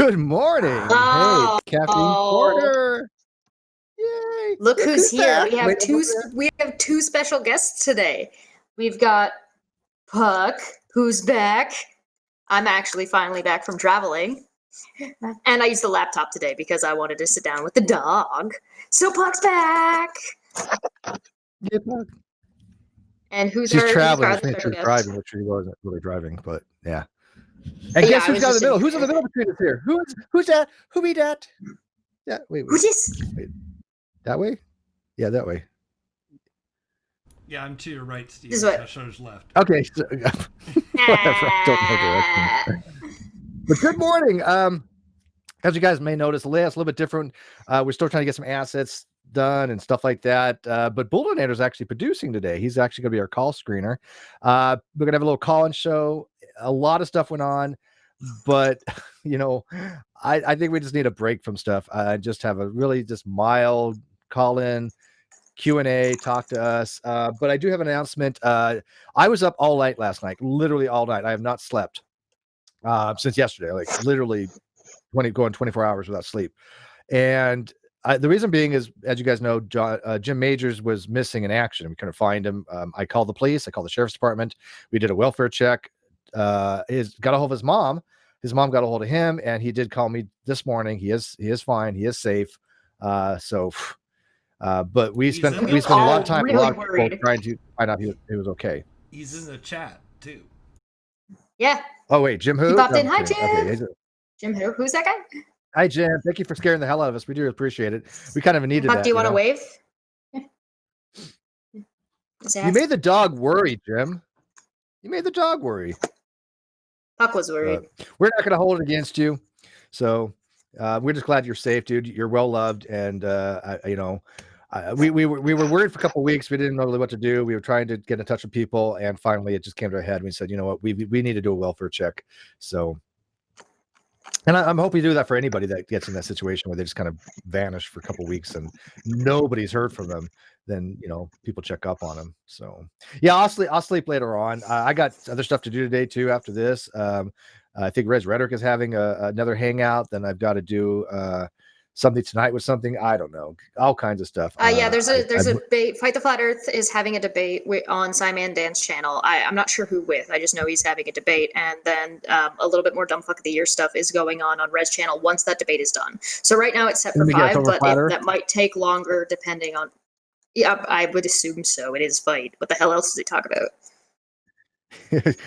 Good morning. Oh, hey, Caffeine Porter. Yay. Look who's here. That. We have two special guests today. We've got Puck, who's back. I'm actually finally back from traveling. And I used the laptop today because I wanted to sit down with the dog. So Puck's back. Yeah, Puck. And She's traveling, which means she's driving, which she wasn't really driving, but yeah. And guess who's got in the middle? Who's in the middle between us here? Who's that? Who be that? Yeah, wait. Who's this? Wait. That way? Yeah, that way. Yeah, I'm to your right, Steve. This way. Josh's left. Okay. So, whatever. I don't know direction. But good morning. As you guys may notice, the layout's a little bit different. We're still trying to get some assets done and stuff like that. But Booleanator is actually producing today. He's actually going to be our call screener. We're going to have a little call-in show. A lot of stuff went on, but I think we just need a break from stuff. Just have a really just mild call-in Q&A, talk to us. But I do have an announcement. I was up all night last night, literally all night. I have not slept since yesterday, like literally going 24 hours without sleep. And the reason being is, as you guys know, Jim Majors was missing in action. We couldn't find him. I called the police. I called the sheriff's department. We did a welfare check. Got a hold of his mom. His mom got a hold of him, and he did call me this morning. He is fine. He is safe. But we spent a lot of time, really trying to find out he was okay. He's in the chat too. Yeah. Oh wait, Jim who? He popped in. Hi, Jim. Okay. Jim who? Who's that guy? Hi, Jen. Thank you for scaring the hell out of us. We do appreciate it. We kind of needed that. Do you want to wave? You made the dog worry, Jim. You made the dog worry. Puck was worried. We're not going to hold it against you. So we're just glad you're safe, dude. You're well loved. And, we were worried for a couple of weeks. We didn't know really what to do. We were trying to get in touch with people. And finally, it just came to our head. We said, you know what? We need to do a welfare check. So. And I'm hoping you do that for anybody that gets in that situation where they just kind of vanish for a couple of weeks and nobody's heard from them. Then people check up on them. So yeah, I'll sleep later on. I got other stuff to do today too. After this, I think Res Rhetoric is having another hangout. Then I've got to do something tonight with something. I don't know, all kinds of stuff. Yeah, there's a debate. Fight the Flat Earth is having a debate on Simon Dan's channel. I'm not sure who with. I just know he's having a debate, and then a little bit more dumb fuck of the year stuff is going on Res channel once that debate is done. So right now it's set for 5, but that might take longer depending on. Yeah, I would assume so. It is Fight. What the hell else does he talk about?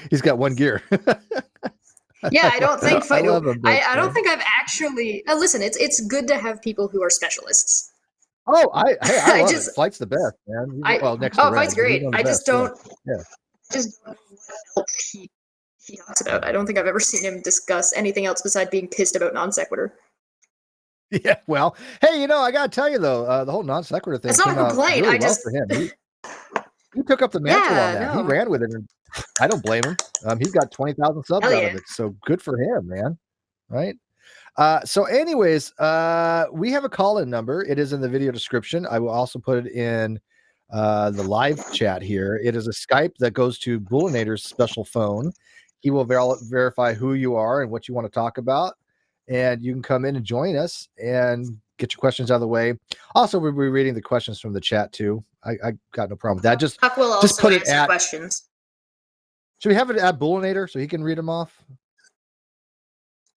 He's got one gear. Yeah, I don't think Fight. I don't think I've actually. Listen, it's good to have people who are specialists. Oh, I love it. Fight's the best, man. Fight's great. I just don't. Yeah. Just what else he talks about. I don't think I've ever seen him discuss anything else besides being pissed about non sequitur. Yeah, well, hey, I gotta tell you though, the whole non sequitur thing. It's not a complaint. Really for him. He took up the mantle on that. No. He ran with it, and I don't blame him. He's got 20,000 subs out of it, so good for him, man. Right? So, anyways, we have a call-in number. It is in the video description. I will also put it in the live chat here. It is a Skype that goes to Booleanator's special phone. He will verify who you are and what you want to talk about. And you can come in and join us and get your questions out of the way. Also, we'll be reading the questions from the chat too. I got no problem with that. Just put it at questions. Should we have it at Booleanator so he can read them off?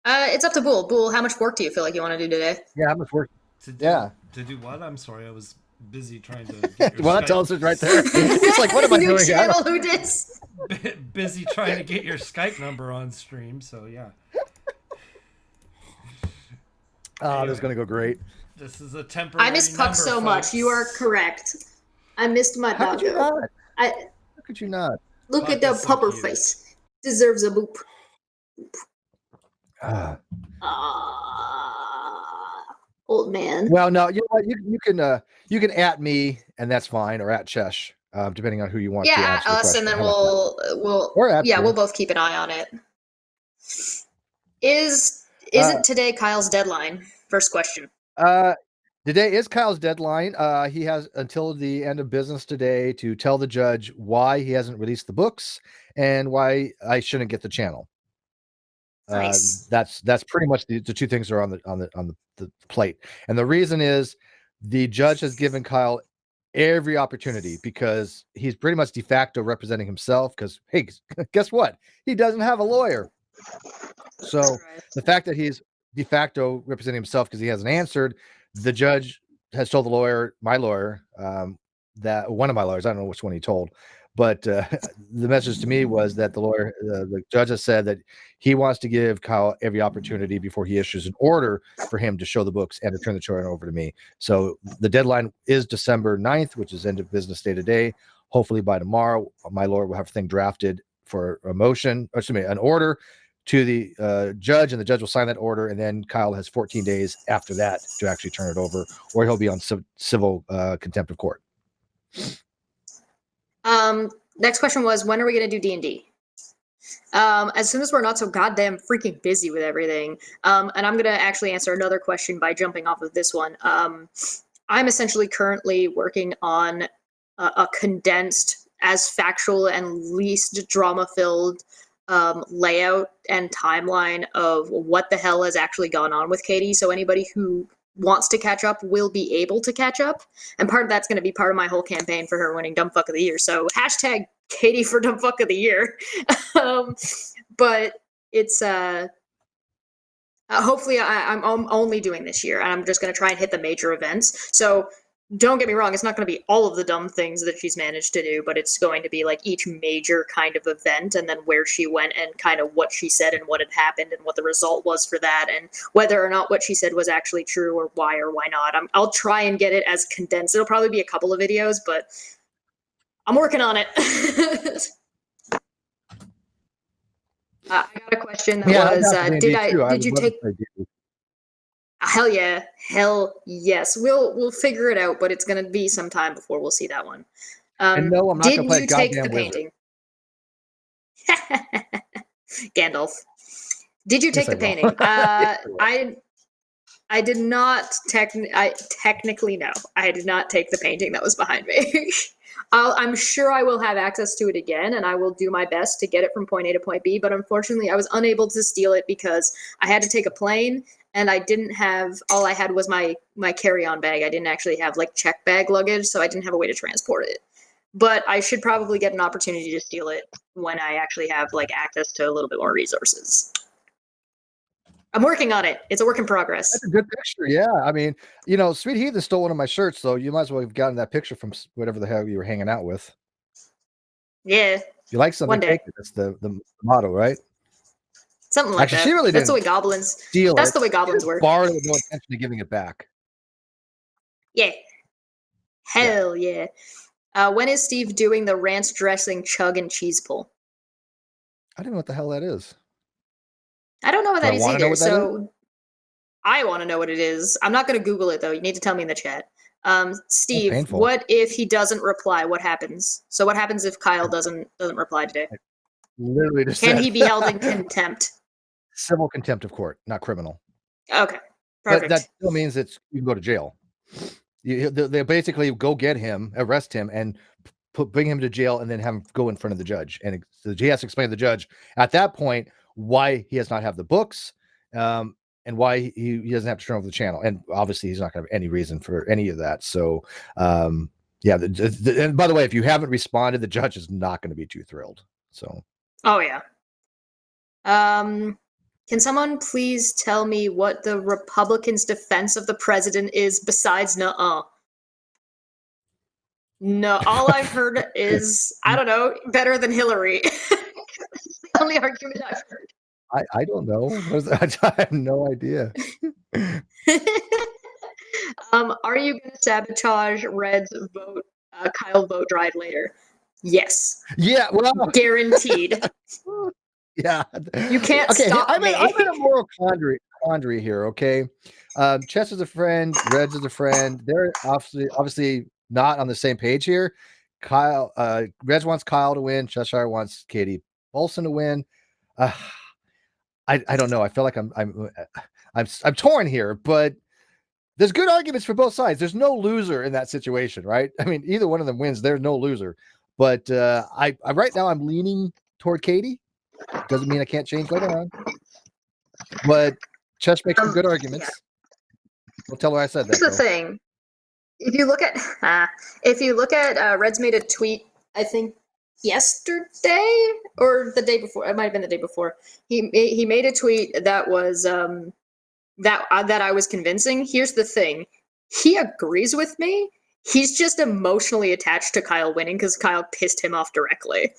It's up to Boole. Boole, how much work do you feel like you want to do today? Yeah, how much work? To do what? I'm sorry, I was busy trying to. Get well, that tells us right there. It's like, what am I doing? Channel, who dis? Busy trying to get your Skype number on stream. So yeah. Oh, this is gonna go great. This is a temporary. I miss Puck so much. You are correct. I missed my dog. How could you not? How could you not? Look at the pupper face. Deserves a boop. Old man. Well, no, you know what? You can at me, and that's fine, or at Chesh, depending on who you want. Yeah, at us, and then we'll both keep an eye on it. Isn't today Kyle's deadline? First question. Today is Kyle's deadline. He has until the end of business today to tell the judge why he hasn't released the books and why I shouldn't get the channel. Nice. That's pretty much the two things that are on the plate. And the reason is the judge has given Kyle every opportunity because he's pretty much de facto representing himself because, hey, guess what? He doesn't have a lawyer. So the fact that he's de facto representing himself because he hasn't answered, the judge has told the lawyer, my lawyer, that one of my lawyers, I don't know which one he told, but the message to me was that the judge has said that he wants to give Kyle every opportunity before he issues an order for him to show the books and to turn the children over to me. So the deadline is December 9th, which is end of business day today. Hopefully by tomorrow, my lawyer will have thing drafted for a motion, or excuse me, an order to the judge, and the judge will sign that order, and then Kyle has 14 days after that to actually turn it over, or he'll be on civil contempt of court. Next question was, when are we going to do D&D? As soon as we're not so goddamn freaking busy with everything. And I'm going to actually answer another question by jumping off of this one. I'm essentially currently working on a condensed, as factual and least drama-filled layout and timeline of what the hell has actually gone on with Katie. So anybody who wants to catch up will be able to catch up. And part of that's going to be part of my whole campaign for her winning Dumb Fuck of the Year. So hashtag Katie for Dumb Fuck of the Year. But it's hopefully I'm only doing this year, and I'm just going to try and hit the major events. So don't get me wrong, it's not going to be all of the dumb things that she's managed to do, but it's going to be like each major kind of event, and then where she went and kind of what she said and what had happened and what the result was for that, and whether or not what she said was actually true or why not. I'll try and get it as condensed. It'll probably be a couple of videos, but I'm working on it. I got a question that was, did you take... Hell yeah. Hell yes. We'll figure it out, but it's going to be some time before we'll see that one. And no, I'm not going to play Did you take the goddamn painting? Gandalf. Did you take the painting? I did not technically no. I did not take the painting that was behind me. I'm sure I will have access to it again, and I will do my best to get it from point A to point B, but unfortunately I was unable to steal it because I had to take a plane, and I didn't have, all I had was my carry-on bag. I didn't actually have like check bag luggage, so I didn't have a way to transport it. But I should probably get an opportunity to steal it when I actually have like access to a little bit more resources. I'm working on it. It's a work in progress. That's a good picture. Yeah. I mean, you know, Sweet Heathen stole one of my shirts, so you might as well have gotten that picture from whatever the hell you were hanging out with. Yeah. If you like something, take it. That's the motto, right? Something like that. She really That's didn't the way goblins steal That's it. the way goblins work. Borrowed it with no intention of giving it back. Yeah. Hell yeah. When is Steve doing the ranch dressing chug and cheese pull? I don't know what the hell that is. I don't know what that is either. So I want to know what it is. I'm not going to Google it though. You need to tell me in the chat. Steve, painful. What if he doesn't reply? What happens? So what happens if Kyle doesn't reply today? Literally just Can said. he be held in contempt? Civil contempt of court, not criminal. Okay. Perfect. But that still means you can go to jail. They basically go get him, arrest him, and bring him to jail, and then have him go in front of the judge. And he has to explain to the judge at that point why he does not have the books, and why he doesn't have to turn over the channel. And obviously, he's not going to have any reason for any of that. So, yeah. And by the way, if you haven't responded, the judge is not going to be too thrilled. So. Oh yeah. Can someone please tell me what the Republicans' defense of the president is besides nuh-uh? No, all I've heard is, I don't know, better than Hillary. That's the only argument I've heard. I don't know. I have no idea. Are you going to sabotage Red's vote, Kyle vote drive later? Yes. Yeah, well, guaranteed. Yeah, you can't stop me. I'm in a moral quandary here. Okay, Chess is a friend, Reds is a friend. They're obviously not on the same page here. Kyle, Reds wants Kyle to win. Cheshire wants Katie Bolson to win. I don't know. I feel like I'm torn here, but there's good arguments for both sides. There's no loser in that situation, right? I mean, either one of them wins. There's no loser. But I right now I'm leaning toward Katie. Doesn't mean I can't change later on. But Chess makes some good arguments. Don't tell her I said that. Here's the thing. If you look at Red's made a tweet, I think yesterday or the day before. It might have been the day before. He made a tweet that was that I was convincing. Here's the thing. He agrees with me. He's just emotionally attached to Kyle winning because Kyle pissed him off directly.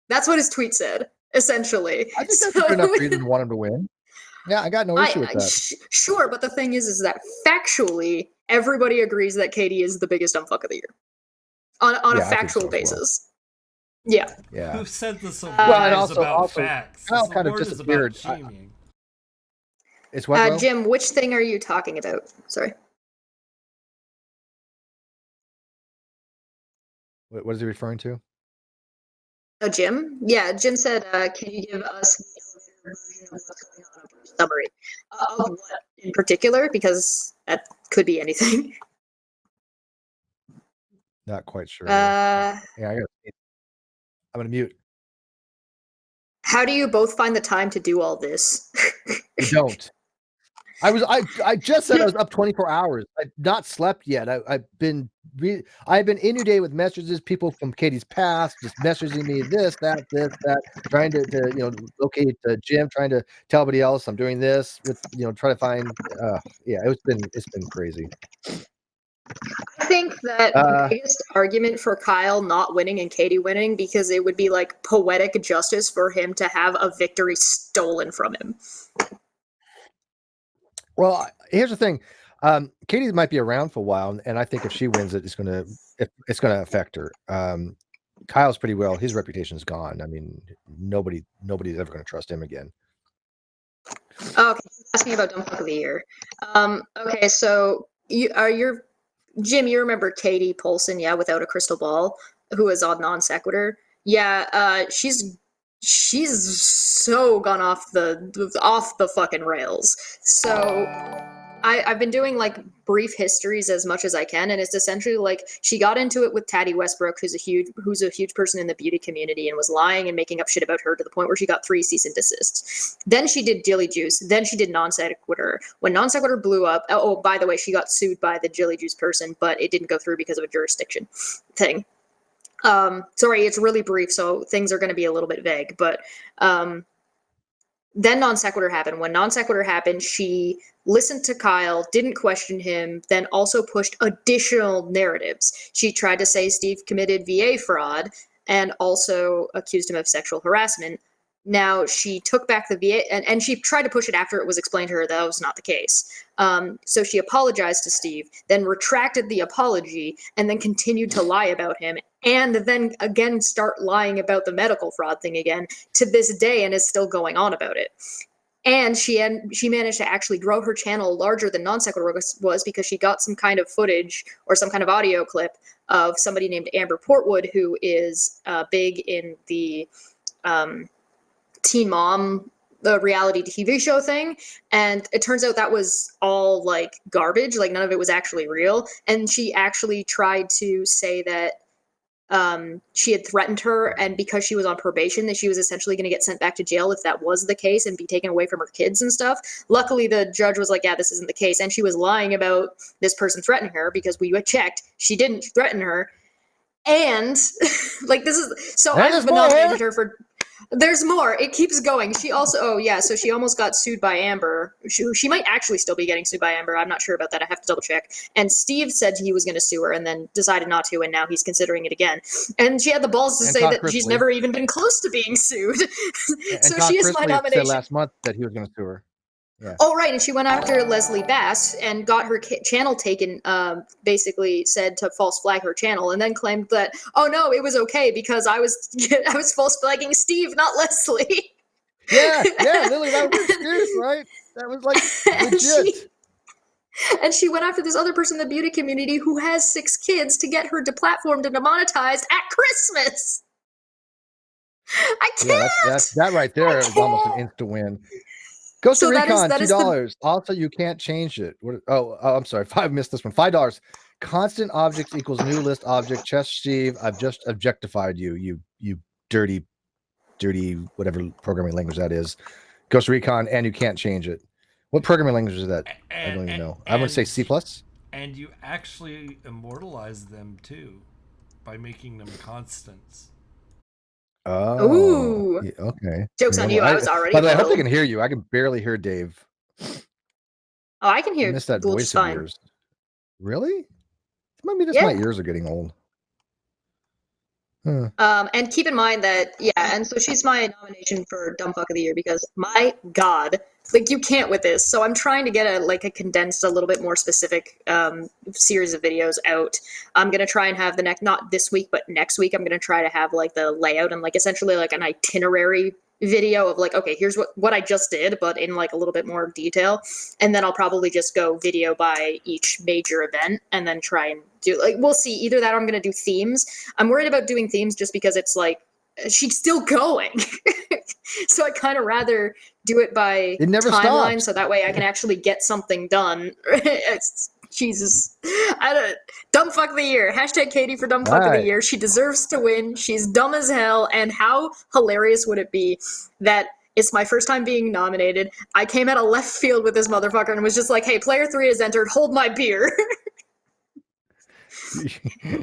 That's what his tweet said, essentially. I think that's a good enough reason to want him to win. Yeah, I got no issue with that. Sure, but the thing is that factually, everybody agrees that Katie is the biggest dumbfuck of the year. On a factual basis. Well. Yeah. Who said this well, and also facts? Kyle kind of disappeared. It's what, Jim, which thing are you talking about? Sorry. What is he referring to? Oh, Jim? Yeah, Jim said, can you give us a summary of what in particular? Because that could be anything. Not quite sure. I'm going to mute. How do you both find the time to do all this? I don't. I just said I was up 24 hours. I've not slept yet. I've been inundated with messages, people from Katie's past, just messaging me this, that, trying to locate Jim, trying to tell everybody else I'm doing this with try to find. It's been crazy. I think that the biggest argument for Kyle not winning and Katie winning because it would be like poetic justice for him to have a victory stolen from him. Well, here's the thing. Katie might be around for a while, and I think if she wins it's gonna affect her. Kyle's pretty well. His reputation's gone. I mean, nobody's ever gonna trust him again. Okay, asking about dumbfuck of the year. Okay, so Jim, you remember Katie Polson, without a crystal ball, who was on Non Sequitur. Yeah, she's so gone off the fucking rails. So I've been doing like brief histories as much as I can, and it's essentially like she got into it with Taddy Westbrook, who's a huge person in the beauty community, and was lying and making up shit about her to the point where she got 3 cease and desists. Then she did Jilly Juice. Then she did Non Sequitur. When Non Sequitur blew up, oh, by the way, she got sued by the Jilly Juice person, but it didn't go through because of a jurisdiction thing. Sorry, it's really brief, so things are going to be a little bit vague, but then Non Sequitur happened. When Non Sequitur happened, she listened to Kyle, didn't question him, then also pushed additional narratives. She tried to say Steve committed VA fraud and also accused him of sexual harassment. Now, she took back the VA, and she tried to push it after it was explained to her that was not the case. So she apologized to Steve, then retracted the apology, and then continued to lie about him, and then again start lying about the medical fraud thing again to this day, and is still going on about it. And she managed to actually grow her channel larger than Non Sequitur was because she got some kind of footage or some kind of audio clip of somebody named Amber Portwood, who is big in the Teen Mom, the reality TV show thing. And it turns out that was all like garbage. Like none of it was actually real. And she actually tried to say that she had threatened her, and because she was on probation, that she was essentially going to get sent back to jail if that was the case and be taken away from her kids and stuff. Luckily, the judge was like, yeah, this isn't the case. And she was lying about this person threatening her because we checked. She didn't threaten her. And like, this is, so I've been nominated her for, there's more. It keeps going. She also, so she almost got sued by Amber. She might actually still be getting sued by Amber. I'm not sure about that. I have to double check. And Steve said he was going to sue her and then decided not to, and now he's considering it again. And she had the balls to say that she's never even been close to being sued. So she is my nomination. Said last month that he was going to sue her. Yeah. Oh, right. And she went after Leslie Bass and got her channel taken, basically said to false flag her channel, and then claimed that, oh, no, it was okay because I was false flagging Steve, not Leslie. Yeah, Lily, that was excuse, right? That was like legit. And she went after this other person in the beauty community who has 6 kids to get her deplatformed and demonetized at Christmas. I can't. Yeah, that right there is almost an instant win. Costa Recon, $2. Also, you can't change it. I'm sorry. I missed this one. $5. Constant objects equals new list object. Chess Steve, I've just objectified you. You dirty, whatever programming language that is. Ghost Recon, and you can't change it. What programming language is that? I don't even know. I'm going to say C+. And you actually immortalize them too by making them constants. Oh. Ooh. Yeah, okay. Joke's on you. I was already. By the way, I hope they can hear you. I can barely hear Dave. Oh, I can hear. I missed that Gould voice just of fine. yours. Really? Maybe just Yeah. my ears are getting old. Huh. And keep in mind that, and so she's my nomination for Dumb Fuck of the Year because, my God, like, you can't with this. So I'm trying to get a condensed, a little bit more specific series of videos out. I'm going to try and have not this week, but next week, I'm going to try to have, like, the layout and, like, essentially, like, an itinerary video of, like, okay, here's what I just did, but in, like, a little bit more detail. And then I'll probably just go video by each major event and then try and do, like, we'll see. Either that or I'm going to do themes. I'm worried about doing themes just because it's, like, she's still going. So I kind of rather do it by timeline stops. so that way I can actually get something done. Jesus. Dumb fuck of the year. Hashtag Katie for dumb fuck of the year. She deserves to win. She's dumb as hell. And how hilarious would it be that it's my first time being nominated. I came out of left field with this motherfucker and was just like, hey, player 3 has entered. Hold my beer.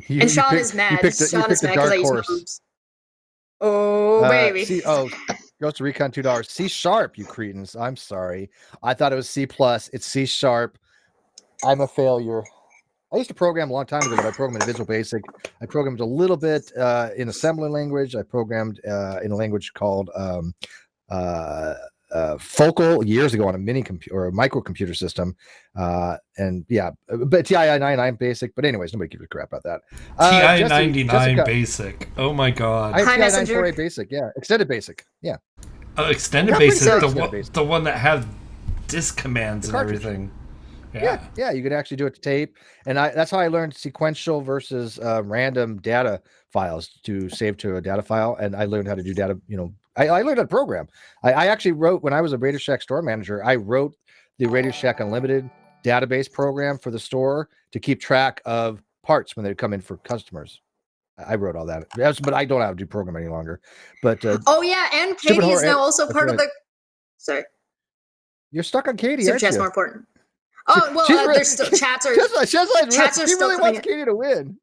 And Sean is mad. Sean is mad because I use moves. Oh, baby. Ghost Recon $2. C sharp, you cretins. I'm sorry. I thought it was C+. It's C sharp. I'm a failure. I used to program a long time ago, but I programmed in Visual Basic. I programmed a little bit in assembly language. I programmed in a language called Focal years ago on a mini computer or a microcomputer system. And yeah, but TI 99 basic. But anyways, nobody gives a crap about that. TI 99 basic. Oh my God. I have TI 94A basic. Yeah. Extended basic. Yeah. Extended basic. The one that had disk commands and everything. Yeah, you could actually do it to tape, and that's how I learned sequential versus random data files to save to a data file, and I learned how to do data. I learned how to program. I actually wrote when I was a Radio Shack store manager. I wrote the Radio Shack Unlimited database program for the store to keep track of parts when they come in for customers. I wrote all that, but I don't have to do program any longer. But and Katie is now also part of the. Sorry, you're stuck on Katie. Super chat's more important. Oh, well, there's still chats are she really wants Katie to win.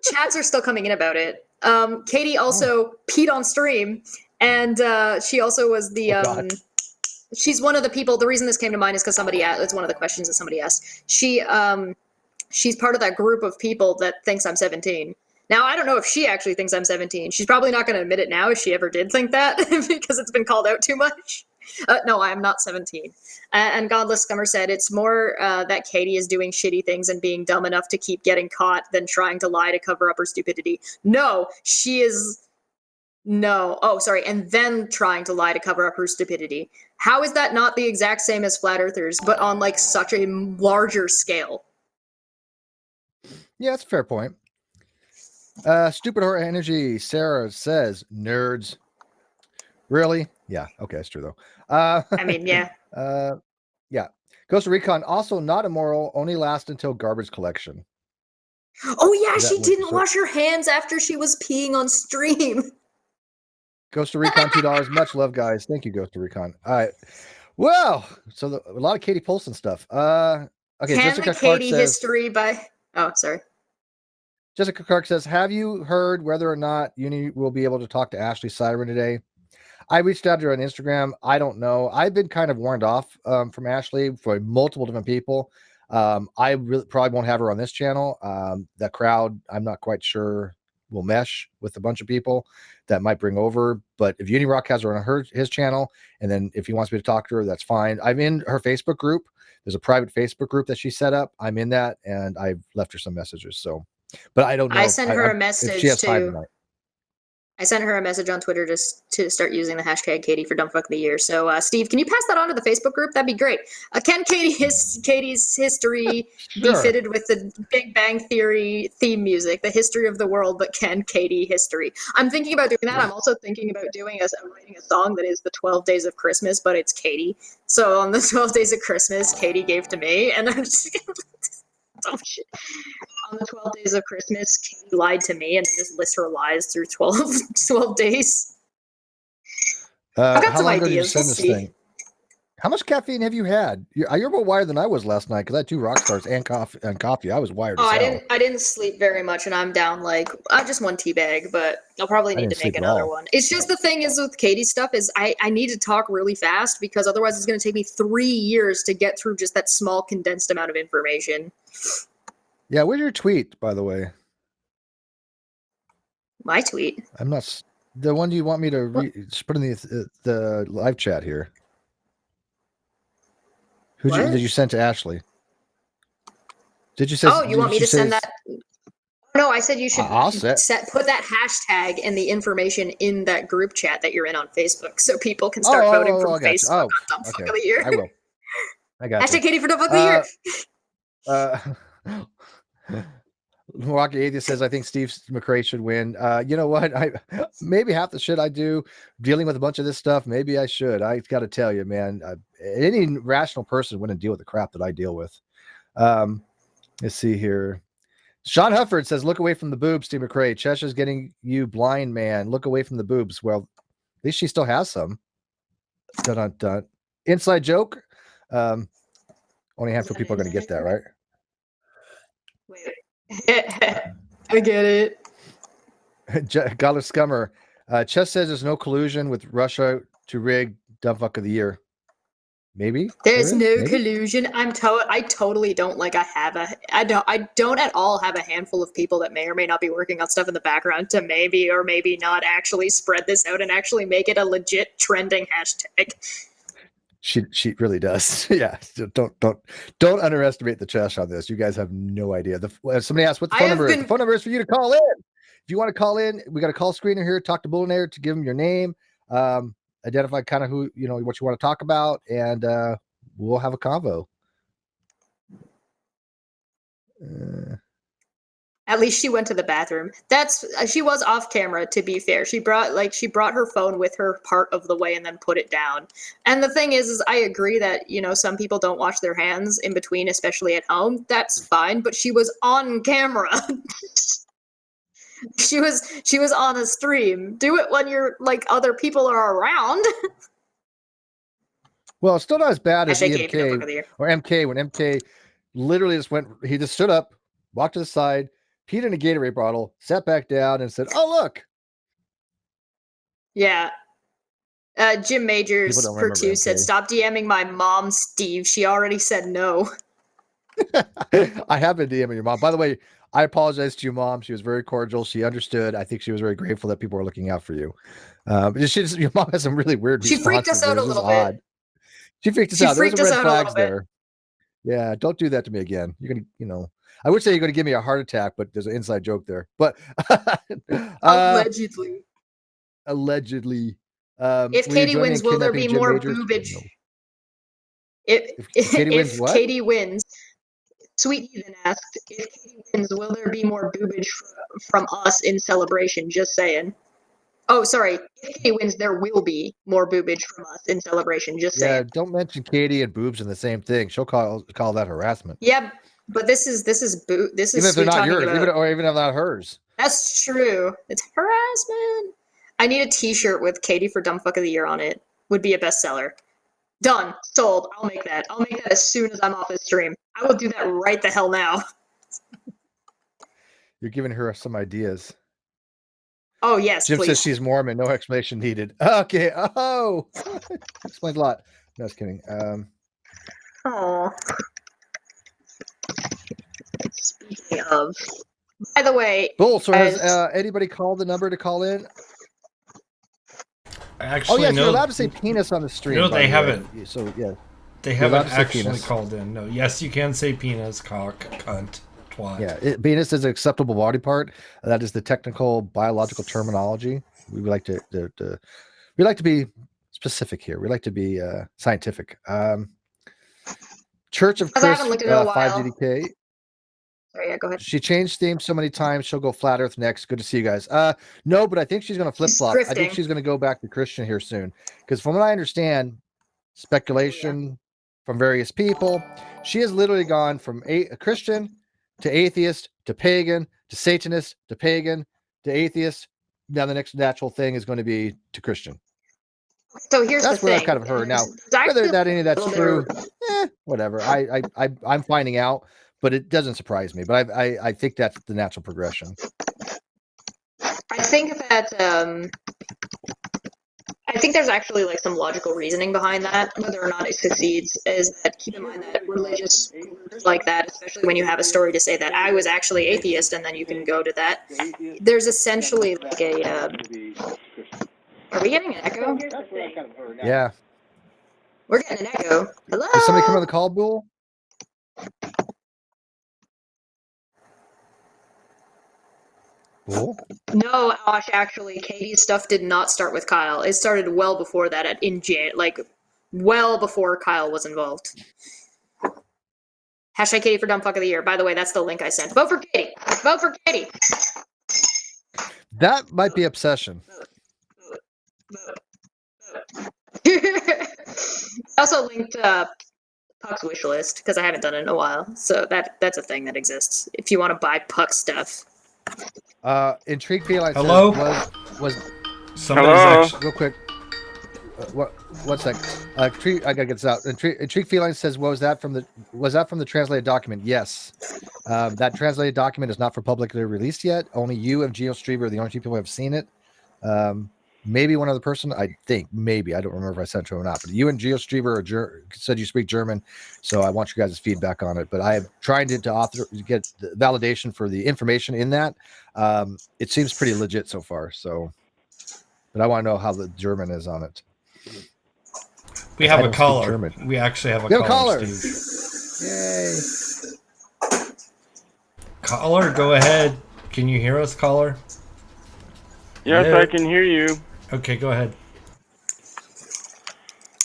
Chats are still coming in about it. Katie also peed on stream, and she also was the she's one of the people. The reason this came to mind is because somebody asked. It's one of the questions that somebody asked. She's part of that group of people that thinks I'm 17. Now, I don't know if she actually thinks I'm 17. She's probably not going to admit it now if she ever did think that because it's been called out too much. No, I am not 17. And Godless Scummer said it's more that Katie is doing shitty things and being dumb enough to keep getting caught than trying to lie to cover up her stupidity. No, she is. No. Oh, sorry. And then trying to lie to cover up her stupidity. How is that not the exact same as Flat Earthers, but on like such a larger scale? Yeah, that's a fair point. Stupid Horror Energy, Sarah says, nerds. Really? Yeah. Okay, that's true though. I mean, yeah. Yeah. Ghost Recon also not immoral, only last until garbage collection. Oh yeah, she didn't wash her hands after she was peeing on stream. Ghost Recon $2. Much love, guys. Thank you, Ghost Recon. All right. Well, so a lot of Katie Polson stuff. Okay. Can Jessica the Clark Katie says, history by? Oh, sorry. Jessica Clark says, have you heard whether or not Uni will be able to talk to Ashley Siren today? I reached out to her on Instagram. I don't know. I've been kind of warned off from Ashley for multiple different people. I really probably won't have her on this channel. The crowd, I'm not quite sure will mesh with a bunch of people that might bring over. But if Unirock has her on his channel, and then if he wants me to talk to her, that's fine. I'm in her Facebook group. There's a private Facebook group that she set up. I'm in that, and I've left her some messages. So, but I don't know. I sent her a message she has time to. tonight. I sent her a message on Twitter just to start using the hashtag Katie for Dumbfuck of the Year. So, Steve, can you pass that on to the Facebook group? That'd be great. Can Katie's history be fitted with the Big Bang Theory theme music, the history of the world, but can Katie history? I'm thinking about doing that. I'm also thinking about writing a song that is the 12 Days of Christmas, but it's Katie. So on the 12 Days of Christmas, Katie gave to me, and I'm just oh shit. On the 12 days of Christmas, Katie lied to me and then just list her lies through 12 days. I've got How some long ago did you ideas. send We'll this see. thing? How much caffeine have you had? You're more wired than I was last night because I had 2 rock stars and coffee. I was wired. Oh, as hell. I didn't sleep very much, and I'm down like I just 1 tea bag, but I'll probably I need didn't to make sleep at another all. one. It's just the thing is with Katie's stuff is I need to talk really fast because otherwise it's going to take me 3 years to get through just that small condensed amount of information. Yeah, where's your tweet, by the way? My tweet. I'm not the one you want me to just put in the live chat here. Did you send to Ashley? Did you say? Oh, you want me to send that? No, I said you should put that hashtag and the information in that group chat that you're in on Facebook, so people can start voting from Facebook on Dumb Fuck of the Year. I will. I got hashtag Katie for Dumb Fuck of the Year. Milwaukee Atheist says, I think Steve McRae should win. You know what? Maybe half the shit I do dealing with a bunch of this stuff, maybe I should. I got to tell you, man, any rational person wouldn't deal with the crap that I deal with. Let's see here. Sean Hufford says, look away from the boobs, Steve McRae. Cheshire's getting you blind, man. Look away from the boobs. Well, at least she still has some. Dun, dun. Inside joke. Only a handful of people are going to get that, right? Wait. I get it. Godler Scummer. Chess says there's no collusion with Russia to rig Dumb Fuck of the Year. Maybe there's no collusion. I totally don't I don't at all have a handful of people that may or may not be working on stuff in the background to maybe or maybe not actually spread this out and actually make it a legit trending hashtag. She really does. Yeah. Don't underestimate the chess on this. You guys have no idea. Somebody asked what the phone number is. The phone number is for you to call in. If you want to call in, we got a call screener here. Talk to Booleanator to give them your name. Identify kind of who, what you want to talk about, and we'll have a convo. At least she went to the bathroom. She was off camera, to be fair. She brought her phone with her part of the way and then put it down. And the thing is I agree that, some people don't wash their hands in between, especially at home. That's fine, but she was on camera. She was on a stream. Do it when you're other people are around. Well, it's still not as bad as MK or MK when MK literally he just stood up, walked to the side, peed in a Gatorade bottle, sat back down and said, "Oh, look." Yeah. Jim Majors per 2 said, "Stop DMing my mom, Steve. She already said no." I have been DMing your mom. By the way, I apologize to your mom. She was very cordial. She understood. I think she was very grateful that people were looking out for you. Your mom has some really weird responses. She freaked us out a little bit. She freaked us out. There's some red flags there. Yeah, don't do that to me again. You're gonna, I would say you're gonna give me a heart attack, but there's an inside joke there. But allegedly. If Katie wins, will there be more boobage? No. If Katie wins, Sweet Heathen asked, if Katie wins, will there be more boobage from us in celebration? Just saying. Oh, sorry. If Katie wins, there will be more boobage from us in celebration. Just saying. Yeah, don't mention Katie and boobs in the same thing. She'll call that harassment. Yeah, but this is even if they're not yours, even if they're not hers. That's true. It's harassment. I need a T-shirt with Katie for Dumb Fuck of the Year on it. Would be a bestseller. Done. Sold. I'll make that. I'll make that as soon as I'm off this stream. I will do that right the hell now. You're giving her some ideas. Oh, yes, Jim please. says she's Mormon. No explanation needed. Okay. Oh. Explains a lot. No, just kidding. Oh. Speaking of. By the way. Bull, so has anybody called the number to call in? Actually, yes, you're allowed to say penis on the stream. No, they haven't. So, yeah. They haven't actually called in. No. Yes, you can say penis, cock, cunt, twat. Yeah, penis is an acceptable body part. That is the technical biological terminology. We like to be specific here. We like to be scientific. Church of Chris 5DDK. Sorry, yeah, go ahead. She changed themes so many times. She'll go flat Earth next. Good to see you guys. No, but I think she's going to flip flop. I think she's going to go back to Christian here soon. Because from what I understand, speculation from various people, she has literally gone from a Christian to atheist to pagan to Satanist to pagan to atheist. Now the next natural thing is going to be to Christian. So here's That's the what thing. I've kind of heard. Now, There's actually whether that any of that's a true, little whatever. I'm finding out, but it doesn't surprise me. But I think that's the natural progression. I think that I think there's actually like some logical reasoning behind that. Whether or not it succeeds is that keep in mind that religious groups like that, especially when you have a story to say that I was actually atheist, and then you can go to that. There's essentially like a. Are we getting an echo? Yeah. We're getting an echo. Hello. Did somebody come on the call, Bull? Bull? No, Ash, actually, Katie's stuff did not start with Kyle. It started well before that, well before Kyle was involved. Hashtag Katie for Dumb Fuck of the Year. By the way, that's the link I sent. Vote for Katie. Vote for Katie. That might be obsession. I also linked Puck's wish list because I haven't done it in a while. So that's a thing that exists. If you want to buy Puck stuff. Intrigue Feline Hello? says was Somebody's Hello? actually. real quick. One sec. I gotta get this out. Intrigue Feline says, was that from the translated document? Yes. That translated document is not for publicly released yet. Only you and GeoStreamer are the only two people who have seen it. Maybe one other person. I think maybe I don't remember if I sent it to him or not. But you and GeoStreamer said you speak German, so I want you guys' feedback on it. But I am trying to get the validation for the information in that. It seems pretty legit so far. So, but I want to know how the German is on it. We have I a don't speak caller. German. We actually have a We have a caller, caller. Steve. Yay! Caller, go ahead. Can you hear us, caller? Yes, Yeah. I can hear you. Okay, go ahead.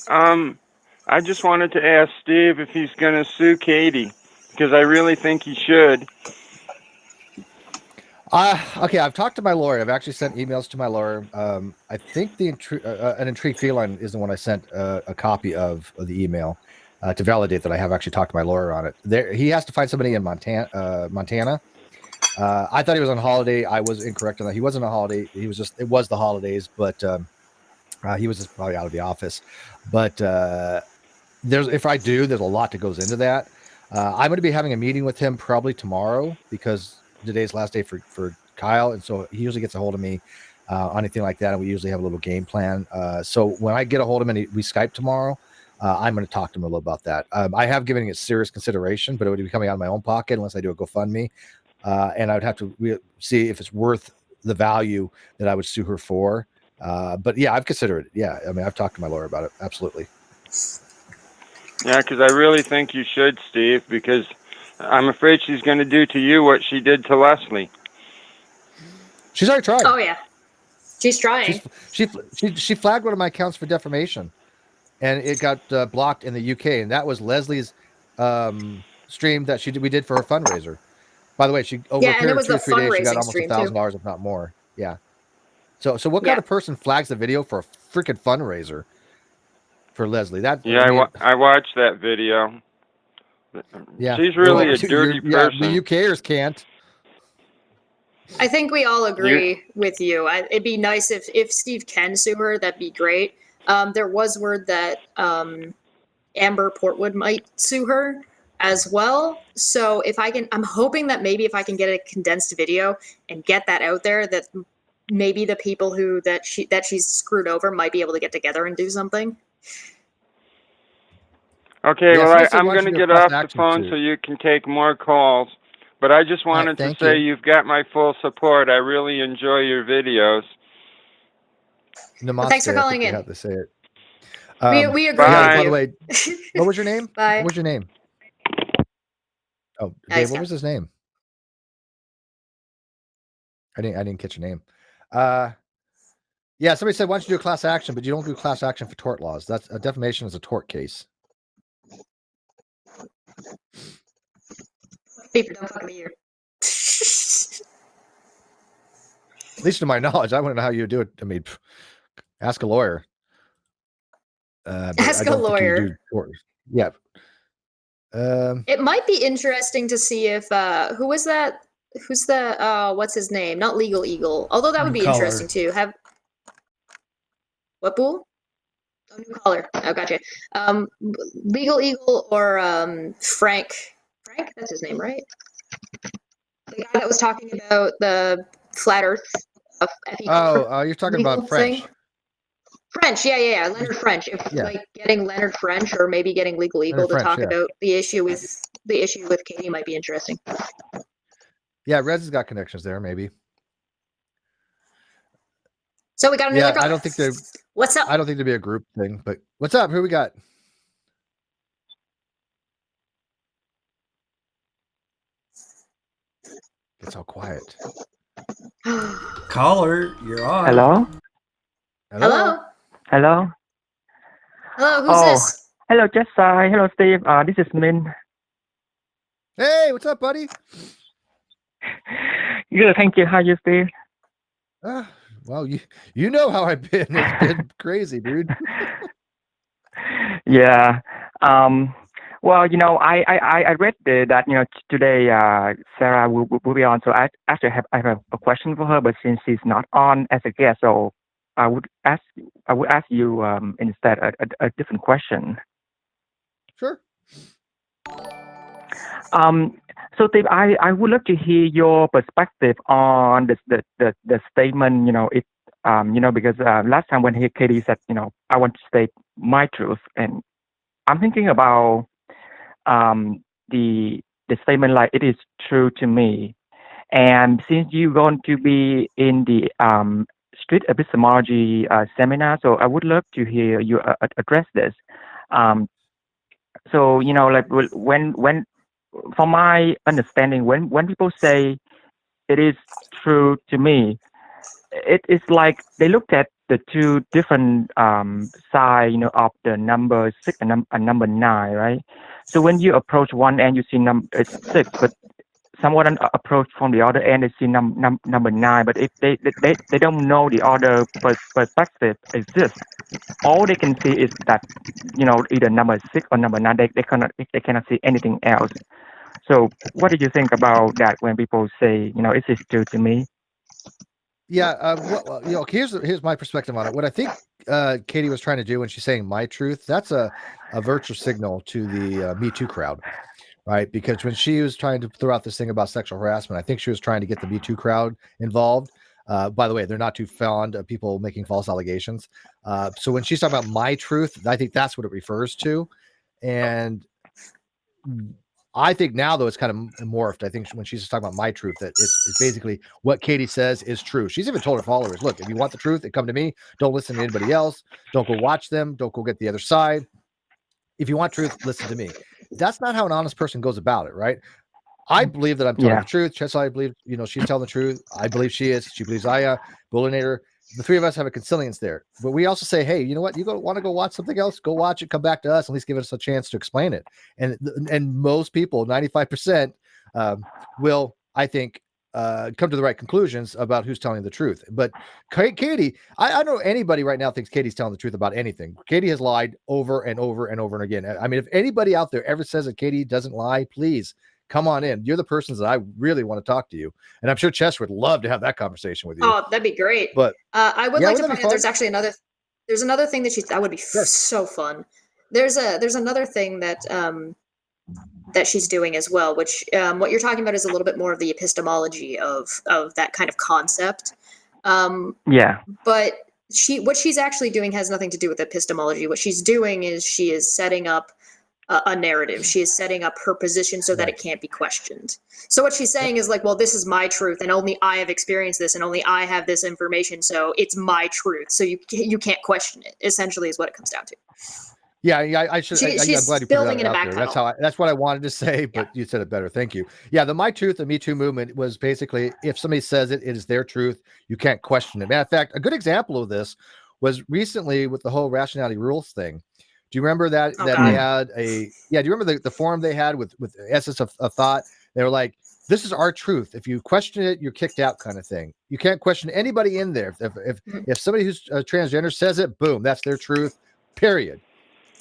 I just wanted to ask Steve if he's going to sue Katie, because I really think he should. Okay, I've talked to my lawyer. I've actually sent emails to my lawyer. I think an intrigue feline is the one I sent a copy of the email to validate that I have actually talked to my lawyer on it. He has to find somebody in Montana. I thought he was on holiday. I was incorrect on that. He wasn't on holiday. It was the holidays, but he was just probably out of the office. But there's a lot that goes into that. I'm going to be having a meeting with him probably tomorrow because today's last day for Kyle, and so he usually gets a hold of me on anything like that, and we usually have a little game plan. So when I get a hold of him and we Skype tomorrow, I'm going to talk to him a little about that. I have given it serious consideration, but it would be coming out of my own pocket unless I do a GoFundMe, and I would have to see if it's worth the value that I would sue her for. But yeah, I've considered it. Yeah, I mean, I've talked to my lawyer about it. Absolutely. Yeah, because I really think you should, Steve, because I'm afraid she's going to do to you what she did to Leslie. She's already tried. Oh yeah, she's trying. She flagged one of my accounts for defamation, and it got blocked in the UK. And that was Leslie's stream that we did for her fundraiser. By the way, she over a period of 2 or 3 days, she got almost $1,000, if not more. Yeah. So what kind of person flags the video for a freaking fundraiser for Leslie? I watched that video. Yeah, she's really a dirty person. The UKers can't. I think we all agree with you. It'd be nice if Steve can sue her. That'd be great. There was word that Amber Portwood might sue her as well. So I'm hoping that maybe if I can get a condensed video and get that out there, that maybe the people that she's screwed over might be able to get together and do something. Okay, Yeah, well, so I'm going to get off the phone so you can take more calls. But I just wanted to say you've got my full support. I really enjoy your videos. Well, thanks for calling in. Have to say it. We agree. By the way, what was your name? Bye. What was your name? Oh, Dave, what was his name? I didn't catch your name. Yeah, somebody said, why don't you do a class action, but you don't do class action for tort laws. That's a defamation is a tort case. At least to my knowledge, I want to know how you do it. I mean, ask a lawyer. Ask a lawyer. Yeah. It might be interesting to see if who was that? Who's the what's his name? Not Legal Eagle. Although that would be interesting too. What, Bull? Oh, new caller. Oh, gotcha. Legal Eagle or Frank? Frank, that's his name, right? The guy that was talking about the flat Earth stuff. You're talking about French. Thing. French, yeah. Leonard French. Like getting Leonard French or maybe getting Legal Eagle to talk about the issue with Katie might be interesting. Yeah, Reds has got connections there, maybe. So we got another. I don't think they're. What's up? I don't think there'd be a group thing, but what's up? Who we got? It's all quiet. Caller, you're on. Hello? Hello? Hello? Hello, who's this? Hello, Jessica. Hello, Steve. This is Min. Hey, what's up, buddy? Good, thank you. How you, Steve? Well, you know how I've been. It's been crazy, dude. Yeah. Well, I read that today Sarah will be on, so I actually have a question for her, but since she's not on as a guest, so I would ask you instead a different question. Sure. So Steve, I would love to hear your perspective on the statement. Because last time when Katie said, I want to state my truth, and I'm thinking about the statement like it is true to me. And since you're going to be in the street epistemology seminar, so I would love to hear you address this. So like when from my understanding, when people say it is true to me, it's like they looked at the two different side, of the number 6 and number 9, right? So when you approach one end, you see it's 6, but someone approach from the other end, they see number 9. But if they don't know the other perspective exists, all they can see is that either number 6 or number 9. They cannot see anything else. So what do you think about that when people say it is true to me? Yeah, here's my perspective on it. What I think Katie was trying to do when she's saying my truth, that's a virtue signal to the Me Too crowd, right? Because when she was trying to throw out this thing about sexual harassment, I think she was trying to get the Me Too crowd involved. By the way, they're not too fond of people making false allegations. So when she's talking about my truth, I think that's what it refers to. And I think now, though, it's kind of morphed. I think when she's talking about my truth, that it's basically what Katie says is true. She's even told her followers, look, if you want the truth, come to me. Don't listen to anybody else. Don't go watch them. Don't go get the other side. If you want truth, listen to me. That's not how an honest person goes about it, right? I believe that I'm telling the truth. Chess, I believe, she's telling the truth. I believe she is. She believes I am. Booleanator. The three of us have a consilience there. But we also say, hey, you know what? You want to go watch something else? Go watch it. Come back to us. At least give us a chance to explain it. And most people, 95%, will, I think, come to the right conclusions about who's telling the truth. But Katie, I don't know anybody right now thinks Katie's telling the truth about anything. Katie has lied over and over and over and again. I mean, if anybody out there ever says that Katie doesn't lie, please come on in. You're the persons that I really want to talk to you. And I'm sure Chess would love to have that conversation with you. Oh, that'd be great. But I would like to point out there's actually another thing that would be so fun. There's another thing that that she's doing as well, which what you're talking about is a little bit more of the epistemology of that kind of concept. But what she's actually doing has nothing to do with epistemology. What she's doing is she is setting up a narrative. She is setting up her position so that it can't be questioned. So what she's saying is like, well, this is my truth and only I have experienced this and only I have this information. So it's my truth. So you can't question it, essentially is what it comes down to. Yeah, I should. I'm glad you put that out there. That's what I wanted to say, but you said it better. Thank you. Yeah, the My Truth and Me Too movement was basically, if somebody says it, it is their truth. You can't question it. Matter of fact, a good example of this was recently with the whole rationality rules thing. Do you remember that they had do you remember the forum they had with essence of thought? They were like, this is our truth. If you question it, you're kicked out, kind of thing. You can't question anybody in there. If somebody who's transgender says it, boom, that's their truth, period.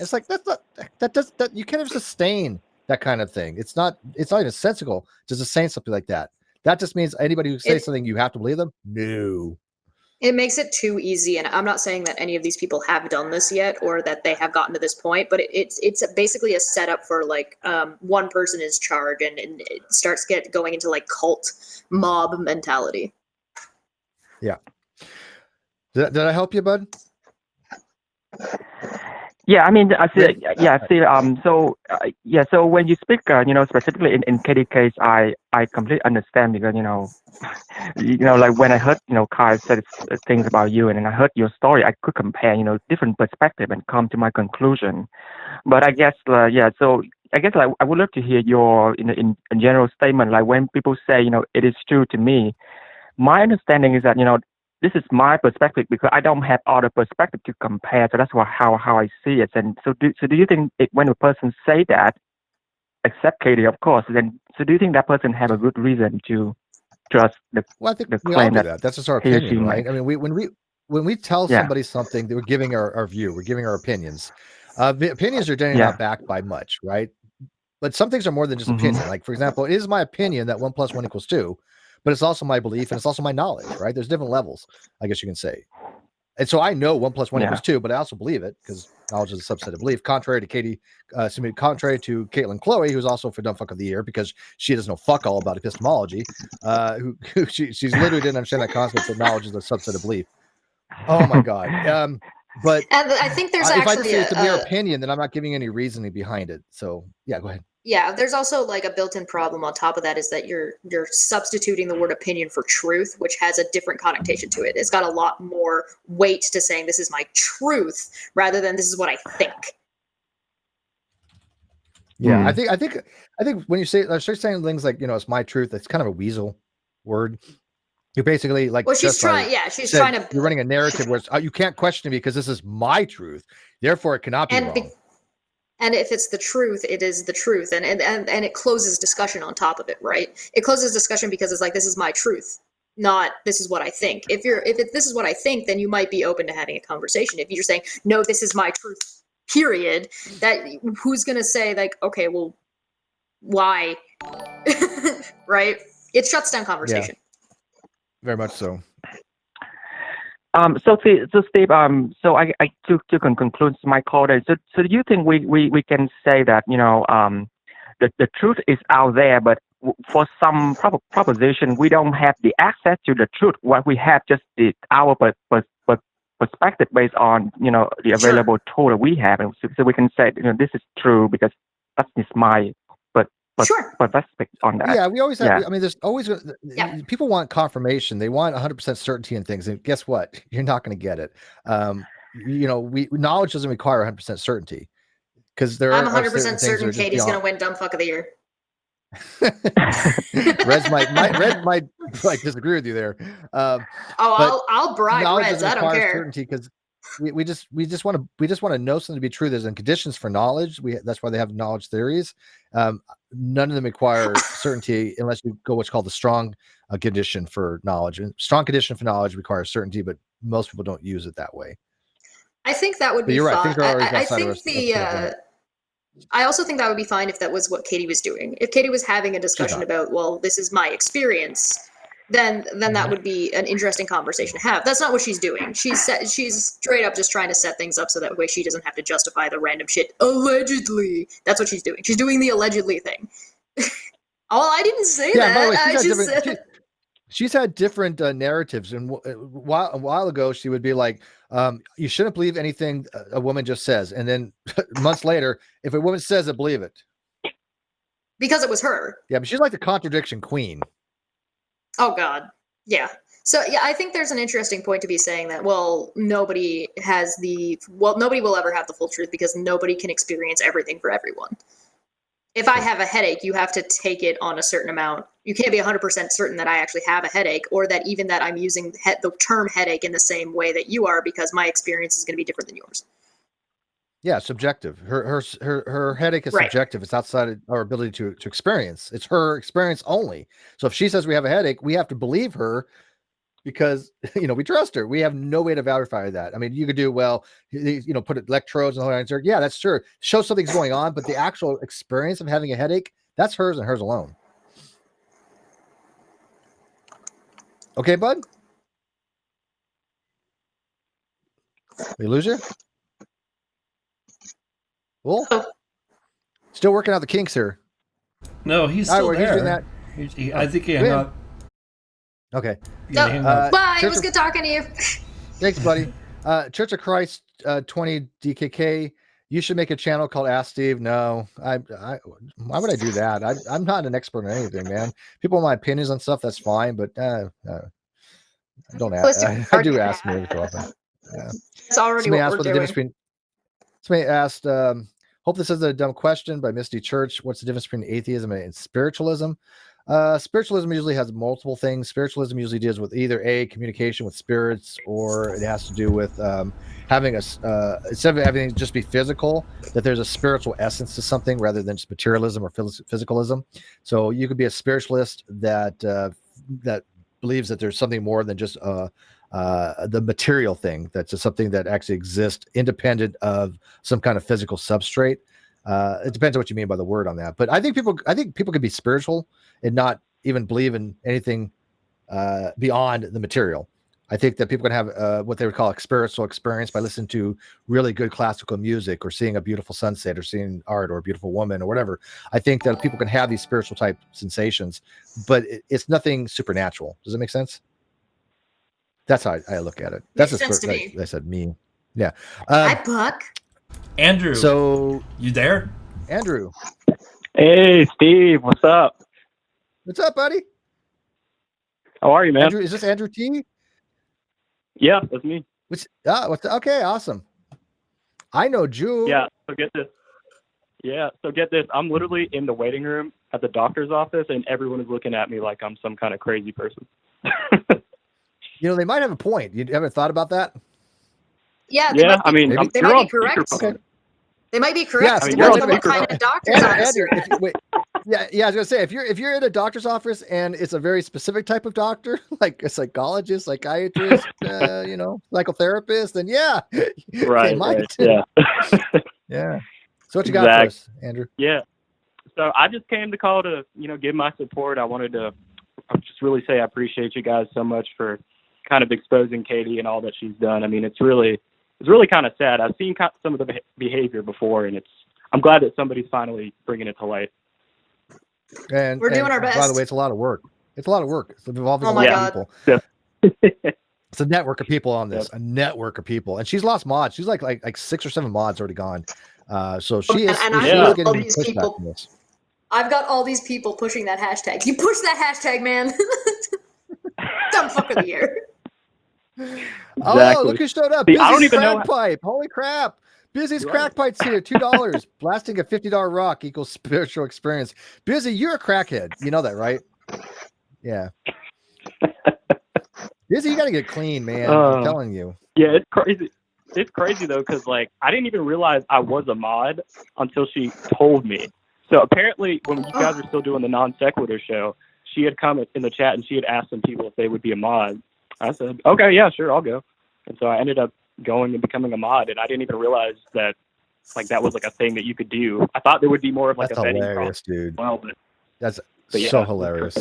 It's like that you can't sustain that kind of thing. It's not even sensical to just saying something like that. That just means anybody who says something, you have to believe them. No. It makes it too easy, and I'm not saying that any of these people have done this yet or that they have gotten to this point, but it's basically a setup for like one person is charged, and it starts going into like cult mob mentality. Yeah. Did I help you, bud? Yeah, I mean, so when you speak, specifically in Katie case, I completely understand because, like when I heard, Kyle said things about you and I heard your story, I could compare, different perspective and come to my conclusion. But I guess, so I guess like I would love to hear your, in general statement, like when people say, it is true to me, my understanding is that, this is my perspective because I don't have other perspective to compare. So that's how I see it. And so do you think when a person say that, except Katie, of course, then so do you think that person have a good reason to trust the Well, I think the we all claim do that that. That's just our he or opinion, she right? makes? I mean, when we tell somebody something, we're giving our view, we're giving our opinions. The opinions are generally not backed by much, right? But some things are more than just opinion. Like, for example, it is my opinion that 1 + 1 = 2, but it's also my belief and it's also my knowledge, right? There's different levels, I guess you can say. And so I know 1 + 1 = 2, but I also believe it because knowledge is a subset of belief. Contrary to Caitlin Chloe, who's also for Dumb Fuck of the Year because she doesn't know fuck all about epistemology. She's literally didn't understand that concept that knowledge is a subset of belief. Oh my god. But and I think there's if I actually just say it's a mere opinion, then I'm not giving any reasoning behind it. So yeah, go ahead. Yeah, there's also like a built-in problem on top of that is that you're substituting the word opinion for truth, which has a different connotation to it. It's got a lot more weight to saying this is my truth rather than this is what I think. Yeah, I think when you start saying things like, it's my truth, it's kind of a weasel word. You're basically like, well, she's trying to. You're running a narrative where you can't question me because this is my truth, therefore it cannot be wrong. And if it's the truth, it is the truth, and it closes discussion on top of it, right? It closes discussion because it's like this is my truth, not this is what I think. If this is what I think, then you might be open to having a conversation. If you're saying no, this is my truth, period, that who's gonna say like, okay, well, why, right? It shuts down conversation. Yeah. Very much so. So Steve, so I to conclude my call there. So do you think we can say that the truth is out there, but for some proposition we don't have the access to the truth. What we have just our perspective based on the available tool that we have, and so we can say this is true because that is my perspective on that. Yeah, we always have. I mean, there's always people want confirmation. They want 100% certainty in things, and guess what? You're not going to get it. Knowledge doesn't require 100% certainty because I'm 100% certain Katie's going to win Dumb Fuck of the Year. Rez might like disagree with you there. I'll bribe Rez. I don't care. Certainty because we just want to know something to be true. There's conditions for knowledge. That's why they have knowledge theories. None of them require certainty unless you go what's called the strong condition for knowledge. And strong condition for knowledge requires certainty, but most people don't use it that way. I think that would be you're fine. Right. I think I also think that would be fine if that was what Katie was doing. If Katie was having a discussion about, well, this is my experience, then that would be an interesting conversation to have. That's not what she's doing. She's straight up just trying to set things up so that way she doesn't have to justify the random shit. Allegedly, that's what she's doing. She's doing the allegedly thing. I didn't say that. By the way, she's had different narratives, and a while ago she would be like, "You shouldn't believe anything a woman just says," and then months later, if a woman says it, believe it because it was her. Yeah, but she's like the contradiction queen. Oh God. Yeah. So yeah, I think there's an interesting point to be saying that, well, nobody will ever have the full truth because nobody can experience everything for everyone. If I have a headache, you have to take it on a certain amount. You can't be 100% certain that I actually have a headache or that even that I'm using the term headache in the same way that you are because my experience is going to be different than yours. Yeah, subjective. Her headache is subjective. It's outside of our ability to experience. It's her experience only. So if she says we have a headache, we have to believe her because we trust her. We have no way to verify that. I mean, you could do put electrodes and all that. Yeah, that's true. Show something's going on, but the actual experience of having a headache, that's hers and hers alone. Okay, bud. We lose you? Cool. Oh. Still working out the kinks here. No, he's still there. He's doing that. I think he hung up. Okay. Bye. It was good talking to you. Thanks, buddy. Church of Christ 20 DKK. You should make a channel called Ask Steve. No, why would I do that? I'm not an expert on anything, man. People want my opinions on stuff. That's fine, but don't ask. I do ask me every so often. It's already what we're doing. Somebody asked, hope this isn't a dumb question by Misty Church. What's the difference between atheism and spiritualism? Spiritualism usually has multiple things. Spiritualism usually deals with either communication with spirits, or it has to do with having instead of everything just be physical, that there's a spiritual essence to something rather than just materialism or physicalism. So you could be a spiritualist that believes that there's something more than just the material thing, that's just something that actually exists independent of some kind of physical substrate. It depends on what you mean by the word on that, but I think people could be spiritual and not even believe in anything beyond the material. I think that people can have what they would call a spiritual experience by listening to really good classical music, or seeing a beautiful sunset, or seeing art, or a beautiful woman, or whatever. I think that people can have these spiritual type sensations, but it's nothing supernatural. Does it make sense? That's how I look at it. That's Makes sense to me. I said me. Yeah. Hi, Buck. Andrew. So you there? Andrew. Hey, Steve. What's up? What's up, buddy? How are you, man? Andrew, is this Andrew T? Yeah, that's me. Okay, awesome. I know Jew. Yeah, so get this. I'm literally in the waiting room at the doctor's office, and everyone is looking at me like I'm some kind of crazy person. They might have a point. You ever thought about that? Yeah, they might be correct. Okay. They might be correct. Yeah, depends on what kind of doctor's office. Andrew, I was gonna say, if you're in a doctor's office and it's a very specific type of doctor, like a psychologist, psychiatrist, psychotherapist, then yeah, right, yeah, yeah. So what you got for us, Andrew? Yeah. So I just came to call to give my support. I wanted to just really say I appreciate you guys so much for kind of exposing Katie and all that she's done. I mean, it's really kind of sad. I've seen some of the behavior before, and I'm glad that somebody's finally bringing it to light. And we're doing our best. By the way, it's a lot of work. It's involving a lot of people. Yeah. It's a network of people on this. A network of people, and she's lost mods. She's like 6 or 7 mods already gone. So she is. And she is getting pushback from this. I've got all these people pushing that hashtag. You push that hashtag, man. Dumb fuck of the year. Exactly. Oh, look who showed up. See, I don't even know. Pipe. Holy crap. Busy's crack pipe's here. $2. Blasting a $50 rock equals spiritual experience. Busy, you're a crackhead. You know that, right? Yeah. Busy, you got to get clean, man. I'm telling you. Yeah, it's crazy. It's crazy, though, because, I didn't even realize I was a mod until she told me. So apparently, when you guys were still doing the non sequitur show, she had come in the chat and she had asked some people if they would be a mod. I said, okay, yeah, sure, I'll go. And so I ended up going and becoming a mod, and I didn't even realize that that was a thing that you could do. I thought there would be more of a vetting process. Dude. Well, that's so hilarious.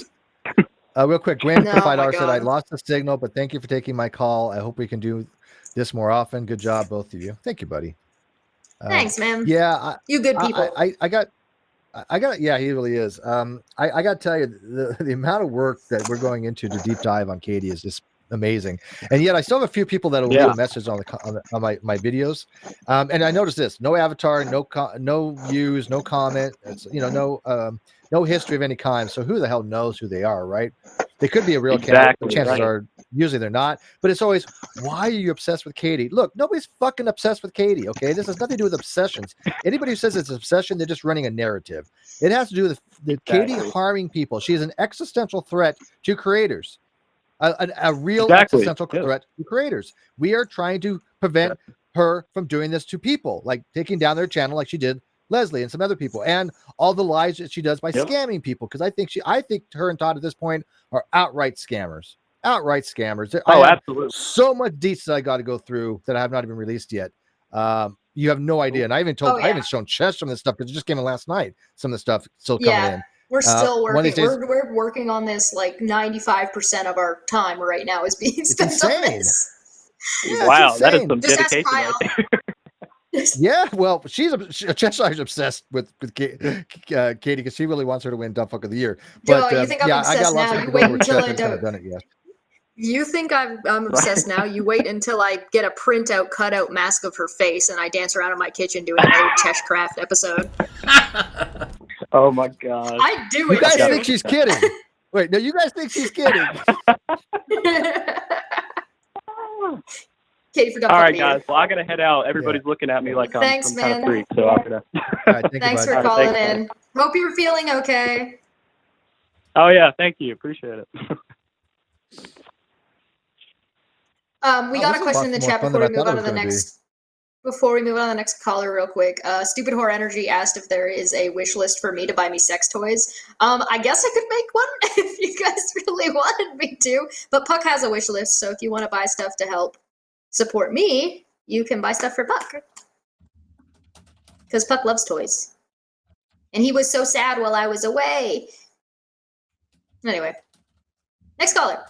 Real quick, Gwen for $5 said, I lost the signal, but thank you for taking my call. I hope we can do this more often. Good job, both of you. Thank you, buddy. Thanks, man. Yeah, you good people. I got. Yeah, he really is. I got to tell you, the amount of work that we're going into to deep dive on Katie is just amazing. And yet, I still have a few people that will leave a message on my videos. And I noticed this: no avatar, no views, no comment. It's no history of any kind. So who the hell knows who they are, right? They could be a real candidate, but chances are usually they're not. But it's always, why are you obsessed with Katie? Look, nobody's fucking obsessed with Katie, okay? This has nothing to do with obsessions. Anybody who says it's an obsession, they're just running a narrative. It has to do with Katie harming people. She is an existential threat to creators. A real existential threat to creators. We are trying to prevent her from doing this to people, like taking down their channel like she did Leslie and some other people, and all the lies that she does by scamming people. Because I think her and Todd at this point are outright scammers. Absolutely. So much deets that I got to go through that I have not even released yet. You have no idea. And I even I haven't shown Chess some of this stuff because it just came in last night. Some of the stuff still coming in. We're still working. We're working on this 95% of our time right now is being spent on this. Yeah, wow, that is insane. some Just ask dedication Kyle. right there. Yeah, well, Cheshire's obsessed with Katie because she really wants her to win Dumb Fuck of the Year. But Joe, you think I'm I got obsessed lots now? of You wait where until Chesh I hasn't kind of don't. done it yet. You think I'm obsessed now? You wait until I get a printout, cutout mask of her face, and I dance around in my kitchen doing another Cheshcraft episode. Oh my god. I do You it guys too. think she's kidding? Wait, no, you guys think she's kidding? Katie for Dumb All Fuck right, of the Year. guys. Well, I gotta head out. Everybody's looking at me like I'm Thanks, some kind of man. freak. So I'm gonna. All right, thank Thanks you, for bud. calling thanks, in. Hope you're feeling okay. Oh yeah, thank you. Appreciate it. We got a this is question in the more chat fun before than we I move thought on it to the was gonna be. next. Before we move on to the next caller, real quick, Stupid Whore Energy asked if there is a wish list for me to buy me sex toys. I guess I could make one if you guys really wanted me to. But Puck has a wish list, so if you want to buy stuff to help support me, you can buy stuff for Puck. Because Puck loves toys. And he was so sad while I was away. Anyway. Next caller.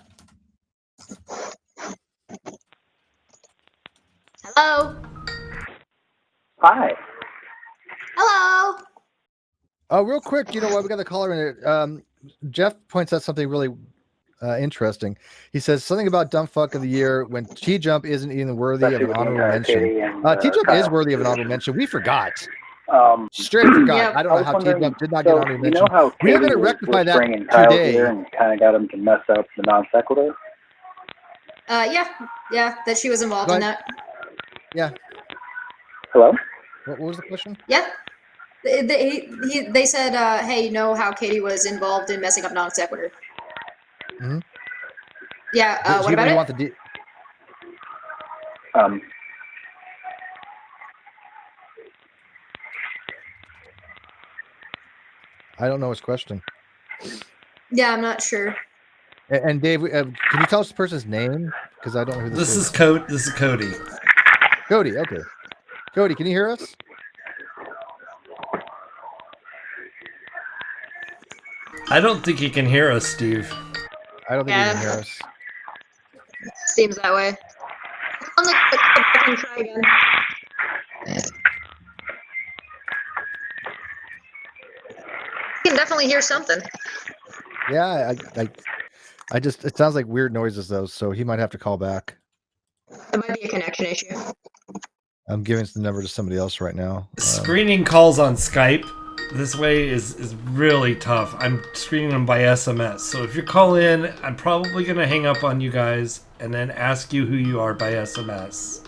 Hello. Hi. Hello. Oh, real quick, you know what? We got the caller in it. Jeff points out something really interesting. He says something about Dumb Fuck of the Year when T-Jump isn't even worthy of an honorable mention. T-Jump is worthy of an honorable mention. We forgot. Straight forgot. Yep. I don't know how T-Jump did not get an honorable mention. How We are Katie going to rectify that bringing Kyle today. here and kind of got him to mess up the non sequitur? Yeah, that she was involved in that. Yeah. Hello? What was the question? Yeah. They said, hey, you know how Katie was involved in messing up non sequitur? Mm-hmm. Yeah, what about it? Want the I don't know his question. Yeah, I'm not sure. And Dave, can you tell us the person's name? Because I don't know who this is. This is Cody. Cody, okay. Cody, can you hear us? I don't think he can hear us, Steve. I don't think he can hear us. Seems that way. I can try again. You can definitely hear something. Yeah, I just, it sounds like weird noises though, so he might have to call back. It might be a connection issue. I'm giving the number to somebody else right now. Screening calls on Skype this way is really tough. I'm screening them by SMS. So if you call in, I'm probably going to hang up on you guys and then ask you who you are by SMS.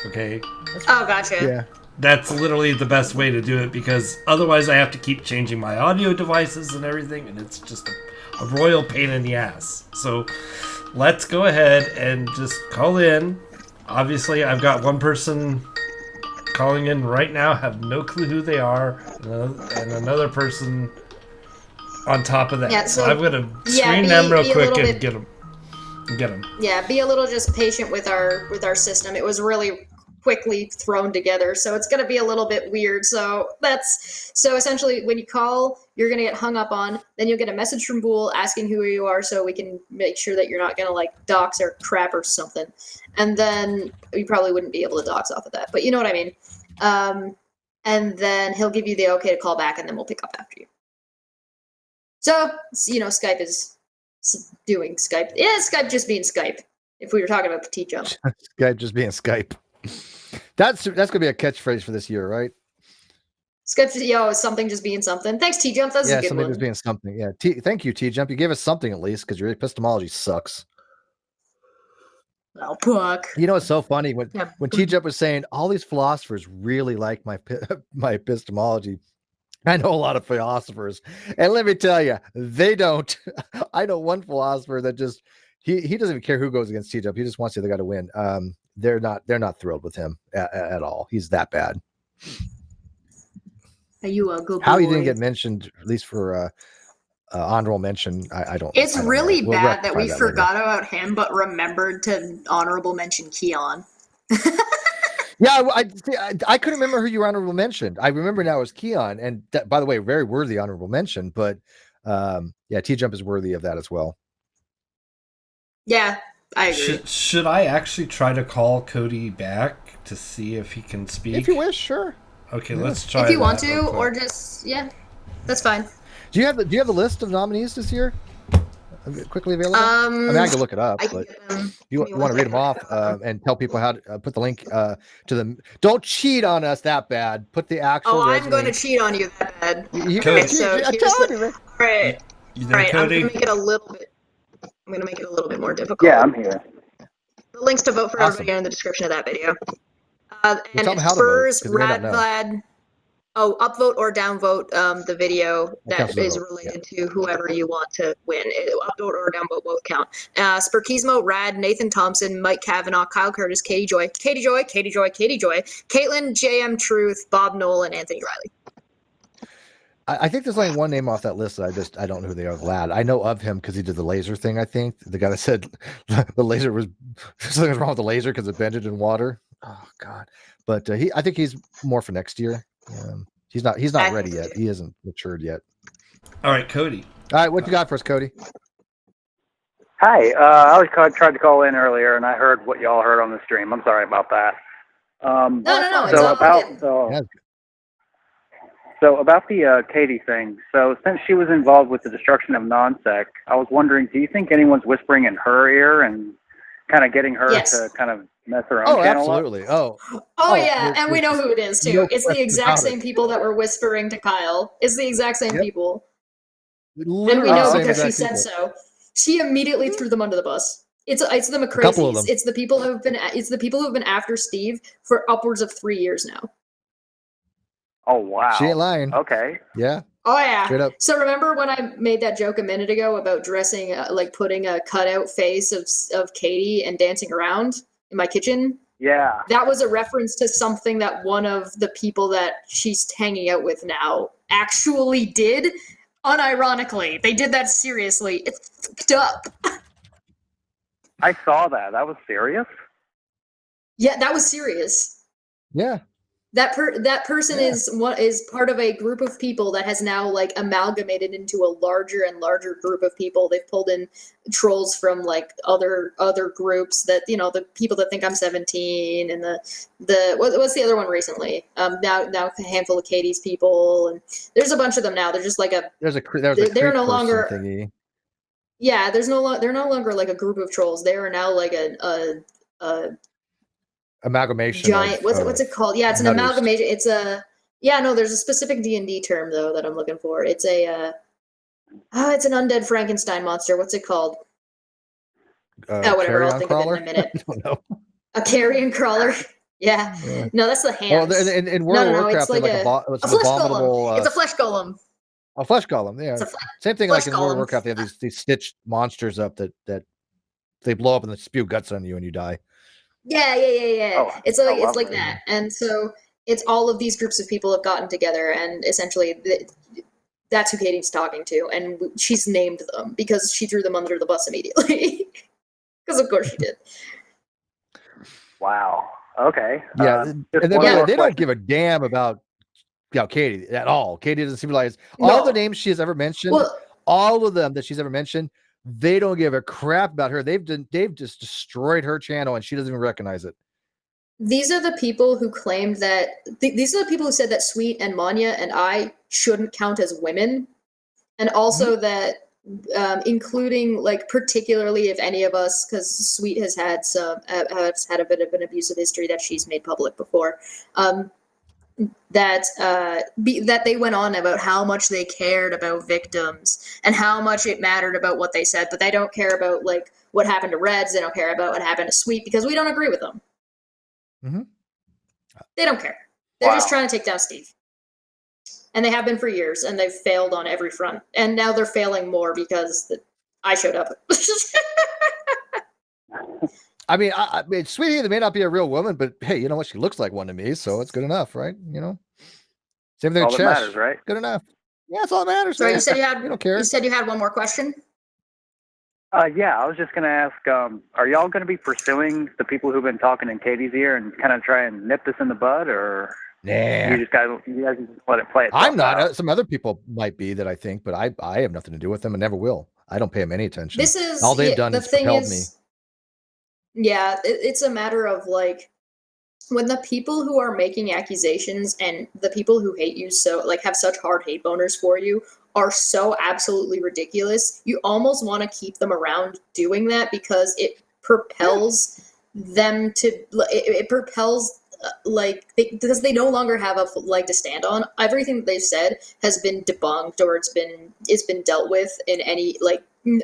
Okay? Oh, gotcha. Yeah. That's literally the best way to do it because otherwise I have to keep changing my audio devices and everything, and it's just a royal pain in the ass. So let's go ahead and just call in. Obviously, I've got one person calling in right now, have no clue who they are, and another person on top of that. Yeah, so I'm going to screen them real quick and get them. Yeah, be a little just patient with our system. It was really quickly thrown together, so it's going to be a little bit weird. So essentially when you call, you're going to get hung up on, then you'll get a message from Boole asking who you are so we can make sure that you're not going to like dox or crap or something, and then you probably wouldn't be able to dox off of that, but you know what I mean. And then he'll give you the okay to call back, and then we'll pick up after you. So Skype is doing Skype. Yeah, Skype just being Skype, if we were talking about the T-Jump. Skype just being Skype. That's gonna be a catchphrase for this year, right? Skype, something just being something. Thanks, T-Jump. That's a good something one. just being something. Yeah, thank you, T-Jump. You gave us something at least, because your epistemology sucks. Oh, Puck. You know, it's so funny when T-Jump was saying all these philosophers really like my epistemology. I know a lot of philosophers, and let me tell you, they don't. I know one philosopher that just he doesn't even care who goes against T-Jump. He just wants the other guy to win. They're not thrilled with him at all. He's that bad. Are you a good boy? How he didn't get mentioned, at least for honorable mention, I don't. It's really know. We'll bad that we forgot later. about him, but remembered to honorable mention Keon. Yeah, I couldn't remember who you honorable mentioned. I remember now it was Keon, and by the way, very worthy honorable mention. But T-Jump is worthy of that as well. Yeah, I agree. Should I actually try to call Cody back to see if he can speak? If you wish, sure. Okay, let's try. If you want to, or just that's fine. Do you have the list of nominees this year? Quickly available? I mean, I can look it up, but you want to read them off and tell people how to put the link to them. Don't cheat on us that bad. Put the actual. I'm going to cheat on you that bad. Okay, so right. You there, Cody? I'm going to make it a little bit more difficult. Yeah, I'm here. The links to vote for everybody are in the description of that video. And it's Spurs, Radvad. Oh, upvote or downvote the video that is related to whoever you want to win. Upvote or downvote both count. Spurkismo, Rad, Nathan Thompson, Mike Kavanaugh, Kyle Curtis, Katie Joy, Caitlin, JM Truth, Bob Knoll, and Anthony Riley. I think there's only one name off that list that I don't know who they are. Lad. I know of him because he did the laser thing. I think the guy that said the laser was something was wrong with the laser because it bended in water. Oh God! But I think he's more for next year. He's not ready yet. He hasn't matured yet. All right, Cody. All right, what you got for us, Cody? Hi. I tried to call in earlier, and I heard what y'all heard on the stream. I'm sorry about that. No. It's all good. So about the Katie thing, so since she was involved with the destruction of non-sec, I was wondering, do you think anyone's whispering in her ear and kind of getting her to kind of mess her own channel absolutely. up? Oh yeah, and we know who it is too. No, it's the exact same people that were whispering to Kyle. It's the exact same people. Literally and we know because she said so. She immediately threw them under the bus. It's the McCrazies. It's the people who have been after Steve for upwards of 3 years now. Oh wow. She ain't lying. Okay. Yeah. Oh yeah. Straight up. So remember when I made that joke a minute ago about dressing putting a cutout face of Katie and dancing around in my kitchen? Yeah. That was a reference to something that one of the people that she's hanging out with now actually did. Unironically, they did that seriously. It's fucked up. I saw that. That was serious? Yeah, that was serious. Yeah. That person is part of a group of people that has now amalgamated into a larger and larger group of people. They've pulled in trolls from other groups that the people that think I'm 17 and what's the other one recently? Now a handful of Katie's people, and there's a bunch of them now. They're just they're no longer thingy. Yeah, they're no longer like a group of trolls. They are now like a amalgamation giant what's it called? Yeah, it's an amalgamation. It's there's a specific D&D term though that I'm looking for. It's it's an undead Frankenstein monster. What's it called? Whatever, I'll think of it in a minute. I don't know. A carrion crawler. Yeah. No, that's the hands. Well, in World of Warcraft, it's like a flesh golem. It's a flesh golem. A flesh golem, yeah. Same thing like in World of Warcraft, they have these stitched monsters up that they blow up and they spew guts on you and you die. Yeah. Oh, it's like that. And so it's all of these groups of people have gotten together, and essentially that's who Katie's talking to, and she's named them because she threw them under the bus immediately. Because of course she did. Wow. Okay. Yeah, and they don't give a damn about Katie at all. Katie doesn't realize all the names she has ever mentioned. All of them that she's ever mentioned. They don't give a crap about her. They've just destroyed her channel, and she doesn't even recognize it. These are the people who claimed that. These are the people who said that Sweet and Manya and I shouldn't count as women, and also that, including particularly if any of us, because Sweet has had a bit of an abusive history that she's made public before. That they went on about how much they cared about victims and how much it mattered about what they said, but they don't care about what happened to Reds. They don't care about what happened to Sweet because we don't agree with them. Mm-hmm. They don't care. They're just trying to take down Steve, and they have been for years, and they've failed on every front. And now they're failing more because I showed up. I mean, Sweetie, they may not be a real woman, but hey, you know what? She looks like one to me, so it's good enough, right? Same thing with Chess. All that matters, right? Good enough. Yeah, that's all that matters. So you said you had. You don't care. You said you had one more question. Yeah, I was just going to ask, are y'all going to be pursuing the people who've been talking in Katie's ear and kind of try and nip this in the bud, or you guys just let it play itself I'm not. out? Some other people might be that I think, but I have nothing to do with them and never will. I don't pay them any attention. This is all they've done is propelled me. Yeah, it's a matter of like when the people who are making accusations and the people who hate you so like have such hard hate boners for you are so absolutely ridiculous, you almost want to keep them around doing that because it propels them to it propels because they no longer have a leg to stand on. Everything that they've said has been debunked or it's been dealt with in any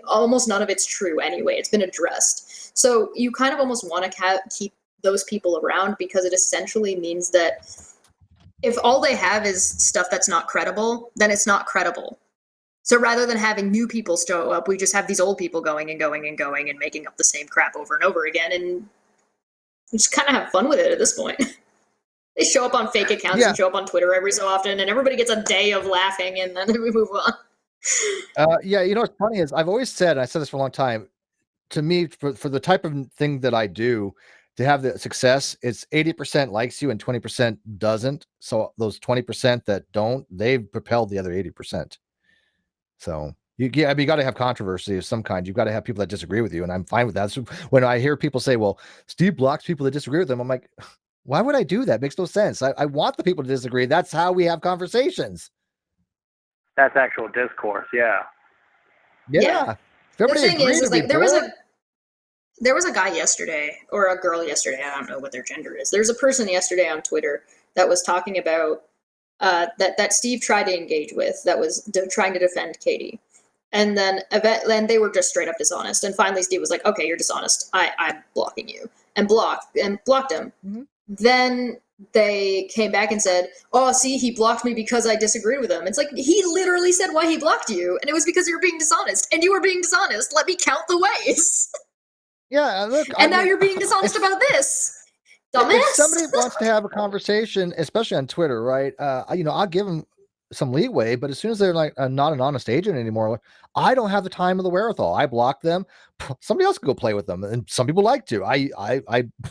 almost none of it's true anyway. It's been addressed. So you kind of almost want to keep those people around because it essentially means that if all they have is stuff that's not credible, then it's not credible. So rather than having new people show up, we just have these old people going and going and going and making up the same crap over and over again, and we just kind of have fun with it at this point. They show up on fake accounts and show up on Twitter every so often, and everybody gets a day of laughing, and then we move on. Yeah, you know what's funny is I've always said, and I said this for a long time, to me, for the type of thing that I do, to have the success, it's 80% likes you and 20% doesn't. So those 20% that don't, they've propelled the other 80%. So you got to have controversy of some kind. You've got to have people that disagree with you, and I'm fine with that. So when I hear people say, "Well, Steve blocks people that disagree with him," I'm like, why would I do that? It makes no sense. I want the people to disagree. That's how we have conversations. That's actual discourse. Yeah. Yeah. The thing is like there was a guy yesterday or a girl yesterday. I don't know what their gender is. There's a person yesterday on Twitter that was talking about that Steve tried to engage with, that was trying to defend Katie, and then they were just straight up dishonest. And finally, Steve was like, "Okay, you're dishonest. I'm blocking you," and blocked him. Mm-hmm. Then they came back and said, "Oh, see, he blocked me because I disagreed with him." It's like he literally said why he blocked you, and it was because you were being dishonest, and you were being dishonest. Let me count the ways. Yeah, look. Now you're being dishonest about this. Dumbass. If somebody wants to have a conversation, especially on Twitter, right? I'll give them some leeway, but as soon as they're like not an honest agent anymore, I don't have the time or the wherewithal. I block them. Somebody else can go play with them, and some people like to. I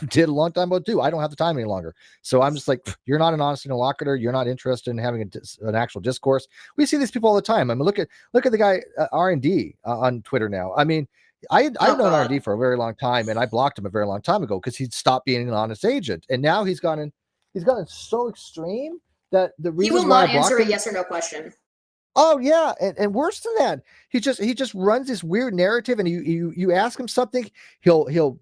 did a long time ago too. I don't have the time any longer, so I'm just like, you're not an honest interlocutor. You're not interested in having an actual discourse. We see these people all the time. I mean, look at the guy R&D on Twitter now. I mean. I've known R&D for a very long time, and I blocked him a very long time ago because he'd stopped being an honest agent, and now he's gotten so extreme that the reason he will not answer a yes or no question. Oh yeah, and worse than that, he just runs this weird narrative, and you ask him something, he'll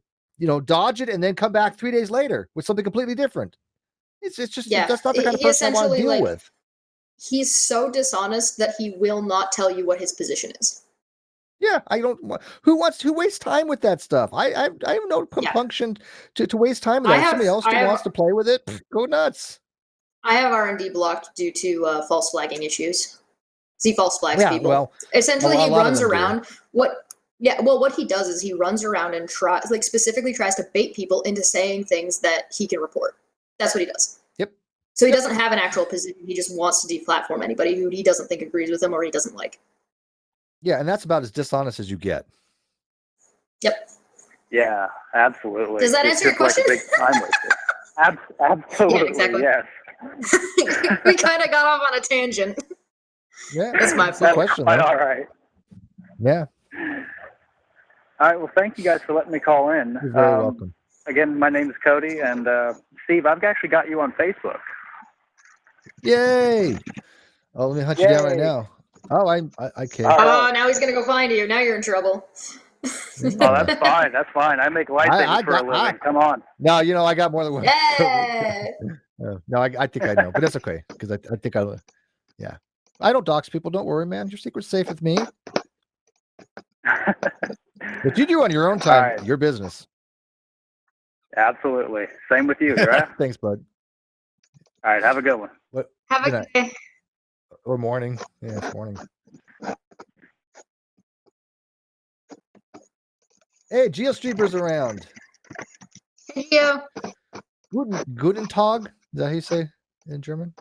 dodge it and then come back 3 days later with something completely different. It's just that's not the kind of person I want to deal with. He's so dishonest that he will not tell you what his position is. Yeah, I don't. Who wastes time with that stuff? I have no compunction to waste time with that. If somebody else wants to play with it, go nuts. I have R&D blocked due to false flagging issues. He false flags people. Well, essentially, he runs around. What he does is he runs around and specifically tries to bait people into saying things that he can report. That's what he does. Yep. So he doesn't have an actual position. He just wants to deplatform anybody who he doesn't think agrees with him or he doesn't like. Yeah, and that's about as dishonest as you get. Yep. Yeah, absolutely. Does that answer your question? Like a big time waster. Absolutely, yeah, exactly. Yes. We kind of got off on a tangent. Yeah, that's my fault. Question. All right. Yeah. All right. Well, thank you guys for letting me call in. You're very welcome. Again, my name is Cody, and Steve, I've actually got you on Facebook. Yay! Oh, let me hunt you down right now. Oh, I can't. Oh, now he's gonna go find you. Now you're in trouble. Oh, that's fine. That's fine. I make lightsabers for a living. Come on. No, I got more than one. Yeah. No, I think I know, but it's okay because I think yeah. I don't dox people. Don't worry, man. Your secret's safe with me. But you do on your own time. Right. Your business. Absolutely. Same with you, right? Thanks, bud. All right. Have a good one. Have a good day. Or morning. Yeah, it's morning. Hey, GeoStreamer's around. Hey, Geo. Guten Tag. Is that how you say in German?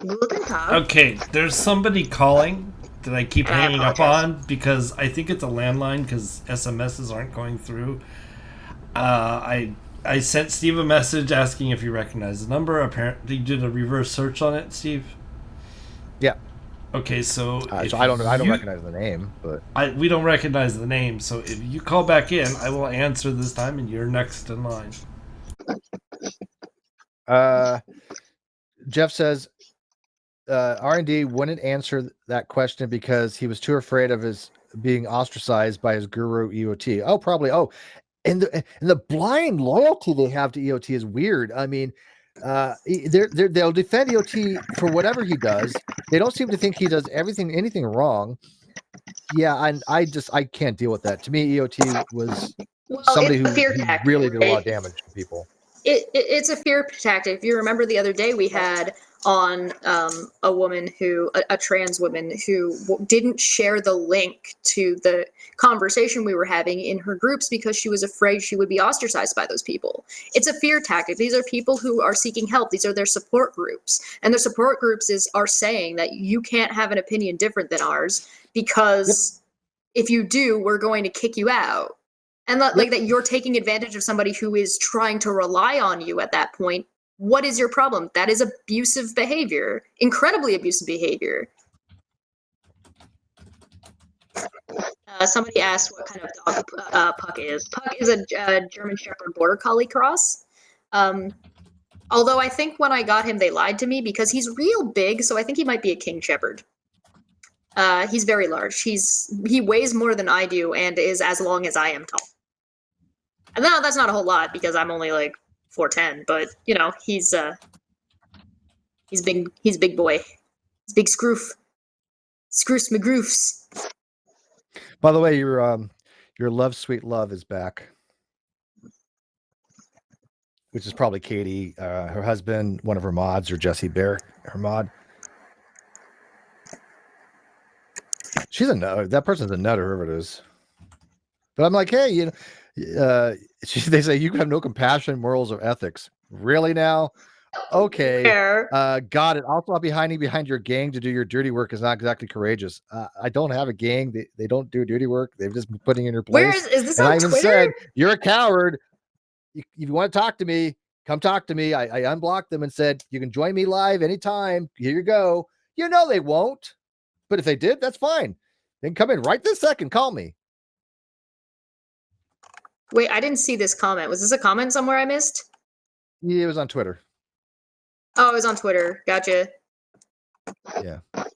Guten Tag. Okay, there's somebody calling that I keep hanging up on because I think it's a landline because SMSs aren't going through. I sent Steve a message asking if he recognized the number. Apparently, you did a reverse search on it, Steve. Yeah. Okay, so so I don't recognize the name, but we don't recognize the name. So if you call back in, I will answer this time, and you're next in line. Jeff says R&D wouldn't answer that question because he was too afraid of his being ostracized by his guru EOT. Oh, probably. Oh, and the blind loyalty they have to EOT is weird. I mean, they'll defend EOT for whatever he does. They don't seem to think he does anything wrong. Yeah, and I can't deal with that. To me, EOT was somebody who really did a lot of damage to people. It's a fear tactic. If you remember the other day, we had on a woman a trans woman who didn't share the link to the conversation we were having in her groups because she was afraid she would be ostracized by those people. It's a fear tactic. These are people who are seeking help. These are their support groups, and their support groups are saying that you can't have an opinion different than ours because if you do, we're going to kick you out. And that you're taking advantage of somebody who is trying to rely on you at that point. What is your problem? That is abusive behavior, incredibly abusive behavior. Somebody asked what kind of dog Puck is. Puck is a German Shepherd Border Collie cross. Although I think when I got him, they lied to me because he's real big, so I think he might be a King Shepherd. He's very large. He weighs more than I do and is as long as I am tall. And that's not a whole lot because I'm only like 4'10", but you know, he's big. He's a big boy. He's big scroof. Scroofs McGroofs. By the way, your Love Sweet Love is back, which is probably Katie, her husband, one of her mods, or Jesse Bear, her mod. She's a nut. That person's a nut, or whoever it is. But I'm like, hey, you know. They say you have no compassion, morals, or ethics. Really now? Okay. Got it. Also, I'll be hiding behind your gang to do your dirty work is not exactly courageous. I don't have a gang. They don't do dirty work. They've just been putting in your place. Where is this on I even Twitter? said, you're a coward. If you want to talk to me, come talk to me. I unblocked them and said, you can join me live anytime. Here you go. You know they won't. But if they did, that's fine. They can come in right this second. Call me. Wait, I didn't see this comment. Was this a comment somewhere I missed? Yeah, it was on Twitter. Oh, it was on Twitter. Gotcha. Yeah. I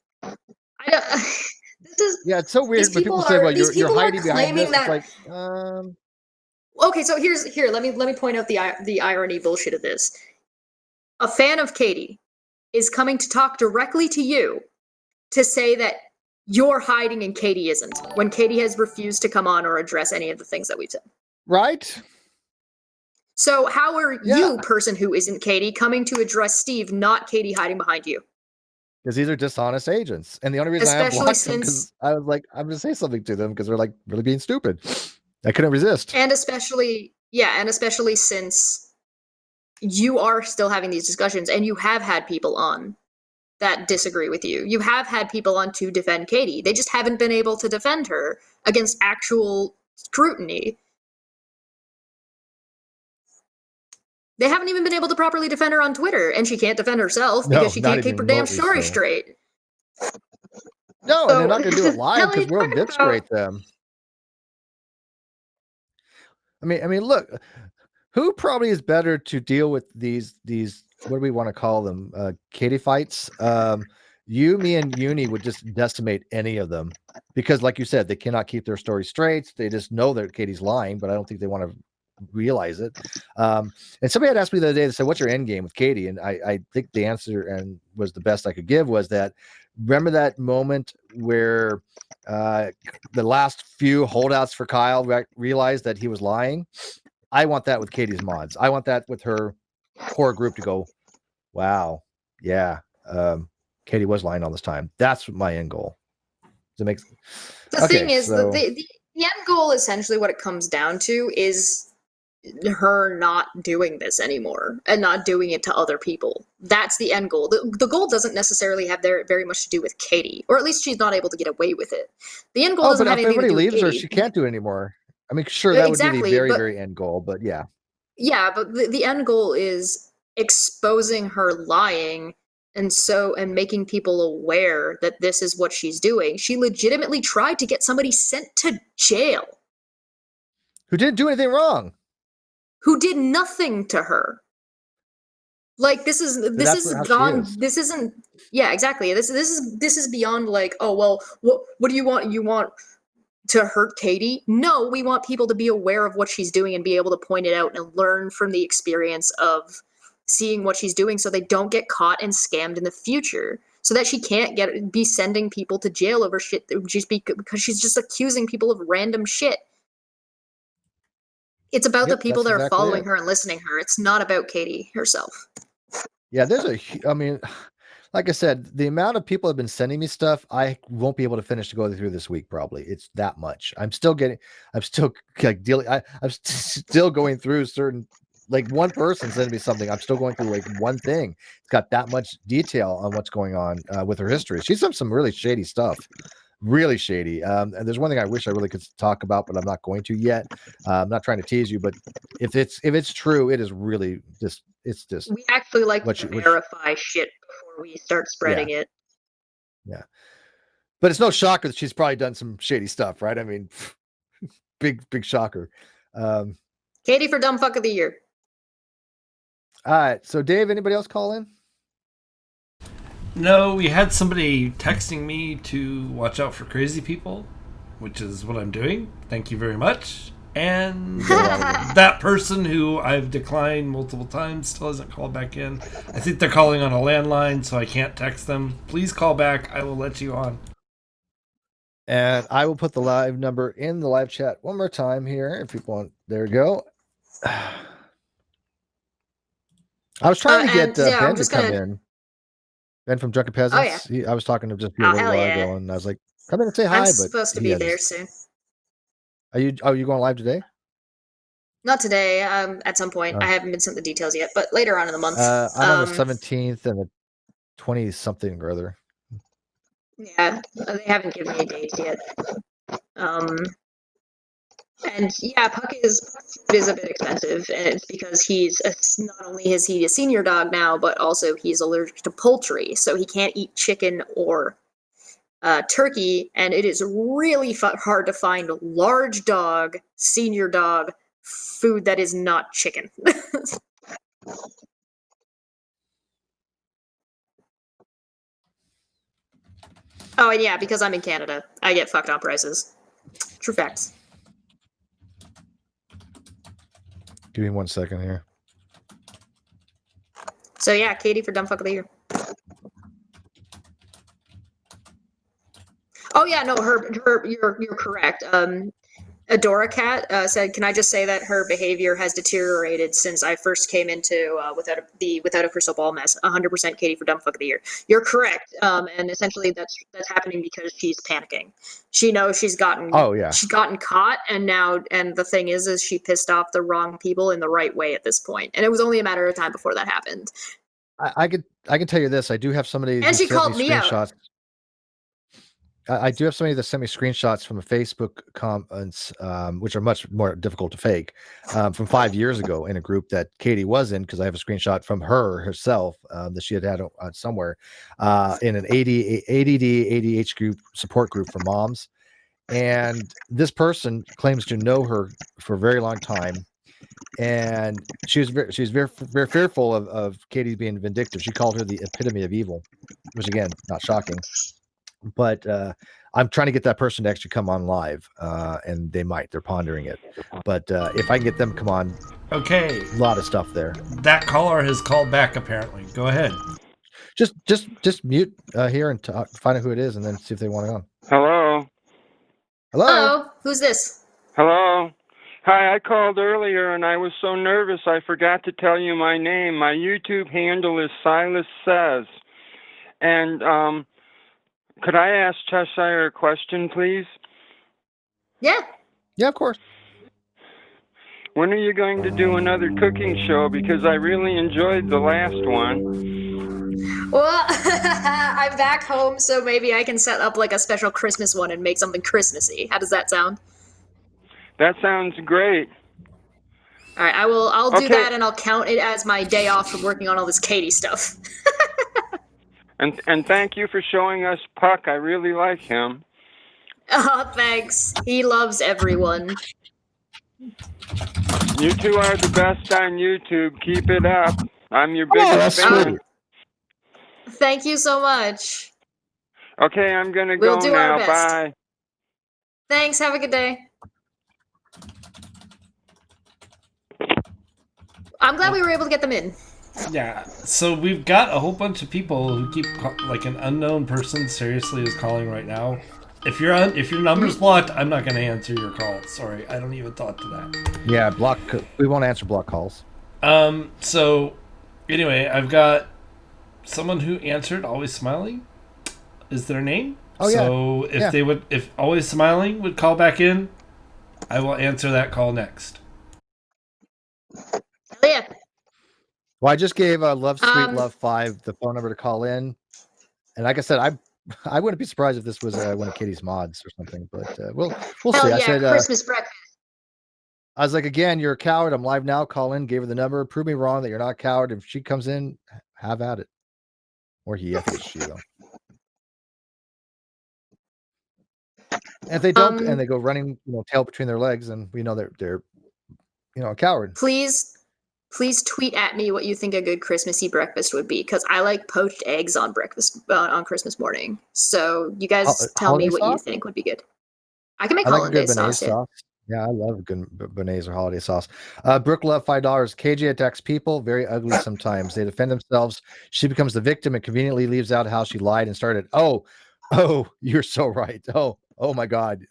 don't. Yeah, it's so weird when people say, "Well, you're hiding behind this." That, it's like, Okay, so here. Let me point out the irony bullshit of this. A fan of Katie is coming to talk directly to you to say that you're hiding and Katie isn't, when Katie has refused to come on or address any of the things that we've said. Right. So how are you, person who isn't Katie, coming to address Steve, not Katie hiding behind you? Because these are dishonest agents. And the only reason I unblocked them because I was like, I'm going to say something to them because they're like really being stupid. I couldn't resist. And especially since you are still having these discussions and you have had people on that disagree with you. You have had people on to defend Katie. They just haven't been able to defend her against actual scrutiny. They haven't even been able to properly defend her on Twitter, and she can't defend herself because she can't keep her damn story straight. No, and they're not going to do it live because we'll eviscerate them. I mean, look, who probably is better to deal with these what do we want to call them? Katie fights. You, me, and Uni would just decimate any of them because, like you said, they cannot keep their story straight. They just know that Katie's lying, but I don't think they want to realize it. And somebody had asked me the other day, they said, what's your end game with Katie? And I think the answer, and was the best I could give, was that, remember that moment where the last few holdouts for Kyle realized that he was lying? I want that with Katie's mods. I want that with her core group to go, wow, yeah, Katie was lying all this time. That's my end goal. Does it make sense? The thing is, the end goal, essentially what it comes down to, is her not doing this anymore and not doing it to other people. That's the end goal. The goal doesn't necessarily have very much to do with Katie, or at least she's not able to get away with it. The end goal doesn't have anything to do with Katie. If everybody leaves her, she can't do it anymore. I mean, sure, that would be the very, very end goal, but yeah. Yeah, but the end goal is exposing her lying and making people aware that this is what she's doing. She legitimately tried to get somebody sent to jail. Who didn't do anything wrong. Who did nothing to her. Like this isn't yeah, exactly. This is beyond like, oh well, what do you want? You want to hurt Katie? No, we want people to be aware of what she's doing and be able to point it out and learn from the experience of seeing what she's doing so they don't get caught and scammed in the future. So that she can't be sending people to jail over shit just because she's just accusing people of random shit. It's about the people that are following her and listening to her. It's not about Katie herself. Yeah, like I said, the amount of people have been sending me stuff, I won't be able to finish to go through this week. Probably it's that much. I'm still going through certain, like one person sending me something. I'm still going through like one thing. It's got that much detail on what's going on with her history. She's done some really shady stuff. Really shady. And there's one thing I wish I really could talk about, but I'm not going to yet. I'm not trying to tease you, but if it's true, it is really just, it's just. We actually like to verify shit before we start spreading it. Yeah. But it's no shocker that she's probably done some shady stuff, right? I mean, big shocker. Katie for Dumb Fuck of the Year. All right. So Dave, anybody else call in? No, we had somebody texting me to watch out for crazy people, which is what I'm doing. Thank you very much. And that person who I've declined multiple times still hasn't called back in. I think they're calling on a landline, so I can't text them. Please call back. I will let you on. And I will put the live number in the live chat one more time here. If people want, there we go. I was trying to get Ben to come in. Ben from Drunken Peasants. Oh, yeah. I was talking to him just a little while ago, and I was like, "Come in and say hi." I'm but supposed to be there soon. Are you going live today? Not today. At some point. I haven't been sent the details yet, but later on in the month. I'm on the 17th and the 20 something or other. Yeah, they haven't given me dates yet. And yeah, Puck is a bit expensive, and it's because not only is he a senior dog now, but also he's allergic to poultry, so he can't eat chicken or turkey, and it is really hard to find large dog, senior dog food that is not chicken. Oh, and yeah, because I'm in Canada, I get fucked on prices. True facts. Give me 1 second here. So yeah, Katie for Dumb Fuck of the Year. Oh yeah, no, you're correct. Adora Cat said, "Can I just say that her behavior has deteriorated since I first came into without a crystal ball mess." 100% Katie for Dumb Fuck of the Year. You're correct, and essentially that's happening because she's panicking. She knows she's gotten caught, and the thing is she pissed off the wrong people in the right way at this point, and it was only a matter of time before that happened. I can tell you this: I do have somebody, and she called me out. I do have somebody that sent me screenshots from a Facebook comments, which are much more difficult to fake, from 5 years ago in a group that Katie was in, because I have a screenshot from her herself that she had somewhere in an ADD ADHD group support group for moms. And this person claims to know her for a very long time. And she was very, very fearful of Katie being vindictive. She called her the epitome of evil, which again, not shocking. But I'm trying to get that person to actually come on live, and they're pondering it. But if I can get them to come on, okay, a lot of stuff there. That caller has called back. Apparently, go ahead. Just mute here and find out who it is, and then see if they want to go. Hello. Hello. Who's this? Hello. Hi, I called earlier and I was so nervous I forgot to tell you my name. My YouTube handle is Silas Says, and could I ask Cheshire a question, please? Yeah. Yeah, of course. When are you going to do another cooking show? Because I really enjoyed the last one. Well, I'm back home, so maybe I can set up like a special Christmas one and make something Christmassy. How does that sound? That sounds great. All right, I'll do that, and I'll count it as my day off from working on all this Katie stuff. And thank you for showing us Puck. I really like him. Oh, thanks. He loves everyone. You two are the best on YouTube. Keep it up. I'm your Oh, biggest that's fan. sweet. Thank you so much. Okay, I'm gonna We'll go do our now. best. Bye. Thanks. Have a good day. I'm glad we were able to get them in. Yeah, so we've got a whole bunch of people who keep like an unknown person seriously is calling right now. If your number's blocked, I'm not going to answer your call. Sorry, I don't even thought to that. Yeah, block. We won't answer block calls. So anyway, I've got someone who answered Always Smiling is their name. Oh, yeah. So if Always Smiling would call back in, I will answer that call next. Yeah. Well, I just gave Love Sweet Love 5 the phone number to call in, and like I said, I wouldn't be surprised if this was one of Katie's mods or something, but we'll Hell see. yeah, I said Christmas breakfast. I was like, again, you're a coward. I'm live now. Call in. Gave her the number. Prove me wrong that you're not a coward. If she comes in, have at it. Or he. I think it's she though. And if they don't, and they go running, tail between their legs, and we know they're a coward. Please tweet at me what you think a good Christmassy breakfast would be, because I like poached eggs on breakfast on Christmas morning. So you guys tell me what you think would be good. I can make hollandaise sauce. Yeah. Yeah, I love good béarnaise or holiday sauce. Brooke Love, $5. KJ attacks people, very ugly sometimes. They defend themselves. She becomes the victim and conveniently leaves out how she lied and started. Oh, you're so right. Oh my God.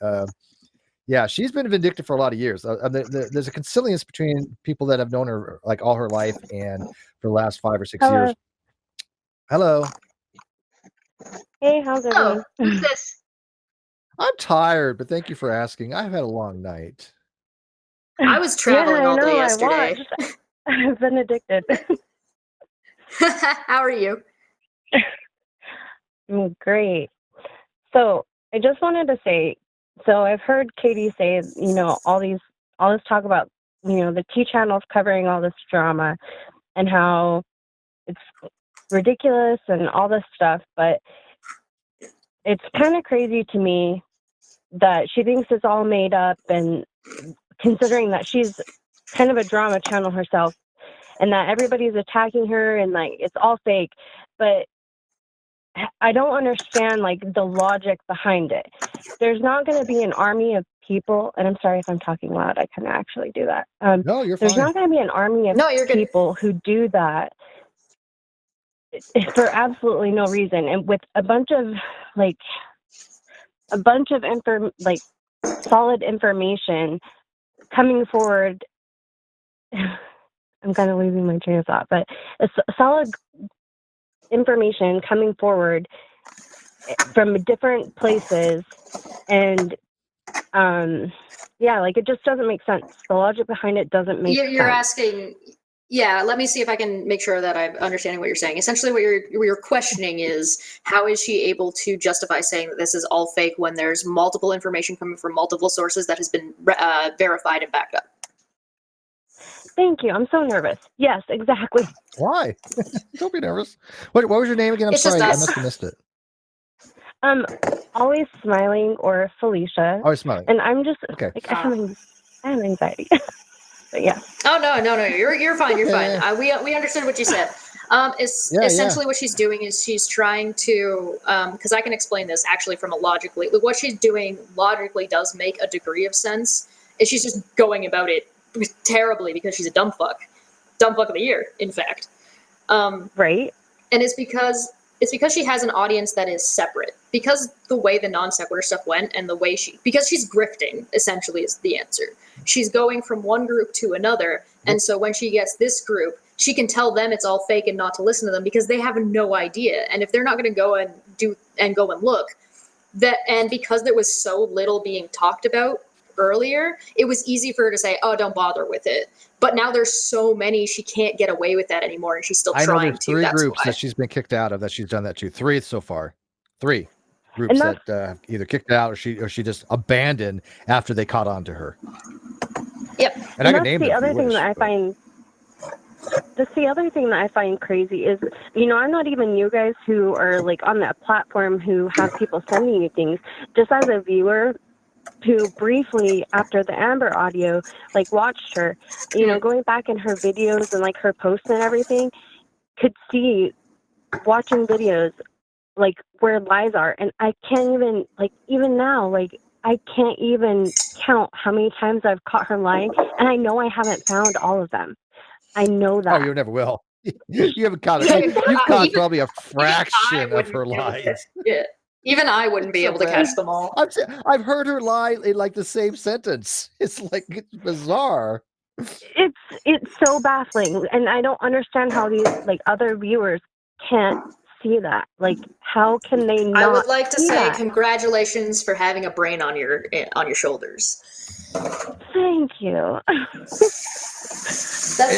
Yeah, she's been vindictive for a lot of years. There's a consilience between people that have known her like all her life and for the last 5 or 6 years. Hello. Hey, how's everyone? Who's this? I'm tired, but thank you for asking. I've had a long night. I was traveling all day yesterday. I've been addicted. How are you? I'm great. So I just wanted to say, so I've heard Katie say, all this talk about, the T channels covering all this drama and how it's ridiculous and all this stuff, but it's kind of crazy to me that she thinks it's all made up, and considering that she's kind of a drama channel herself and that everybody's attacking her and like it's all fake, but I don't understand like the logic behind it. There's not going to be an army of people, and I'm sorry if I'm talking loud. I can actually do that. No, you're fine. There's not going to be an army of people who do that for absolutely no reason, and with a bunch of solid information coming forward. I'm kind of losing my train of thought, but a solid information coming forward from different places, and it just doesn't make sense. The logic behind it doesn't make sense. You're asking, let me see if I can make sure that I'm understanding what you're saying. Essentially what you're questioning is, how is she able to justify saying that this is all fake when there's multiple information coming from multiple sources that has been verified and backed up? Thank you. I'm so nervous. Yes, exactly. Why? Don't be nervous. What was your name again? I'm sorry, I must have missed it. Always Smiling or Felicia. Always Smiling. And I'm just okay. I have anxiety. But yeah. Oh no, you're fine. You're fine. We understood what you said. Essentially what she's doing is she's trying to, because I can explain this actually from a logically. What she's doing logically does make a degree of sense. Is she's just going about it terribly because she's a dumb fuck of the year, in fact. Right. And it's because she has an audience that is separate, because the way the non sequitur stuff went and the way because she's grifting essentially is the answer. She's going from one group to another. And so when she gets this group, she can tell them it's all fake and not to listen to them because they have no idea. And if they're not going to go and look, and because there was so little being talked about earlier, it was easy for her to say, oh, don't bother with it. But now there's so many, she can't get away with that anymore, and she's still trying to. I know there's 3 groups that she's been kicked out of that she's done that to. 3 so far. 3 groups that either kicked out or she just abandoned after they caught on to her. Yep. And I can name the other thing that I find. that's the other thing that I find crazy is, I'm not even you guys who are like on that platform who have people sending you things. Just as a viewer who briefly after the Amber audio, like watched her, going back in her videos and like her posts and everything, could see watching videos like where lies are. And I can't even, like, even now, like, I can't even count how many times I've caught her lying. And I know I haven't found all of them. I know that. Oh, you never will. You haven't caught it. You've caught probably a fraction of her lies. Yeah. Even I wouldn't be able to catch them all. I've heard her lie in like the same sentence. It's bizarre. It's so baffling, and I don't understand how these like other viewers can't see that. Like, how can they not? I would like to say that? Congratulations for having a brain on your shoulders. Thank you. That's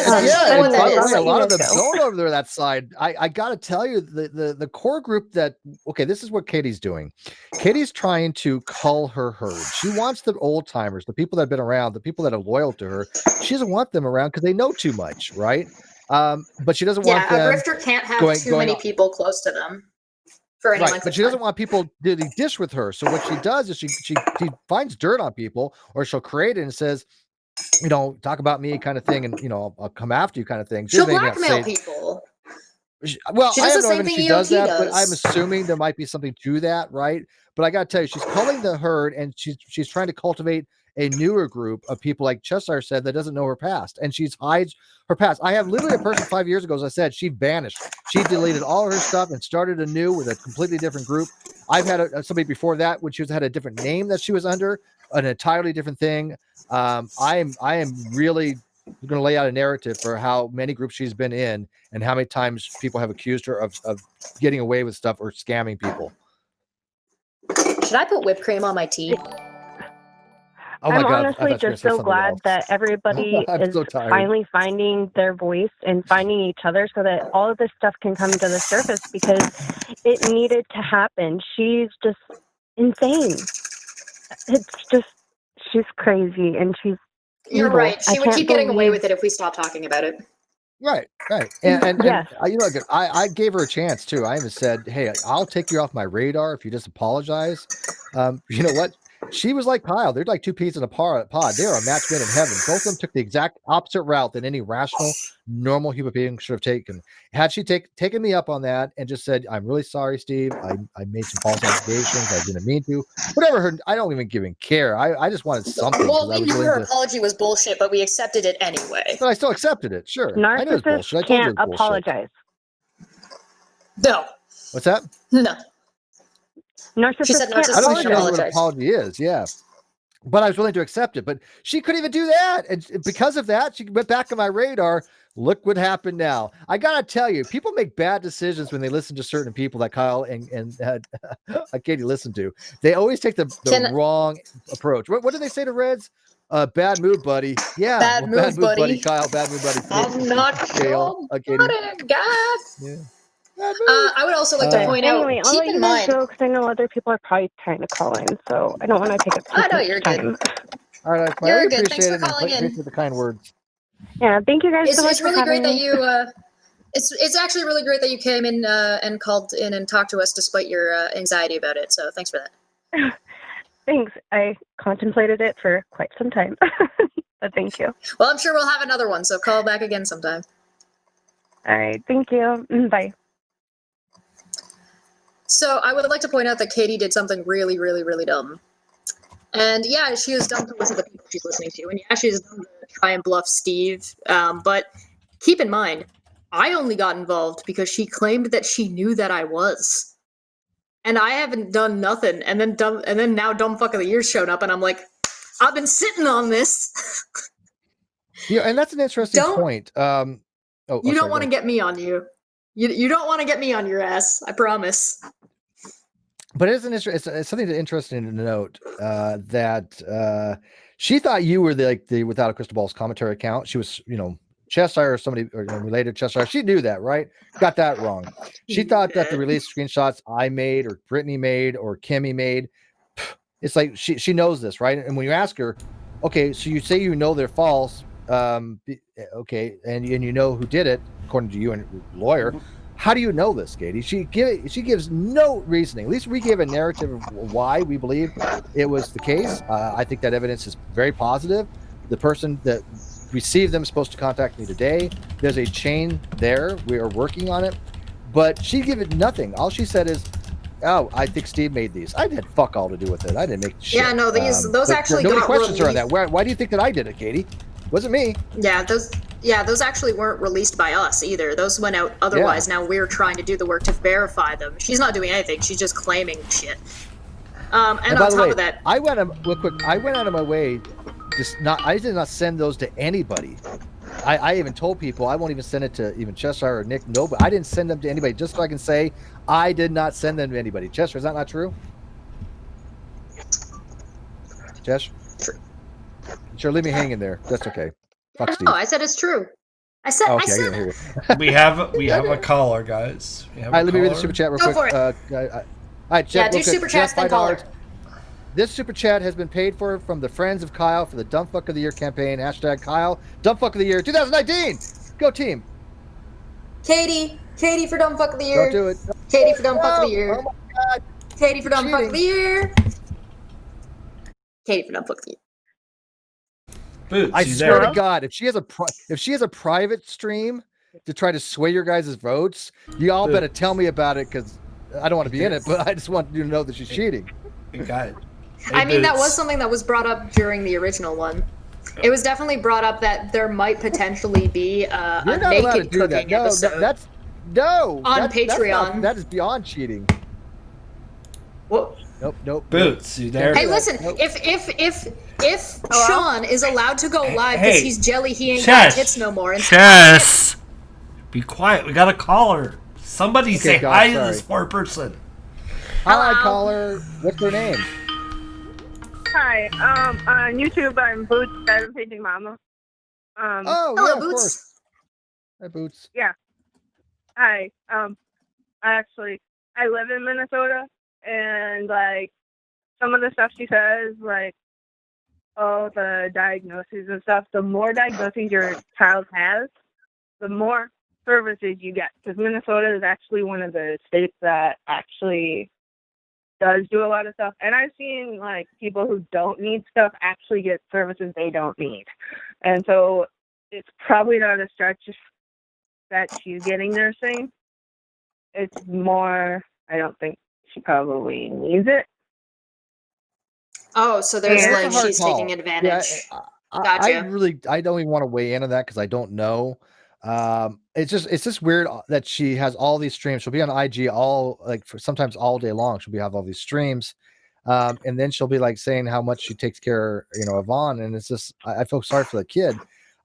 essentially what that is. A lot of them don't over there that side. I gotta tell you, the core group that this is what Katie's doing. Katie's trying to cull her herd. She wants the old timers, the people that have been around, the people that are loyal to her. She doesn't want them around because they know too much, right? But she doesn't want them. Yeah, a grifter can't have too many people close to them. Right, but she doesn't want people to dish with her. So what she does is she finds dirt on people, or she'll create it and says, talk about me kind of thing, and I'll come after you kind of thing. She'll blackmail people. Well, I have no evidence she does that, but I'm assuming there might be something to that, right? But I got to tell you, she's culling the herd, and she's trying to cultivate a newer group of people, like Cheshire said, that doesn't know her past, and she hides her past. I have literally a person 5 years ago, as I said, she vanished. She deleted all her stuff and started anew with a completely different group. I've had somebody before that, which had a different name that she was under, an entirely different thing. I am really going to lay out a narrative for how many groups she's been in and how many times people have accused her of getting away with stuff or scamming people. Should I put whipped cream on my tea? Oh my I'm God, honestly just so glad that everybody is so finally finding their voice and finding each other so that all of this stuff can come to the surface, because it needed to happen. She's just insane. It's just, she's crazy, and she's You're evil. right. She would keep getting away with it if we stopped talking about it. Right. And yes. I gave her a chance too. I even said, hey, I'll take you off my radar if you just apologize. You know what? She was like Kyle. They're like two peas in a pod. They are a match made in heaven. Both of them took the exact opposite route than any rational, normal human being should have taken. Had she taken me up on that and just said, I'm really sorry, Steve. I made some false allegations. I didn't mean to. Whatever. I don't even care. I just wanted something. Well, we knew her apology was bullshit, but we accepted it anyway. But I still accepted it. Sure. I know it's bullshit. I told you it was apologize. No. What's that? No. Narcissist she said can't narcissist I don't apologize. even know what an apology is. Yeah. But I was willing to accept it. But she couldn't even do that. And because of that, she went back on my radar. Look what happened now. I got to tell you, people make bad decisions when they listen to certain people that Kyle and Katie listen to. They always take the wrong approach. What do they say to Reds? Bad move, buddy. Yeah. Bad move, buddy. Kyle, bad move, buddy. I'm not sure. Yeah. I would also like to point out, I'll keep let in you mind. go, because I know other people are probably trying to call in, so I don't want to take up too much time. I know you're good. All right, You're good. Thanks for calling in. Appreciate the kind words. Yeah, thank you guys so much. It's really great that you. It's actually really great that you came in and called in and talked to us despite your anxiety about it. So thanks for that. Thanks. I contemplated it for quite some time, but thank you. Well, I'm sure we'll have another one, so call back again sometime. All right. Thank you. Bye. So I would like to point out that Katie did something really, really, really dumb. And yeah, she was dumb to listen to the people she's listening to. And yeah, she's dumb to try and bluff Steve. But keep in mind, I only got involved because she claimed that she knew that I was. And I haven't done nothing. And then now dumb fuck of the year's shown up, and I'm like, I've been sitting on this. Yeah, and that's an interesting point. You don't want to get me on you. You don't want to get me on your ass. I promise. But it's something interesting to note that she thought you were the Without a Crystal Ball's commentary account. She was, Cheshire or somebody related to Cheshire. She knew that, right? Got that wrong. She thought that the release screenshots I made or Brittany made or Kimmy made, it's like she knows this, right? And when you ask her, okay, so you say they're false, Okay, and you know who did it, according to you and your lawyer. How do you know this, Katie? She gives no reasoning. At least we give a narrative of why we believe it was the case. I think that evidence is very positive. The person that received them is supposed to contact me today. There's a chain there. We are working on it. But she gave it nothing. All she said is, "Oh, I think Steve made these. I had fuck all to do with it. I didn't make shit." Yeah, no, those actually nobody got questions her on released. that. Why do you think that I did it, Katie? Wasn't me. Those actually weren't released by us either. Those went out otherwise. Now we're trying to do the work to verify them. She's not doing anything. She's just claiming shit. And on top of that, I went out of my way. I did not send those to anybody. I even told people I won't even send it to even Cheshire or Nick. No, but I didn't send them to anybody, just so I can say I did not send them to anybody. Cheshire, is that not true? Chesh? Sure, leave me hanging there. That's okay. Fuck Steve. No, I said it's true. I said. Okay, I said. I didn't hear you. We have a caller, guys. All right, let me read the super chat real quick. For it. All right, Jeff, do super chats, then caller. This super chat has been paid for from the Friends of Kyle for the Dumbfuck of the Year campaign. # Kyle, Dumbfuck of the Year 2019. Go team. Katie for Dumbfuck of the Year. Don't do it. Katie for Dumbfuck of the Year. Oh my God. Katie for Dumbfuck Cheating. of the Year. Katie for Dumbfuck of the Year. Boots, I you swear there? to God, if she has a private stream to try to sway your guys' votes, you all better tell me about it, because I don't want to be in it, but I just want you to know that she's cheating. Got it. Hey, I mean, that Boots. was something that was brought up during the original one. It was definitely brought up that there might potentially be a You're not allowed to naked do cooking that. No, episode. that's Patreon. That is beyond cheating. Whoa. Nope. Boots, you there? Hey, listen, if Sean is allowed to go live because he's jelly, he ain't Chess. got tits no more. And Chess. Be quiet. We got a caller. Somebody say God, hi to sorry. this poor person. Hi, caller. What's their name? Hi. On YouTube, I'm Boots, Paging Mama. Hello, Boots. Of course. Hi, Boots. Yeah. Hi. I live in Minnesota, and like some of the stuff she says, like the diagnoses and stuff. The more diagnoses your child has, the more services you get. Because Minnesota is actually one of the states that actually does do a lot of stuff, and I've seen like people who don't need stuff actually get services they don't need, and so it's probably not a stretch that she's getting nursing. It's more, I don't think she probably needs it. Oh, so there's Yeah, like it's a hard she's call. taking advantage. Yeah, Gotcha. I don't even want to weigh into that because I don't know. It's just weird that she has all these streams. She'll be on IG sometimes all day long. She'll have all these streams, and then she'll be like saying how much she takes care, of Vaughn, and it's just I feel sorry for the kid.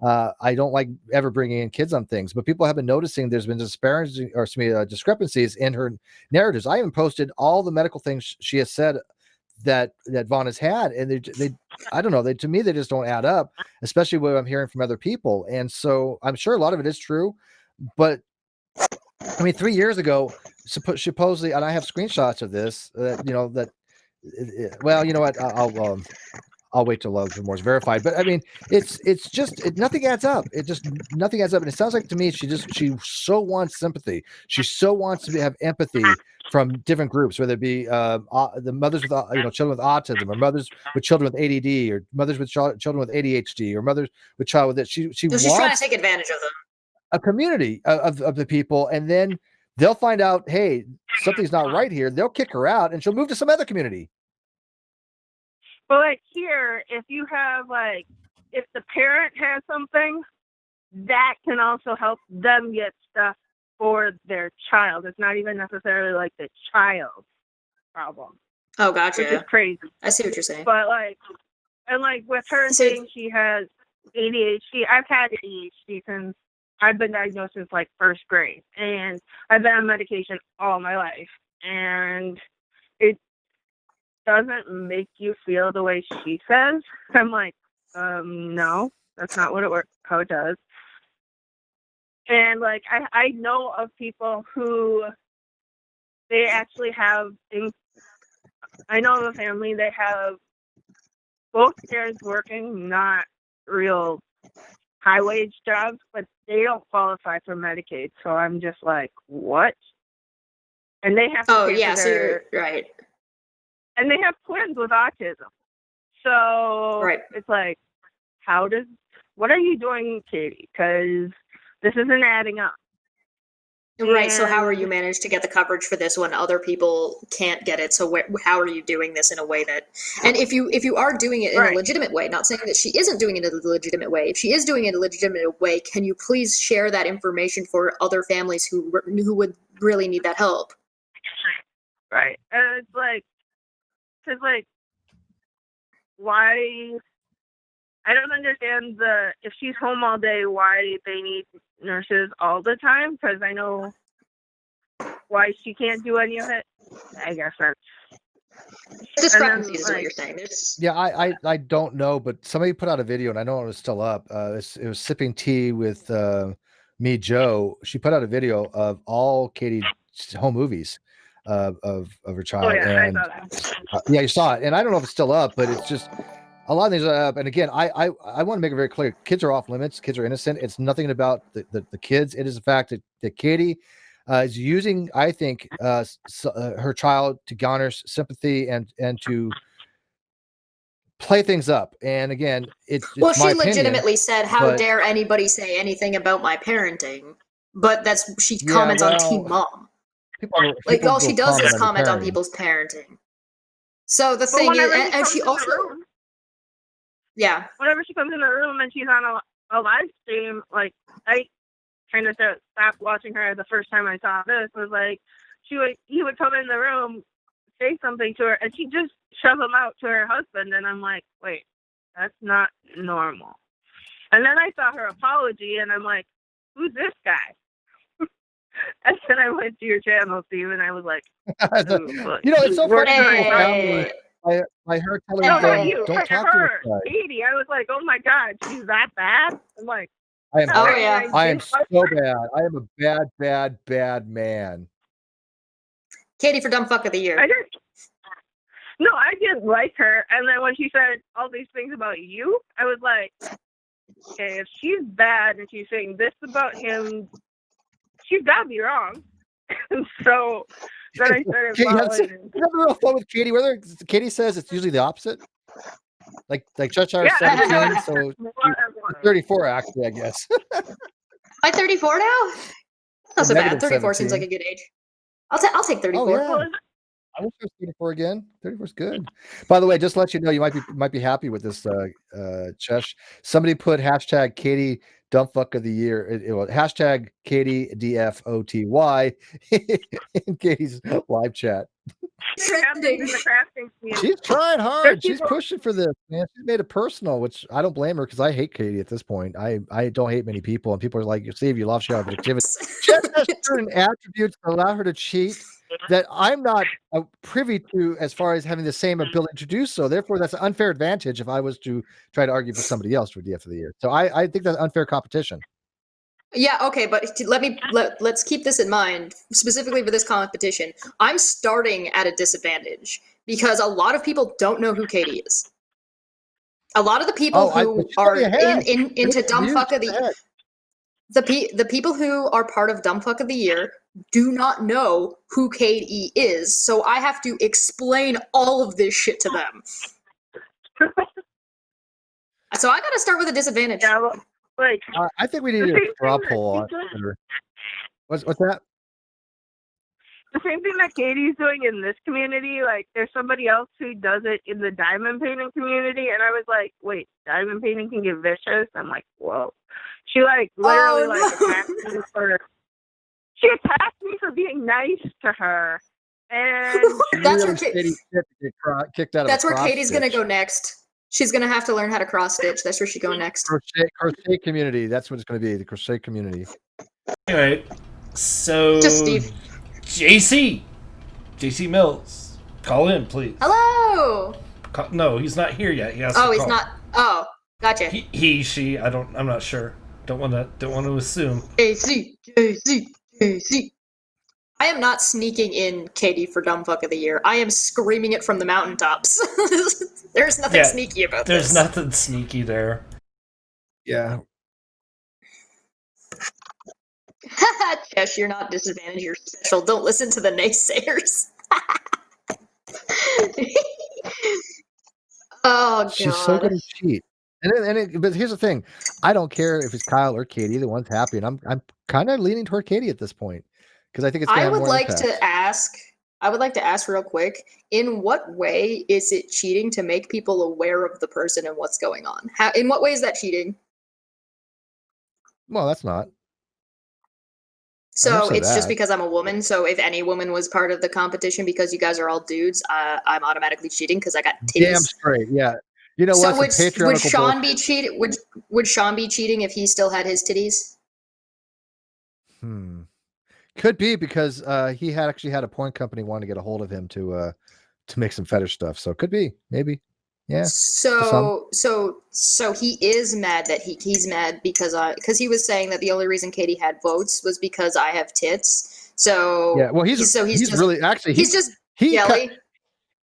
I don't like ever bringing in kids on things, but people have been noticing there's been discrepancies in her narratives. I even posted all the medical things she has said that Vaughn has had, and they I don't know, to me they just don't add up, especially what I'm hearing from other people. And so I'm sure a lot of it is true, but I mean 3 years ago supposedly, and I have screenshots of this, well, you know what, I'll wait till more is verified. But I mean, nothing adds up. Nothing adds up. And it sounds like to me, she so wants sympathy. She so wants to have empathy from different groups, whether it be the mothers with children with autism, or mothers with children with ADD, or mothers with children with ADHD, or mothers with child with it. She's trying to take advantage of them. A community of the people, and then they'll find out, hey, something's not right here. They'll kick her out, and she'll move to some other community. But like here, if you have if the parent has something, that can also help them get stuff for their child. It's not even necessarily like the child's problem. Oh, gotcha. Which is crazy. I see what you're saying. But with her saying she has ADHD, I've had ADHD since I've been diagnosed since first grade, and I've been on medication all my life, and it doesn't make you feel the way she says. I'm like, no, that's not how it does. And I know of people who they actually have, I know of a family, they have both parents working, not real high wage jobs, but they don't qualify for Medicaid. So I'm just like, what? And they have to Oh, pay yeah, for so their, you're right. and they have twins with autism. So Right. it's like, what are you doing, Katie? Because this isn't adding up. Right, so how are And- you managed to get the coverage for this when other people can't get it? So how are you doing this in a way that, and if you are doing it in Right. a legitimate way, not saying that she isn't doing it in a legitimate way, if she is doing it in a legitimate way, can you please share that information for other families who would really need that help? Right. And it's like, because, like, why? I don't understand if she's home all day, why they need nurses all the time, because I know why she can't do any of it. I guess that's... Discrepancies is what you're saying. Yeah, I don't know, but somebody put out a video, and I know it was still up. It was Sipping Tea with Me Joe. She put out a video of all Katie's home movies of her child. Oh, yeah, and I saw that. yeah, you saw it, and I don't know if it's still up, but it's just a lot of things are up. And again, I want to make it very clear: kids are off limits. Kids are innocent. It's nothing about the kids. It is the fact that Katie is using, I think, her child to garner sympathy and to play things up. And again, it's Well, my she opinion, legitimately said, "How but- dare anybody say anything about my parenting?" But she Yeah, comments on well, Teen Mom. People All she go does is your comment on parenting. people's parenting. So the But thing is, whenever she and comes she in the also, room- yeah, whenever she comes in the room and she's on a live stream, like, I kind of stopped watching her the first time I saw this. Was like, he would come in the room, say something to her, and she just shove him out to her husband, and I'm like, wait, that's not normal. And then I saw her apology, and I'm like, who's this guy? And then I went to your channel, Steve, and I was like, it's so funny people found me by her telling No, not them, you. don't talk to Her, this guy. Katie. I was like, oh my God, she's that bad? I'm like, I am, Oh, bad. yeah. I am so bad. I am a bad man. Katie for Dumb Fuck of the Year. I didn't like her. And then when she said all these things about you, I was like, okay, if she's bad and she's saying this about him, she's got to be wrong. And so then I started following. You have a real fun with Katie. Whether Katie says it's usually the opposite. Like Cheshire Yeah, 17, so whatever. 34 actually, I guess. Am I 34 now? Not so bad. Negative 34 seems 17. like a good age. I'll take 34. Oh, yeah. I wish I was 34 again. 34 is good. By the way, just to let you know, you might be happy with this, Chesh. Somebody put hashtag Katie Dumbfuck of the Year. It was hashtag Katie DFOTY in Katie's live chat. Trending. She's trying hard. She's pushing for this, man. She's made it personal, which I don't blame her because I hate Katie at this point. I don't hate many people, and people are like, Steve, you love show objectivity. She has certain attributes that allow her to cheat that I'm not privy to as far as having the same ability to do so. Therefore, that's an unfair advantage if I was to try to argue for somebody else for DF of the Year. So I think that's unfair competition. Yeah, okay, but let's keep this in mind, specifically for this competition. I'm starting at a disadvantage because a lot of people don't know who Katie is. A lot of the people who are into Dumb Fuck of the Year, the people who are part of Dumb Fuck of the Year do not know who Katie is, so I have to explain all of this shit to them. So I gotta start with a disadvantage. Yeah, well, like, I think we need a straw poll on Twitter. What's that? The same thing that Katie's doing in this community, like, there's somebody else who does it in the diamond painting community, and I was like, wait, diamond painting can get vicious? I'm like, whoa. She, like, literally, attacked me she attacked me for being nice to her, and... That's really kicked out of That's a where cross Katie's stitch. gonna go next. She's gonna have to learn how to cross stitch. That's where she's going next. Crochet community. That's what it's going to be. The crochet community. Anyway, so Just Steve. JC Mills, call in, please. Hello. No, he's not here yet. He has to Oh, he's call. not. Oh, gotcha. He, she. I'm not sure. Don't want to assume. JC. I am not sneaking in Katie for Dumb Fuck of the Year. I am screaming it from the mountaintops. There's nothing sneaky about There's this. nothing sneaky there. Yeah. Chesh, you're not disadvantaged, you're special. Don't listen to the naysayers. Oh, God. She's so good at cheat. But here's the thing. I don't care if it's Kyle or Katie. The one's happy. And I'm kind of leaning toward Katie at this point. Because I think it's going to have more impact. I would like to ask real quick, in what way is it cheating to make people aware of the person and what's going on? In what way is that cheating? Well, that's not. So it's just because I'm a woman. So if any woman was part of the competition because you guys are all dudes, I'm automatically cheating because I got titties. Damn straight, yeah. You know so what? Would Sean be cheating? Would Sean be cheating if he still had his titties? Could be because he had actually had a porn company wanting to get a hold of him to make some fetish stuff. So it could be, maybe. Yeah. So he is mad that he's mad because he was saying that the only reason Katie had votes was because I have tits. So yeah, well, he's really actually he's just yelling.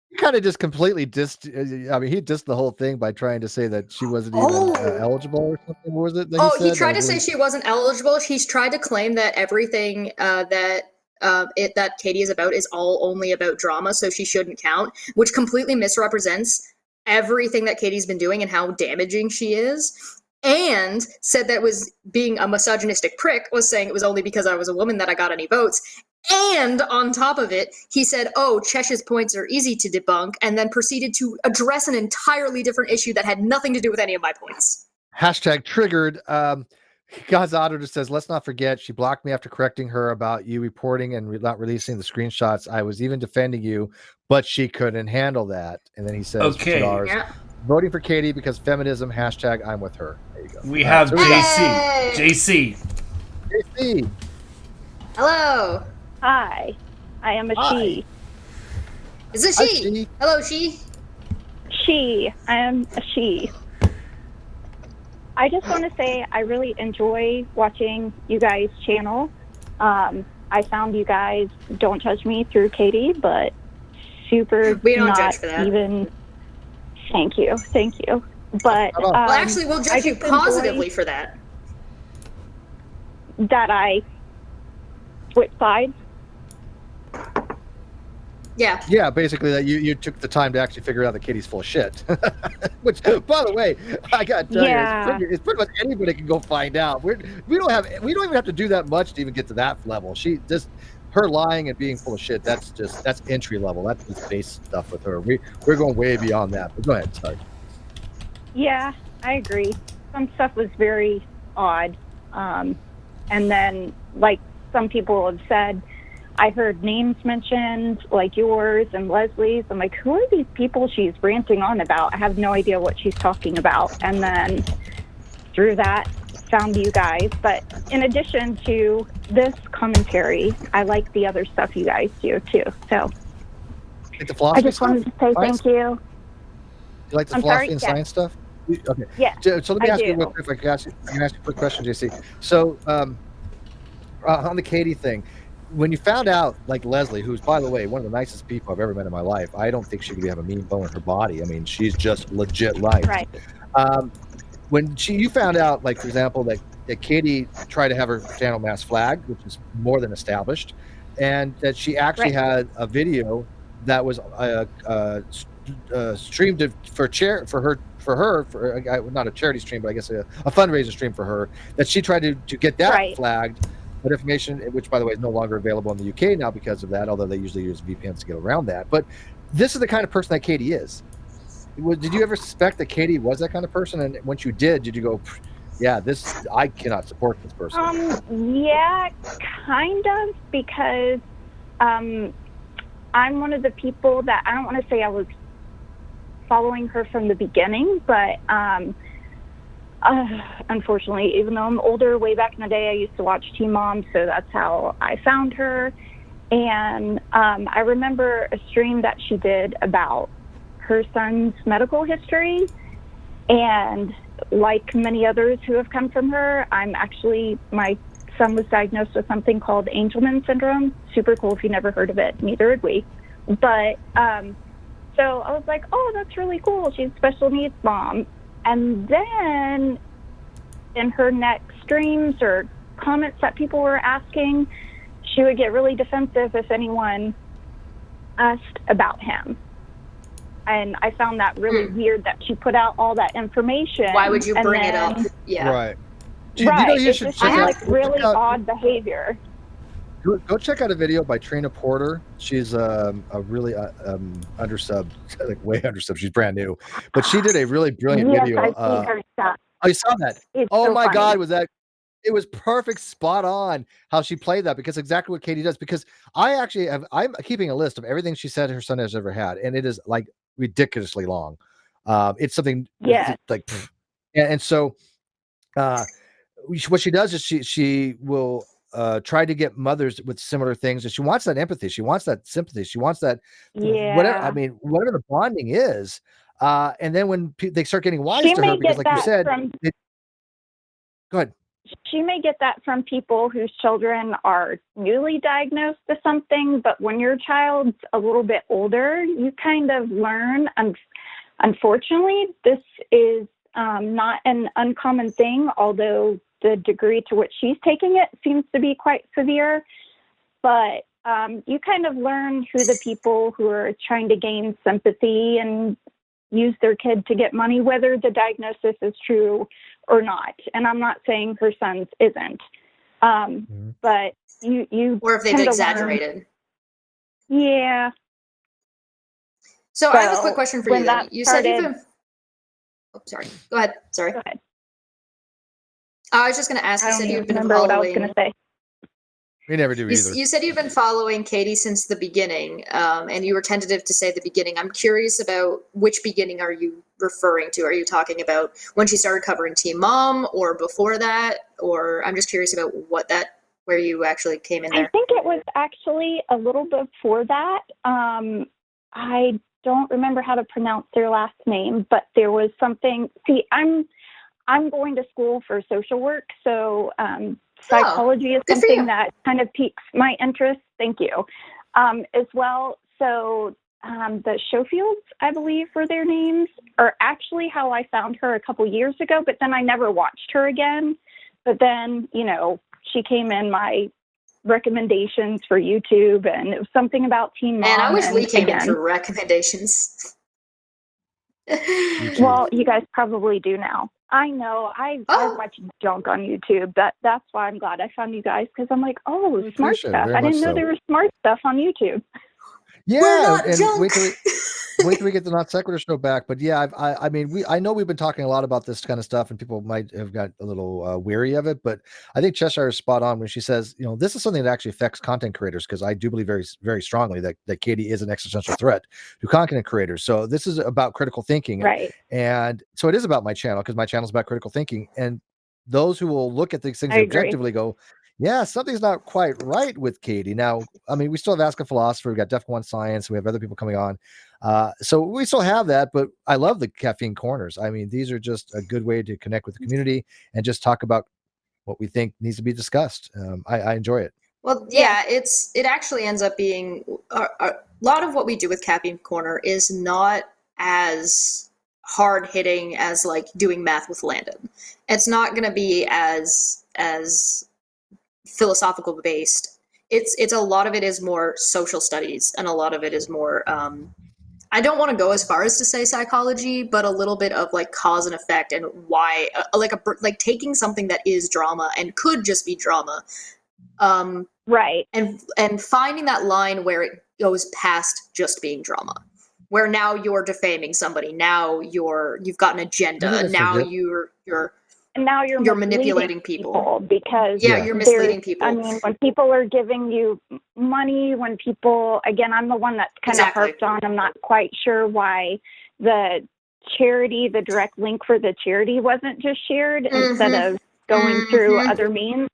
He kind of just completely dissed. I mean, he dissed the whole thing by trying to say that she wasn't even eligible or something. What was it? That he tried to say she wasn't eligible. He's tried to claim that everything that Katie is about is all only about drama, so she shouldn't count, which completely misrepresents everything that Katie's been doing and how damaging she is, and said that was being a misogynistic prick, was saying it was only because I was a woman that I got any votes. And on top of it, he said, Chesh's points are easy to debunk, and then proceeded to address an entirely different issue that had nothing to do with any of my points. Hashtag triggered. God's Auditor says, let's not forget, she blocked me after correcting her about you reporting and not releasing the screenshots. I was even defending you, but she couldn't handle that. And then he says, okay, voting for Katie because feminism, hashtag I'm with her. There you go. We have JC. Hello. Hi. I am a she. Is it she? Hello, she. She. I am a she. I just want to say I really enjoy watching you guys' channel. I found you guys Don't Judge Me through Katie, but super we don't not judge for that. Even. Thank you. But well, actually, we'll judge you positively for that. That I switch sides. Yeah. Yeah, basically that you took the time to actually figure out that Katie's full of shit. Which, by the way, I got to tell you, it's pretty much anybody can go find out. We don't even have to do that much to even get to that level. Her lying and being full of shit, that's entry level. That's just base stuff with her. We're going way beyond that. But go ahead, sorry. Yeah, I agree. Some stuff was very odd. And then, like some people have said, I heard names mentioned, like yours and Leslie's. I'm like, who are these people she's ranting on about? I have no idea what she's talking about. And then through that, found you guys. But in addition to this commentary, I like the other stuff you guys do, too. So I just wanted to say thank you. You like the philosophy and science stuff? Okay. Yeah. So let me ask you real quick. If I can ask you a quick question, JC. So on the Katie thing, when you found out, like Leslie, who's, by the way, one of the nicest people I've ever met in my life, I don't think she could have a mean bone in her body. I mean, she's just legit life. Right. When you found out, like, for example, that Katie tried to have her channel mass flagged, which is more than established, and that she actually had a video that was streamed for not a charity stream, but I guess a fundraiser stream for her, that she tried to get that flagged. That information, which by the way is no longer available in the UK now because of that, although they usually use VPNs to get around that. But this is the kind of person that Katie is. Did you ever suspect that Katie was that kind of person? And once you did you go, yeah, I cannot support this person? Yeah, kind of, because I'm one of the people that, I don't want to say I was following her from the beginning, but unfortunately, even though I'm older, way back in the day, I used to watch Teen Mom, so that's how I found her. And I remember a stream that she did about her son's medical history. And like many others who have come from her, my son was diagnosed with something called Angelman syndrome. Super cool if you never heard of it. Neither had we. But so I was like, oh, that's really cool. She's a special needs mom. And then in her next streams or comments that people were asking, she would get really defensive if anyone asked about him. And I found that really weird that she put out all that information. Why would you bring it up? Yeah. Right. Right. You It's should just check out, like really odd behavior. go check out a video by Trina Porter. She's a really undersub, like way undersub. She's brand new, but she did a really brilliant video. I've seen her stuff. Oh, you saw that? It's Oh so my funny. God, it was perfect, spot on how she played that, because exactly what Katie does. Because I'm keeping a list of everything she said her son has ever had, and it is like ridiculously long. It's something like, and so what she does is she will try to get mothers with similar things, and she wants that empathy, she wants that sympathy, she wants that whatever the bonding is. And then when they start getting wise to her, because like you said, go ahead. She may get that from people whose children are newly diagnosed with something, but when your child's a little bit older, you kind of learn. Unfortunately, this is not an uncommon thing, although the degree to which she's taking it seems to be quite severe. But you kind of learn who the people who are trying to gain sympathy and use their kid to get money, whether the diagnosis is true or not. And I'm not saying her son's isn't. But you or if they've exaggerated. Yeah. So I have a quick question for you. Then. You said you've been. Oh, sorry. Go ahead. Sorry. Go ahead. I was just going to ask. You said you've been remember following. What I was going to say. We never do either. You said you've been following Katie since the beginning, and you were tentative to say the beginning. I'm curious about which beginning are you referring to? Are you talking about when she started covering Teen Mom, or before that? Or I'm just curious about where you actually came in there. I think it was actually a little before that. I don't remember how to pronounce their last name, but there was something. See, I'm going to school for social work, so psychology is something that kind of piques my interest. Thank you. As well. So the Schofields, I believe, were their names, are actually how I found her a couple years ago, but then I never watched her again. But then, she came in my recommendations for YouTube, and it was something about Teen Mom. Man, I wish we came into recommendations. Well, you guys probably do now. I know. I watch junk on YouTube. That's why I'm glad I found you guys, because I'm like, smart stuff. I didn't know there was smart stuff on YouTube. Yeah, and wait till we get the Not Sequitur show back. But yeah, I know we've been talking a lot about this kind of stuff, and people might have got a little weary of it. But I think Cheshire is spot on when she says, this is something that actually affects content creators, because I do believe very, very strongly that Katie is an existential threat to content creators. So this is about critical thinking, right? And so it is about my channel, because my channel is about critical thinking, and those who will look at these things objectively go, yeah, something's not quite right with Katie. Now, we still have Ask a Philosopher. We've got Def One Science. We have other people coming on. So we still have that, but I love the Caffeine Corners. These are just a good way to connect with the community and just talk about what we think needs to be discussed. I enjoy it. Well, yeah, it actually ends up being a lot of what we do with Caffeine Corner is not as hard hitting as like doing math with Landon. It's not going to be as philosophical based. It's a lot of it is more social studies, and a lot of it is more I don't want to go as far as to say psychology, but a little bit of like cause and effect, and why like taking something that is drama and could just be drama, right, and finding that line where it goes past just being drama, where now you're defaming somebody, now you've got an agenda, now you're and now you're manipulating people because you're misleading people. When people are giving you money, when people, again, I'm the one that's kind of harped on. I'm not quite sure why the direct link for the charity wasn't just shared instead of going through other means.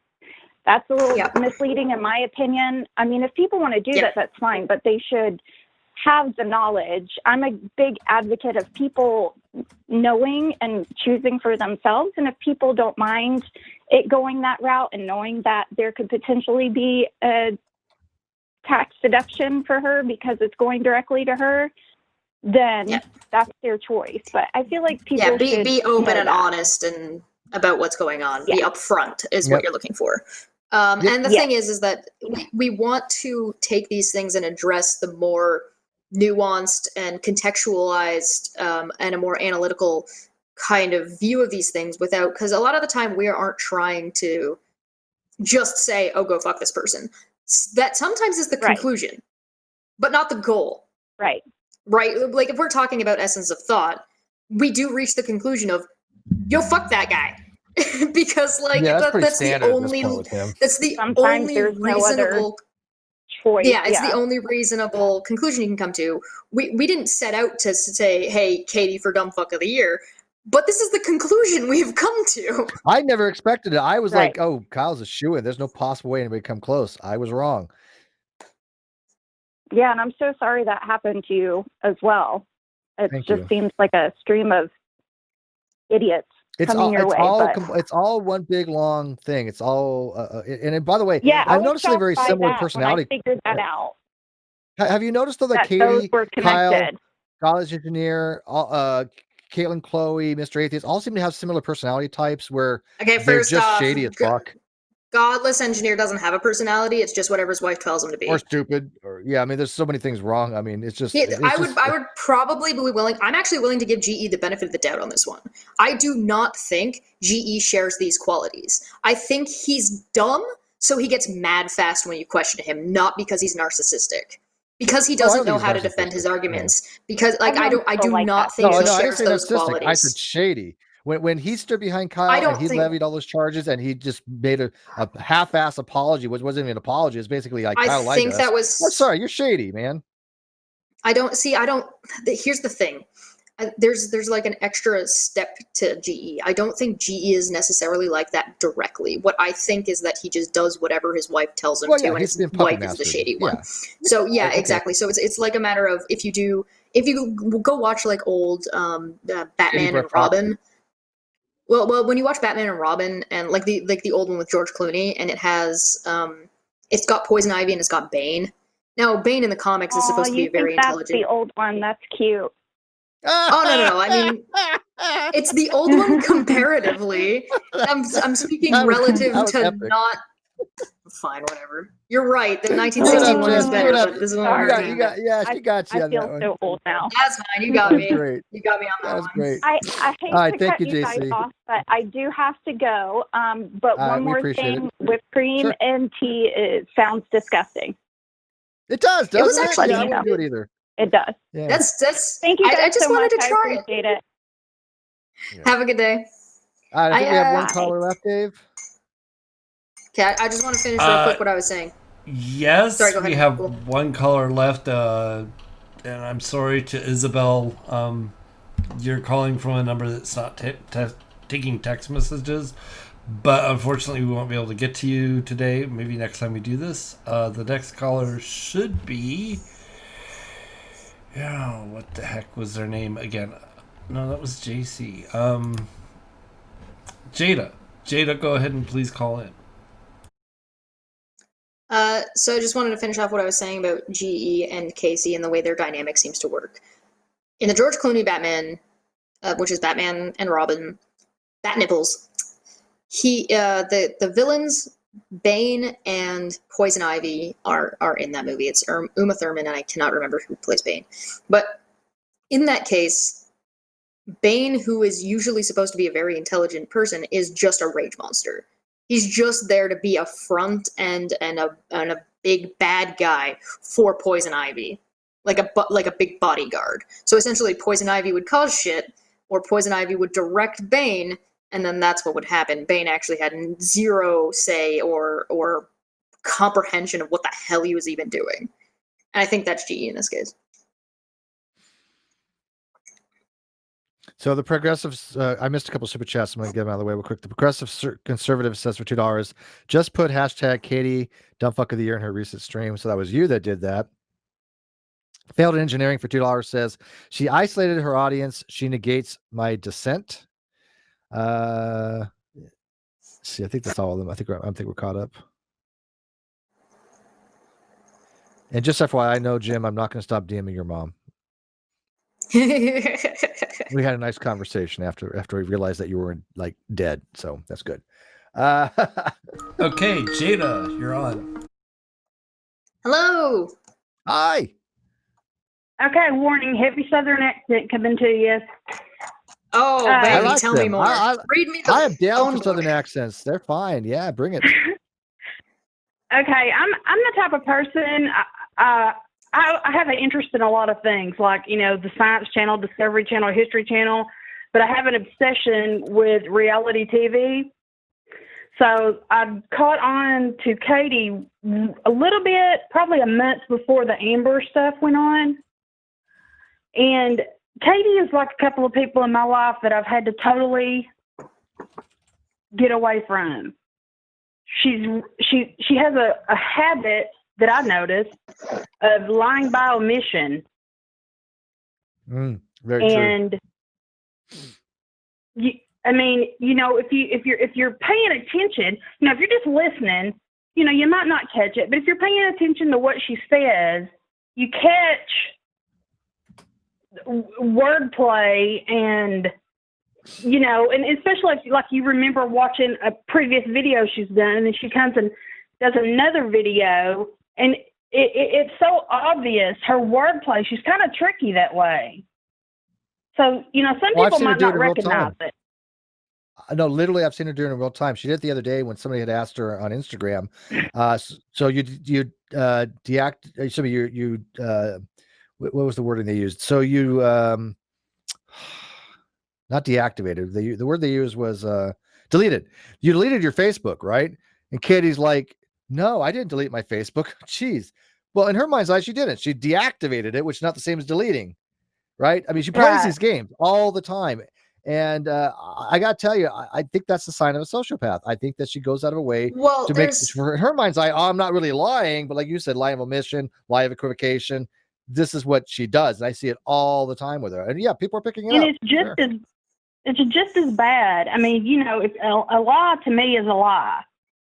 That's a little misleading in my opinion. If people want to do that, that's fine, but they should have the knowledge. I'm a big advocate of people knowing and choosing for themselves. And if people don't mind it going that route and knowing that there could potentially be a tax deduction for her because it's going directly to her, then that's their choice. But I feel like people should be open and honest and about what's going on. Be upfront is what you're looking for. And the thing is that we want to take these things and address the more nuanced and contextualized and a more analytical kind of view of these things without, because a lot of the time we aren't trying to just say, oh, go fuck this person. That sometimes is the conclusion, but not the goal. Right. Right. Like if we're talking about essence of thought, we do reach the conclusion of, yo, fuck that guy. Because like that's the only reasonable choice. Yeah, it's the only reasonable conclusion you can come to. We didn't set out to say, hey, Katie for dumb fuck of the year, but this is the conclusion we've come to. I never expected it. I was like, oh, Kyle's a shoo-in. There's no possible way anybody come close. I was wrong. Yeah, and I'm so sorry that happened to you as well. It seems like a stream of idiots coming your way. It's all one big long thing. It's all, and by the way, yeah, I've noticed a very similar personality. I figured that out. Have you noticed though that Katie, Kyle, college engineer, Caitlin, Chloe, Mr. Atheist, all seem to have similar personality types where they're just shady as fuck. Godless engineer doesn't have a personality. It's just whatever his wife tells him to be. Or stupid. Or I mean, there's so many things wrong. I mean, it's just. I would probably be willing. I'm actually willing to give GE the benefit of the doubt on this one. I do not think GE shares these qualities. I think he's dumb, so he gets mad fast when you question him, not because he's narcissistic. Because he doesn't know how to defend his arguments. Yeah. Because I do not think he shares those qualities. I said shady. When he stood behind Kyle and he levied all those charges and he just made a half-ass apology, which wasn't even an apology. It's basically like Kyle lied to us. That was. I'm sorry, you're shady, man. Here's the thing. There's like an extra step to GE. I don't think GE is necessarily like that directly. What I think is that he just does whatever his wife tells him to, and his wife is the shady one. So exactly. So it's like a matter of if you go watch like old Batman and Robin. Well, when you watch Batman and Robin and like the old one with George Clooney, and it has it's got Poison Ivy and it's got Bane. Now Bane in the comics is supposed to be very intelligent. That's the old one. That's cute. Oh no! I mean, it's the old one comparatively. I'm speaking relative to not. Fine, whatever. You're right. The 1961 is better, but this is one she got you. I feel so old now. That's fine. You got me. Great. You got me on that. That was great. I hate to cut you guys off, but I do have to go. But one more thing, whipped cream and tea, it sounds disgusting. It does. It was actually. I wouldn't do it either. It does. Yeah. That's. Thank you guys I just so wanted much. to try I appreciate it. Yeah. Have a good day. I think we have one caller left, Dave. Okay, I just want to finish real quick what I was saying. Yes, sorry, go ahead. We have one caller left, and I'm sorry to Isabel. You're calling from a number that's not taking text messages, but unfortunately we won't be able to get to you today. Maybe next time we do this. The next caller should be... Yeah, what the heck was their name again? No, that was JC. Jada, go ahead and please call in. So I just wanted to finish off what I was saying about GE and Casey and the way their dynamic seems to work. In the George Clooney Batman, which is Batman and Robin, Bat Nipples, the villains, Bane and Poison Ivy are in that movie. It's Uma Thurman, and I cannot remember who plays Bane. But in that case, Bane, who is usually supposed to be a very intelligent person, is just a rage monster. He's just there to be a front and a big bad guy for Poison Ivy, like a big bodyguard. So essentially, Poison Ivy would cause shit, or Poison Ivy would direct Bane, and then that's what would happen. Bane actually had zero say or comprehension of what the hell he was even doing. And I think that's GE in this case. So the progressives, I missed a couple super chats. I'm going to get them out of the way real quick. The progressive conservative says for $2, just put hashtag Katie dumbfuck of the year in her recent stream. So that was you that did that. Failed in engineering for $2 says she isolated her audience. She negates my dissent. See, I think that's all of them. I think we're caught up. And just FYI, I know, Jim, I'm not going to stop DMing your mom. We had a nice conversation after we realized that you were like dead, so that's good. Okay, Jada, you're on. Hello. Hi. Okay, warning, heavy Southern accent coming to you. Oh, I baby, like tell me them. more. Read me the I am down phone for Southern book. accents. They're fine. Yeah, bring it. Okay, I'm the type of person. I have an interest in a lot of things, like the Science Channel, Discovery Channel, History Channel, but I have an obsession with reality TV. So I caught on to Katie a little bit, probably a month before the Amber stuff went on, and Katie is like a couple of people in my life that I've had to totally get away from. She has a habit that I noticed of lying by omission. Very true. And if you're paying attention, if you're just listening, you might not catch it. But if you're paying attention to what she says, you catch wordplay and especially if you remember watching a previous video she's done, and then she comes and does another video, and it's so obvious her wordplay. She's kind of tricky that way. So some people might not recognize it. No, literally, I've seen her do it in real time. She did it the other day when somebody had asked her on Instagram. So you what was the wording they used? So you not deactivated. The word they used was deleted. You deleted your Facebook, right? And Katie's like, no, I didn't delete my Facebook. Jeez. Well, in her mind's eye, she didn't. She deactivated it, which is not the same as deleting, right? I mean, she plays these games all the time. And I got to tell you, I think that's the sign of a sociopath. I think that she goes out of her way to make, for her mind's eye, I'm not really lying, but like you said, lie of omission, lie of equivocation. This is what she does. And I see it all the time with her. And yeah, people are picking it up. And it's just as bad. I mean, it's a lie to me is a lie,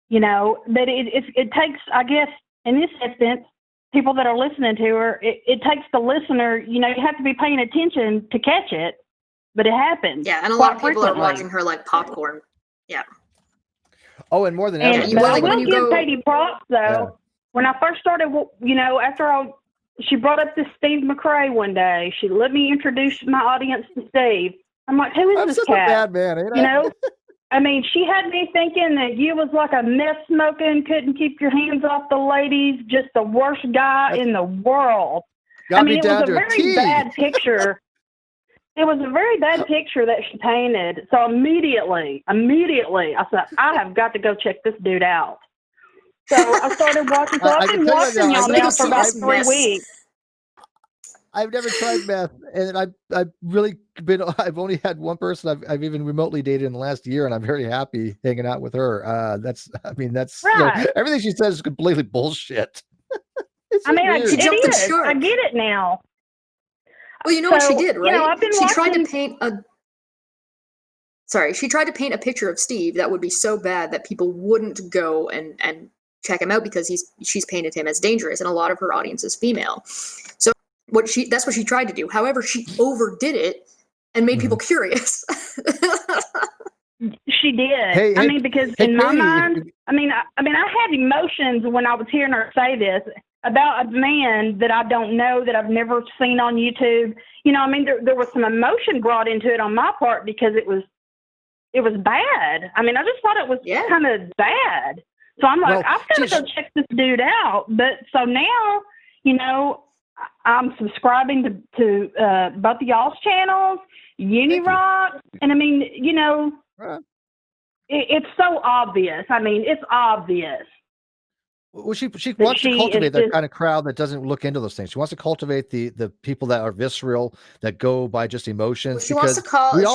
but it takes, I guess, in this instance, people that are listening to her, it takes the listener, you have to be paying attention to catch it. But it happens. Yeah, and a lot of people are watching her like popcorn. Yeah. Oh, and more than ever. And I will give Katie props, though. Yeah. When I first started, after she brought up this Steve McRae one day. She let me introduce my audience to Steve. I'm like, who is this cat? I'm such a bad man, ain't I? I mean, she had me thinking that you was like a meth smoking, couldn't keep your hands off the ladies, just the worst guy in the world. I mean, it was a very bad picture. It was a very bad picture that she painted. So immediately, I said, I have got to go check this dude out. So I started watching. So I've been watching y'all now for about 3 weeks. I've never tried meth, and I've only had one person I've even remotely dated in the last year, and I'm very happy hanging out with her. That's right. Everything she says is completely bullshit. I get it now. Well, you know what she did, right? She tried to paint a picture of Steve that would be so bad that people wouldn't go and check him out because she's painted him as dangerous, and a lot of her audience is female. So that's what she tried to do. However, she overdid it and made people curious. She did. Because in my mind, I had emotions when I was hearing her say this about a man that I don't know, that I've never seen on YouTube. There was some emotion brought into it on my part because it was bad. I just thought it was kind of bad. So I'm like, I've got to go check this dude out. But so now, I'm subscribing to both of y'all's channels, Unirock, and it's so obvious. It's obvious. Well, she wants to cultivate that kind of crowd that doesn't look into those things. She wants to cultivate the people that are visceral, that go by just emotions. Well, she wants to cultivate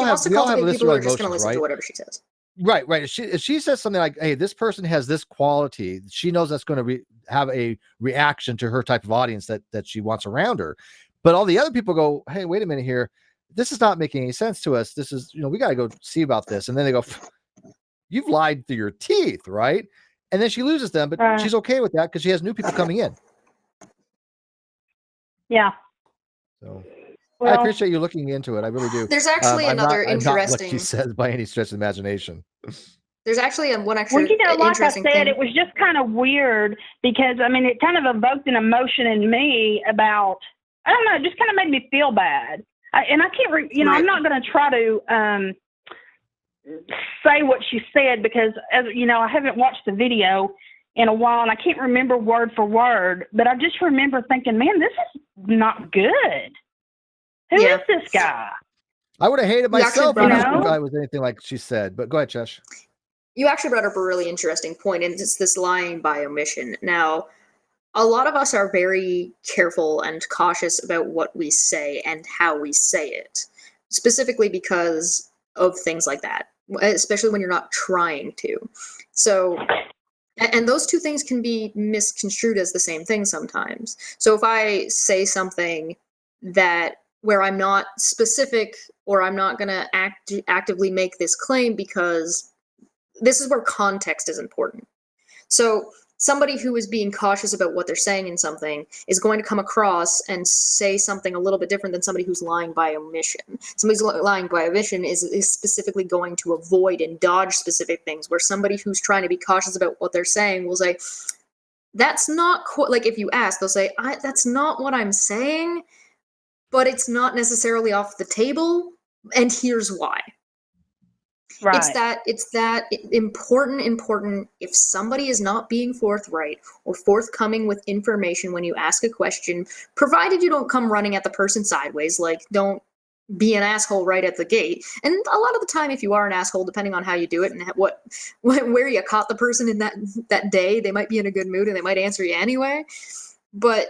people who are just going to listen to whatever she says. Right. If she says something like, "Hey, this person has this quality," she knows that's going to have a reaction to her type of audience that she wants around her. But all the other people go, "Hey, wait a minute here. This is not making any sense to us. This is, we got to go see about this." And then they go, "You've lied through your teeth," right? And then she loses them, but she's okay with that because she has new people coming in. Yeah. So I appreciate you looking into it. I really do. There's actually another I'm not what she interesting. says by any stretch of the imagination. There's actually one extra Well, like I interesting said, thing. it was just kind of weird because, I mean, it kind of evoked an emotion in me about, I don't know, it just kind of made me feel bad. I can't, I'm not going to try to say what she said because, as I haven't watched the video in a while and I can't remember word for word, but I just remember thinking, man, this is not good. Who is this guy? I would have hated myself if actually, I was anything like she said, but go ahead, Chesh. You actually brought up a really interesting point, and it's this lying by omission. Now, a lot of us are very careful and cautious about what we say and how we say it, specifically because of things like that, especially when you're not trying to. So, and those two things can be misconstrued as the same thing sometimes. So if I say something where I'm not specific or I'm not going to actively make this claim because this is where context is important. So somebody who is being cautious about what they're saying in something is going to come across and say something a little bit different than somebody who's lying by omission. Somebody who's lying by omission is specifically going to avoid and dodge specific things, where somebody who's trying to be cautious about what they're saying will say, that's not like if you ask, they'll say, that's not what I'm saying, but it's not necessarily off the table, and here's why. Right. It's that important. If somebody is not being forthright or forthcoming with information when you ask a question, provided you don't come running at the person sideways, like don't be an asshole right at the gate. And a lot of the time, if you are an asshole, depending on how you do it and where you caught the person in that day, they might be in a good mood and they might answer you anyway. But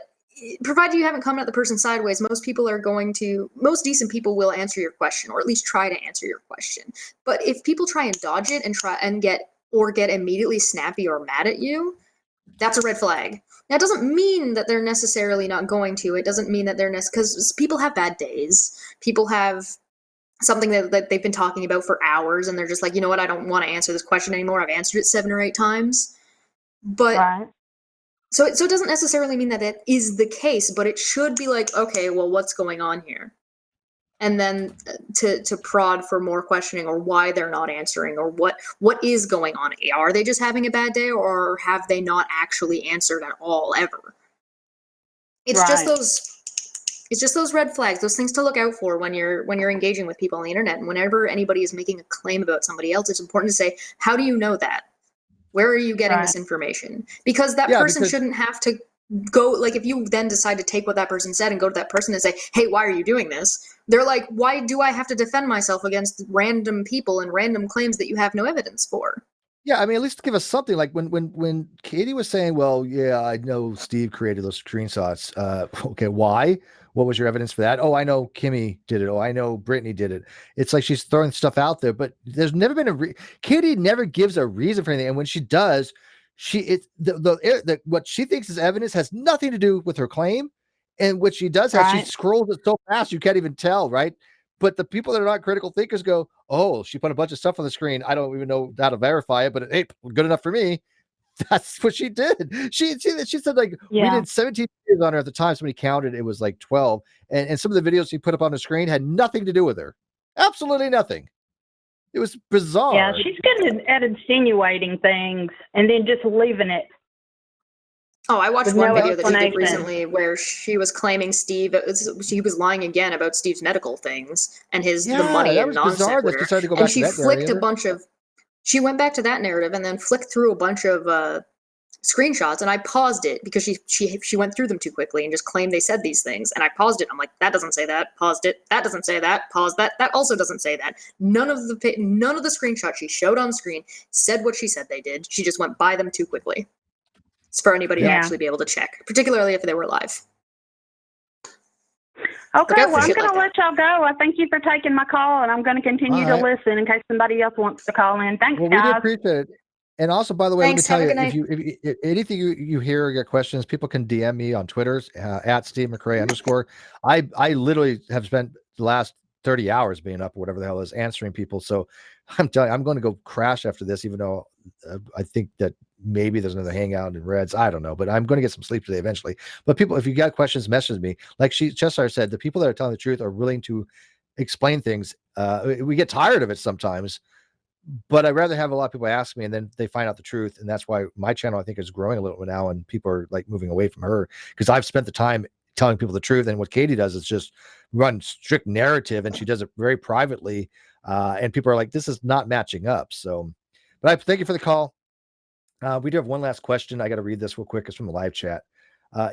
provided you haven't come at the person sideways, most decent people will answer your question, or at least try to answer your question. But if people try and dodge it and get immediately snappy or mad at you, that's a red flag. Now, it doesn't mean that they're necessarily not going to. It doesn't mean that because people have bad days. People have something that they've been talking about for hours, and they're just like, you know what, I don't want to answer this question anymore. I've answered it 7 or 8 times. But right. So it doesn't necessarily mean that it is the case, but it should be like, okay, well, what's going on here? And then to prod for more questioning, or why they're not answering, or what is going on. Are they just having a bad day, or have they not actually answered at all ever? It's just those red flags, those things to look out for when you're engaging with people on the internet. And whenever anybody is making a claim about somebody else, it's important to say, how do you know that? Where are you getting this information? Because that person shouldn't have to go, like, if you then decide to take what that person said and go to that person and say, hey, why are you doing this? They're like, why do I have to defend myself against random people and random claims that you have no evidence for? Yeah, I mean, at least give us something. Like when Katie was saying, well, yeah, I know Steve created those screenshots. Okay, why? What was your evidence for that? Oh, I know Kimmy did it. Oh, I know Brittany did it. It's like she's throwing stuff out there, but there's never been Katie never gives a reason for anything. And when she does, what she thinks is evidence has nothing to do with her claim. And what she does she scrolls it so fast you can't even tell, right? But the people that are not critical thinkers go, oh, she put a bunch of stuff on the screen. I don't even know how to verify it, but hey, good enough for me. That's what she did. She said, like, we did 17 videos on her at the time. Somebody counted, it was like 12. And some of the videos she put up on the screen had nothing to do with her. Absolutely nothing. It was bizarre. Yeah, she's good at insinuating things and then just leaving it. Oh, I watched one video that she did recently where she was claiming she was lying again about Steve's medical things and the money and non-sequitur. And she flicked she went back to that narrative and then flicked through a bunch of screenshots, and I paused it because she went through them too quickly and just claimed they said these things. And I paused it. I'm like, that doesn't say that. Paused it. That doesn't say that. Paused that. That also doesn't say that. None of the screenshots she showed on screen said what she said they did. She just went by them too quickly. It's for anybody to actually be able to check, particularly if they were live. Okay, well, I'm going to let y'all go. I thank you for taking my call, and I'm going to continue to listen in case somebody else wants to call in. Thanks, guys. We do appreciate it. And also, by the way, let me tell you, if anything you hear or get questions, people can DM me on Twitter at Steve McRae _. I literally have spent the last 30 hours being up or whatever the hell it is, answering people. So I'm telling you, I'm going to go crash after this, even though I think that maybe there's another hangout in Reds. I don't know, but I'm going to get some sleep today eventually. But people, if you got questions, message me. Like Cheshire said, the people that are telling the truth are willing to explain things. We get tired of it sometimes, but I'd rather have a lot of people ask me and then they find out the truth. And that's why my channel, I think, is growing a little bit now, and people are like moving away from her because I've spent the time telling people the truth. And what Katie does is just run strict narrative, and she does it very privately. And people are like, this is not matching up. So, but I thank you for the call. We do have one last question. I got to read this real quick. It's from the live chat.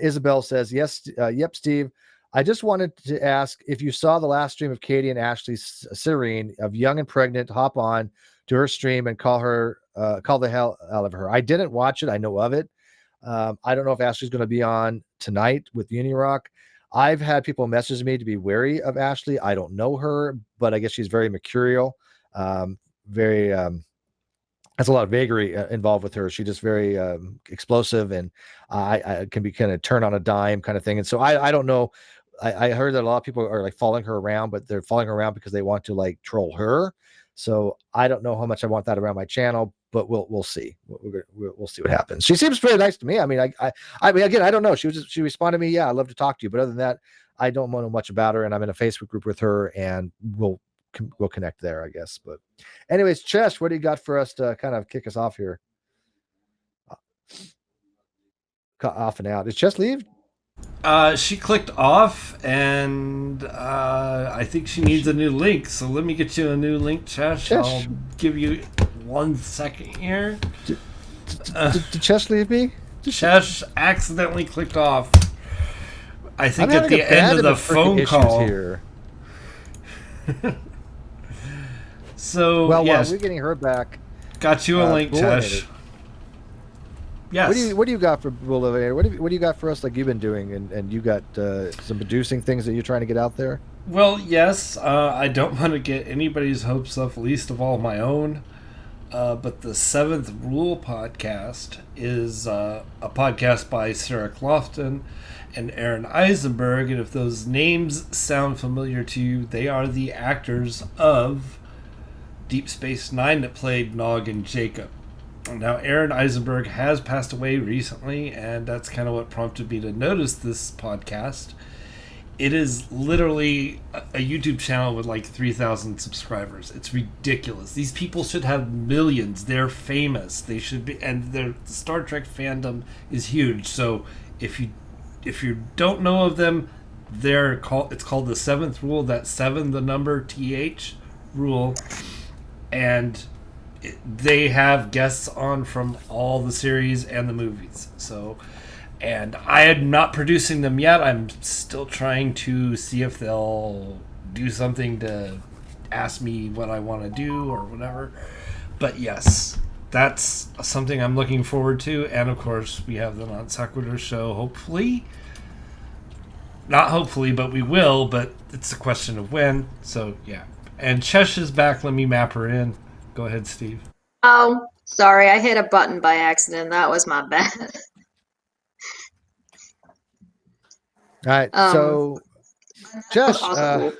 Isabel says, yes, yep, Steve. I just wanted to ask if you saw the last stream of Katie and Ashley Serene of Young and Pregnant. Hop on to her stream and call the hell out of her. I didn't watch it. I know of it. I don't know if Ashley's going to be on tonight with Unirock. I've had people message me to be wary of Ashley. I don't know her, but I guess she's very mercurial, very has a lot of vagary involved with her. She's just very explosive, and I can be kind of turn on a dime kind of thing. And so I don't know. I heard that a lot of people are like following her around, but they're following her around because they want to like troll her. So I don't know how much I want that around my channel, but we'll see. We'll see what happens. She seems pretty nice to me. I mean, I mean, again, I don't know. She responded to me. Yeah, I'd love to talk to you. But other than that, I don't know much about her, and I'm in a Facebook group with her, and we'll connect there, I guess. But anyways, Chesh, what do you got for us to kind of kick us off here? Off and out. Did Chesh leave? She clicked off, and I think she needs a new link. So let me get you a new link, Chesh. I'll give you 1 second here. Did Chesh leave me? Chesh accidentally clicked off. I think at the end of the phone call. Here. So well, yes, while we're getting her back, got you a link, Chesh. Yes. What do you got for Booleanator? What do you got for us? Like you've been doing, and you got some producing things that you're trying to get out there. Well, yes. I don't want to get anybody's hopes up, least of all my own. But the Seventh Rule podcast is a podcast by Sarah Clofton and Aaron Eisenberg, and if those names sound familiar to you, they are the actors of Deep Space Nine that played Nog and Jacob. Now, Aaron Eisenberg has passed away recently, and that's kind of what prompted me to notice this podcast. It is literally a YouTube channel with like 3,000 subscribers. It's ridiculous. These people should have millions. They're famous. They should be, and their Star Trek fandom is huge. So if you don't know of them, it's called the Seventh Rule. That's 7, the number TH rule, and they have guests on from all the series and the movies. So, and I am not producing them yet. I'm still trying to see if they'll do something to ask me what I want to do or whatever. But yes, that's something I'm looking forward to. And of course, we have the Non Sequitur show, hopefully. Not hopefully, but we will. But it's a question of when. So, yeah. And Chesh is back. Let me map her in. Go ahead, Steve. Oh, sorry. I hit a button by accident. That was my bad. All right. So, Jess, oh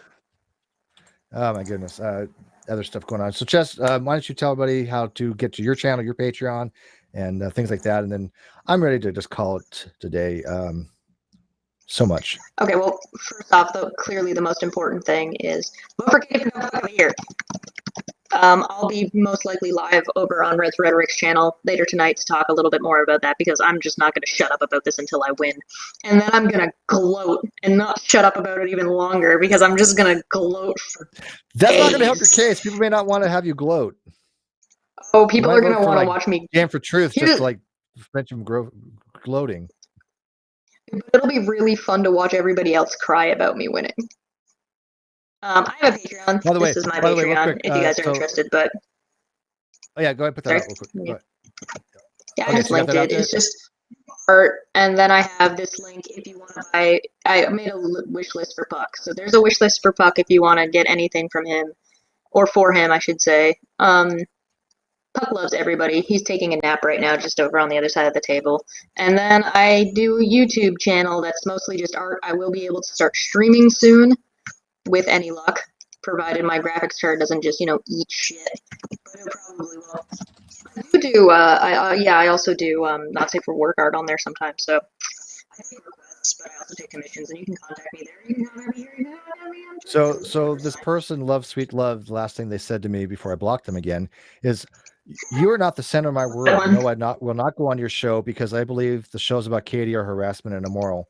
my goodness. Other stuff going on. So, Jess, why don't you tell everybody how to get to your channel, your Patreon, and things like that. And then I'm ready to just call it today. So much. Okay, well, first off, clearly the most important thing is vote for Katie for the year. I'll be most likely live over on Red's Rhetoric's channel later tonight to talk a little bit more about that, because I'm just not going to shut up about this until I win. And then I'm going to gloat and not shut up about it even longer, because I'm just going to gloat for That's days. not going to help your case. People may not want to have you gloat. Oh, people are going to want to watch me. Stand for truth, just like mention gloating. It'll be really fun to watch everybody else cry about me winning. I have a Patreon. By the way, this is my Patreon, quick, if you guys are interested. But oh yeah, go ahead, put that out real quick. Go ahead. Yeah, I just linked it. It's just art, and then I have this link if you want to buy. I made a wish list for Puck, so there's a wish list for Puck if you want to get anything from him, or for him, I should say. Puck loves everybody. He's taking a nap right now, just over on the other side of the table. And then I do a YouTube channel that's mostly just art. I will be able to start streaming soon, with any luck. provided my graphics card doesn't just, eat shit. But it probably will. I also do not safe for work art on there sometimes. So I take requests, but I also take commissions, and you can contact me there. You can contact me here. You can contact me on Twitter. So this person, Love Sweet Love, the last thing they said to me before I blocked them again is, "You are not the center of my world. No, I will not go on your show because I believe the shows about Katie are harassment and immoral.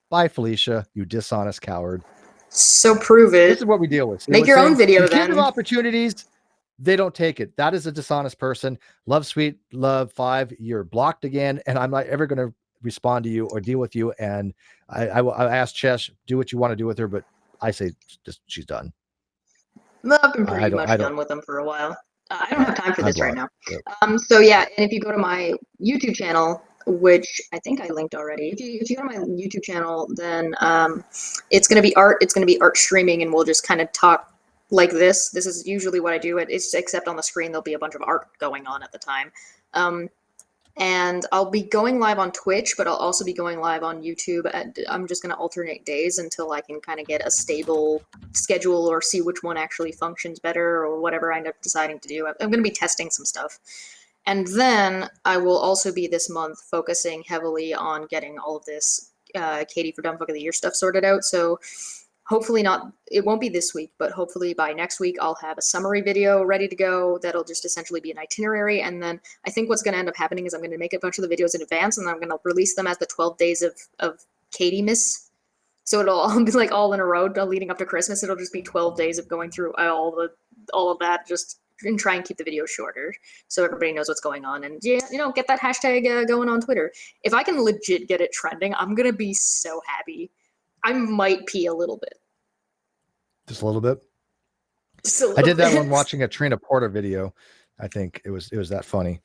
Bye, Felicia, you dishonest coward." So prove it. This is what we deal with. Make your own video you then. give them opportunities, they don't take it. That is a dishonest person. Love Sweet Love 5, you're blocked again, and I'm not ever going to respond to you or deal with you. And I asked Chesh, do what you want to do with her, but I say just she's done. Well, I've been pretty much done with them for a while. I don't have time for this right now. Yep. So yeah, and if you go to my YouTube channel, which I think I linked already, if you go to my YouTube channel, then it's going to be art. It's going to be art streaming, and we'll just kind of talk like this. This is usually what I do. It's except on the screen there'll be a bunch of art going on at the time. And I'll be going live on Twitch, but I'll also be going live on YouTube. I'm just going to alternate days until I can kind of get a stable schedule or see which one actually functions better or whatever I end up deciding to do. I'm going to be testing some stuff. And then I will also be this month focusing heavily on getting all of this Katie for Dumbfuck of the Year stuff sorted out. So hopefully it won't be this week, but hopefully by next week I'll have a summary video ready to go that'll just essentially be an itinerary. And then I think what's going to end up happening is I'm going to make a bunch of the videos in advance, and I'm going to release them as the 12 days of Katie miss. So it'll all be like all in a row leading up to Christmas. It'll just be 12 days of going through all of that, just and try and keep the video shorter so everybody knows what's going on. And yeah, get that hashtag going on Twitter. If I can legit get it trending, I'm going to be so happy. I might pee a little bit. Just a little bit. Just a little I did that bit. one watching a Trina Porter video. I think it was that funny.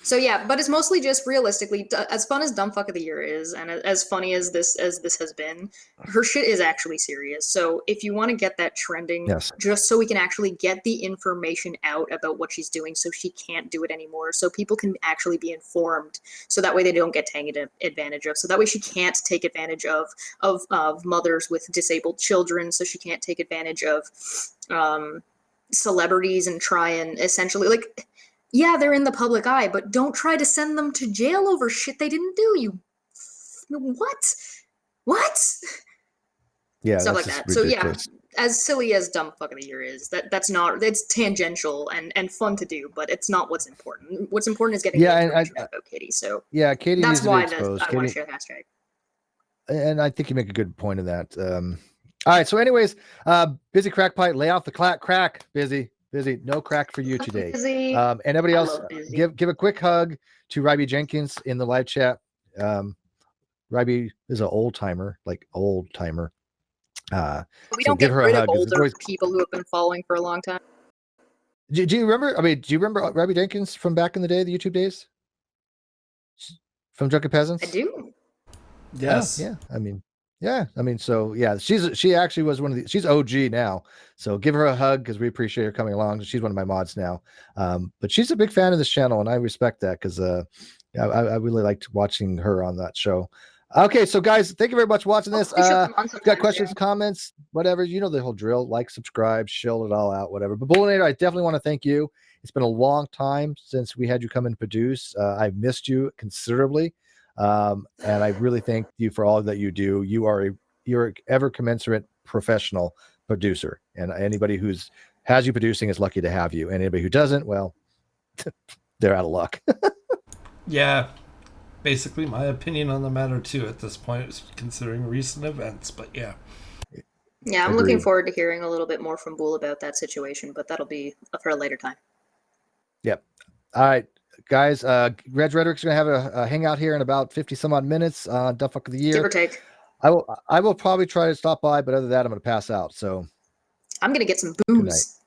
So yeah, but it's mostly just realistically, as fun as Dumbfuck of the Year is, and as funny as this has been, her shit is actually serious. So if you want to get that trending, Yes. just so we can actually get the information out about what she's doing, so she can't do it anymore, so people can actually be informed, so that way they don't get taken advantage of. So that way she can't take advantage of mothers with disabled children. So she can't take advantage of celebrities and try and essentially yeah, they're in the public eye, but don't try to send them to jail over shit they didn't do. What? Yeah, Stuff like that. So yeah, ridiculous. as silly as Dumbfuck of the Year is, that's tangential and fun to do, but it's not what's important. What's important is getting the information about Katie. So yeah, Katie that's needs to why be exposed. I want to share the hashtag. And I think you make a good point of that. All right. So anyways, Busy Crack Pipe, lay off the crack. Busy. No crack for you today. Busy. And everybody I else, love Busy. give a quick hug to Ryby Jenkins in the live chat. Ryby is an old timer. We so don't give get her a rid of hug, 'cause it's older always- people who have been following for a long time. Do you remember? Do you remember Ryby Jenkins from back in the day, the YouTube days? From Drunken Peasants? I do. Yes. Yeah. So yeah, she actually was one of she's OG now. So give her a hug because we appreciate her coming along. She's one of my mods now. But she's a big fan of this channel, and I respect that because I really liked watching her on that show. Okay, so guys, thank you very much for watching this. Got questions, comments, whatever, the whole drill. Like, subscribe, shill it all out, whatever. But Booleanator, I definitely want to thank you. It's been a long time since we had you come and produce. I've missed you considerably. And I really thank you for all that you do. You're ever commensurate professional producer, and anybody has you producing is lucky to have you. And anybody who doesn't, well, they're out of luck. Yeah, basically my opinion on the matter too at this point, considering recent events. But yeah. Yeah, I'm looking forward to hearing a little bit more from Boole about that situation, but that'll be for a later time. Yep. All right. Guys, Reg Rhetoric's gonna have a hangout here in about 50 some odd minutes on Dumbfuck of the Year. Give or take. I will probably try to stop by, but other than that, I'm gonna pass out. So I'm gonna get some good night. booze.